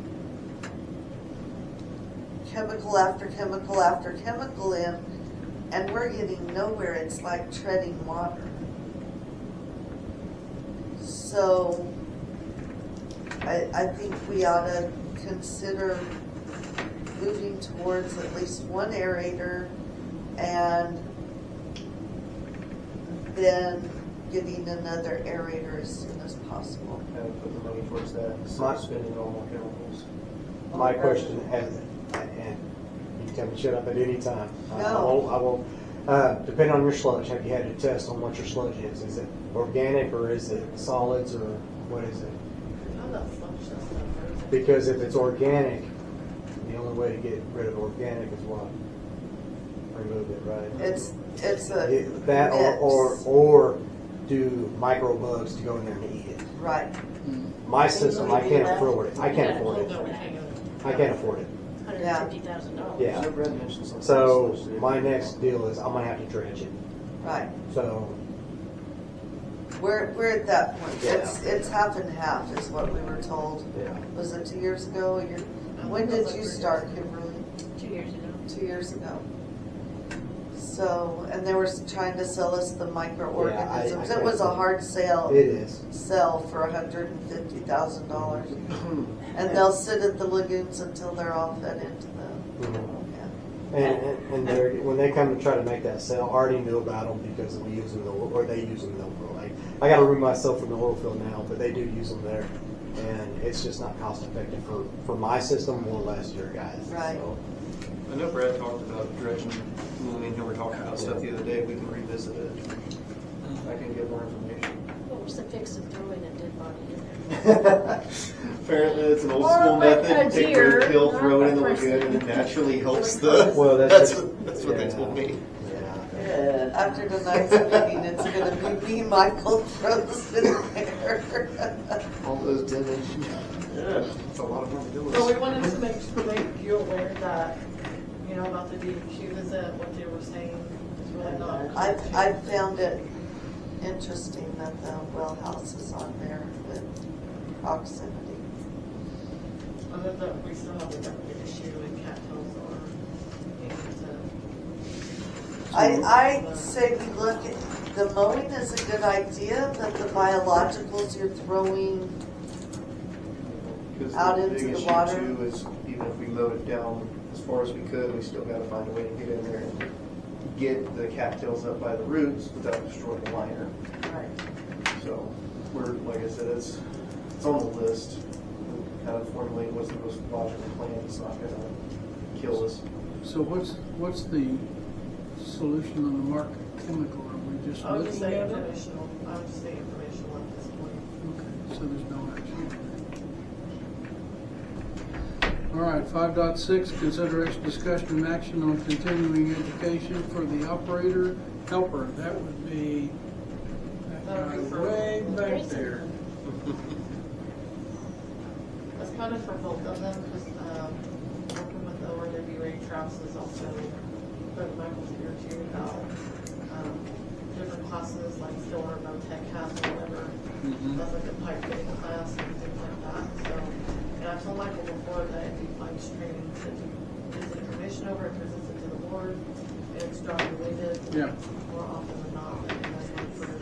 chemical after chemical after chemical in, and we're getting nowhere. It's like treading water. So I think we ought to consider moving towards at least one aerator and then getting another aerator as soon as possible. And put the money towards that instead of spending it on more chemicals. My question, and you can tell me shut up at any time. No. I won't. Depending on your sludge, have you had to test on what your sludge is? Is it organic or is it solids or what is it? How about sludge stuff? Because if it's organic, the only way to get rid of organic is what? Remove it, right? It's a that mix. or do microbugs to go in there and eat it. Right. My system, I can't afford it. I can't afford it. I can't afford it. $150,000. Yeah. So my next deal is I'm gonna have to dredge it. Right. So We're at that point. Yeah. It's half and half is what we were told. Yeah. Was it 2 years ago? When did you start, Kimberly? 2 years ago. 2 years ago. So, and they were trying to sell us the microorganisms. I It was a can't- hard sale. It is. Sell for $150,000. And they'll sit at the lagoons until they're all fed into them. Mhm. And they're, when they come to try to make that sale, I already knew about them because we use them in the, or they use them in the oil. Like, I got to remove myself from the oil field now, but they do use them there, and it's just not cost effective for my system or less your guys. Right. So, I know Brad talked about dredging. When me and him were talking about stuff the other day. We can revisit it. I can get more information. What was the fix of throwing a dead body in there? Apparently, it's an old Or school like method. a Take deer, the kill, not throw it in a the person. lagoon, and it naturally helps the. Well, that's what they yeah. told me. Yeah. After tonight's meeting, it's going to be me, Michael, throws in there. All those dead Yeah, it's a lot of fun to do. So we wanted to make you aware that, you know, about the DEQ visit, what they were saying is really not. I found it interesting that the well house is on there with proximity. Other than we still have the government issue with cattails or I say we look at, the mowing is a good idea, but the biologicals you're throwing out into the water. Too is even if we mowed it down as far as we could, we still got to find a way to get in there and get the cattails up by the roots without destroying the liner. Right. So we're, like I said, it's on the list. We kind of formulate what's the most logical plan. It's not going to kill us. So what's the solution on the market chemical? Are we just I would just looking say at it? informational. I would just say informational at this point. Okay, so there's no action. All right, 5.6, consideration, discussion, and action on continuing education for the operator helper. That would be that guy way back there. That's kind of for both of them, because working with the ORWA, Travis is also, but Michael's here too, about different classes, like still our tech has or whatever. That's like a pipe fitting class and things like that. So, and I told Michael before that if he finds training, that he gives the information over, it presents it to the board, and it's job related. Yeah. More often than not, that you guys look for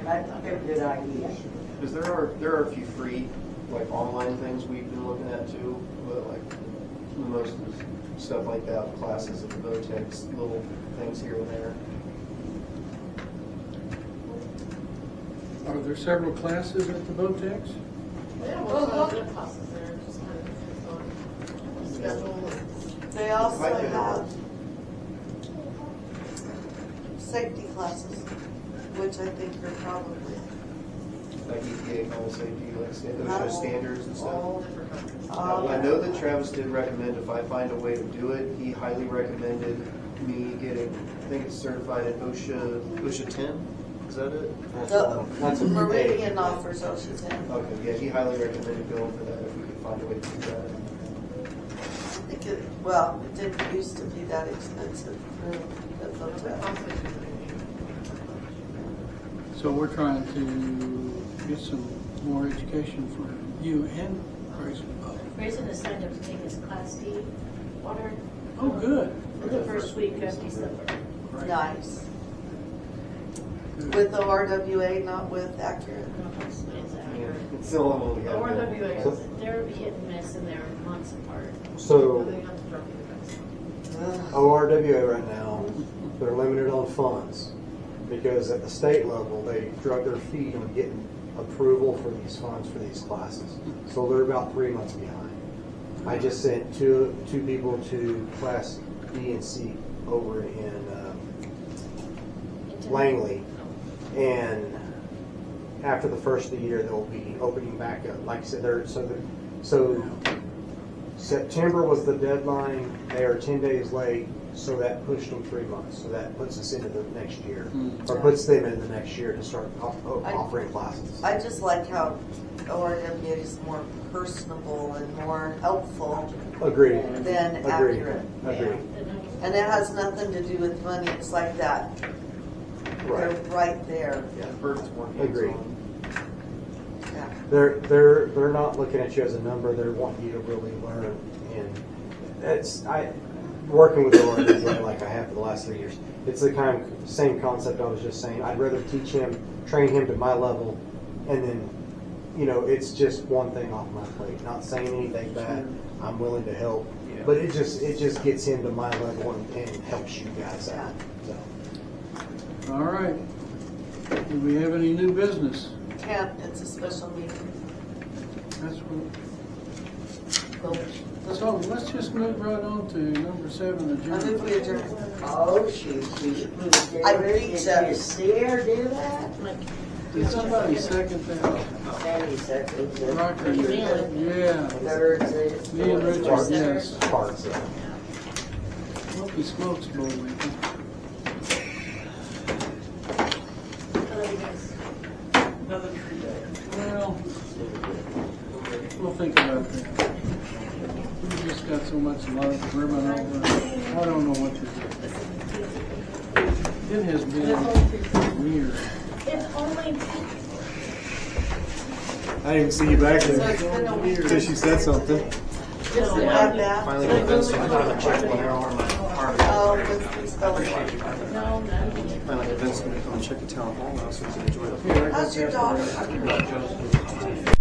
That's a good idea. Because there are a few free, like, online things we've been looking at too, but like, most of the stuff like that, classes at the Votex, little things here and there. Are there several classes at the Votex? Yeah, we're trying to get classes there, just kind of on schedule. They also I could- have safety classes, which I think are probably Like EPA kind of safety, like Huh? OSHA standards and stuff. All different kinds. I know that Travis did recommend if I find a way to do it, he highly recommended me getting, I think it's certified at OSHA 10, is that it? That's a Meridian offers OSHA 10. Okay, yeah, he highly recommended going for that if we could find a way to do that. I think it, well, it didn't used to be that expensive for the Votex. So we're trying to get some more education for you and Grayson. Grayson has signed up to take his Class D water. Oh, good. For the first week of December. Great. Nice. With the RWA, not with Accurate. It's the only one we have. ORWA, They're hit and miss and they're months apart. So, they have to drop you guys. ORWA right now, they're limited on funds because at the state level, they drug their feet on getting approval for these funds for these classes. So they're about 3 months behind. I just sent two people to Class B and C over in Langley, and after the first of the year, they'll be opening back up. Like I said, so September was the deadline. They are 10 days late, so that pushed them 3 months. So that puts us into the next year, or puts them in the next year to start offering classes. I just like how ORWA is more personable and more helpful Agreed. than Agreed. Accurate. Agreed. And it has nothing to do with money, it's like that. They're Right. right there. Yeah, Bert's more Agreed. hands-on. Yeah. They're not looking at you as a number. They're wanting you to really learn. And working with the organization like I have for the last 3 years. It's the same concept I was just saying. I'd rather teach him, train him to my level, and then, it's just one thing off my plate. Not saying anything bad. I'm willing to help, but it just gets him to my level and helps you guys out. So. All right. Do we have any new business? Can't, it's a special meeting. That's what. So let's just move right on to number 7, I move adjournment. we adjourn. Oh, she moved it. I beat Did you see her do that? Did somebody second that? Sandy seconds it. Rocker, yeah. Thirds it. Me and Richard, yes. Parts. Holy smokes, boy. I love you guys. Another tree day. Well, we'll think about that. We just got so much love for everyone over. I don't know what to do. It has been weird. It's only I didn't even see you back So it's been a there weird. until she said something. Just to have that. Finally convinced him to come check one hour on my car. Oh, let's be spelling. no. Finally convinced him to come check the town hall now, so he can enjoy the Here, I got How's your that. daughter?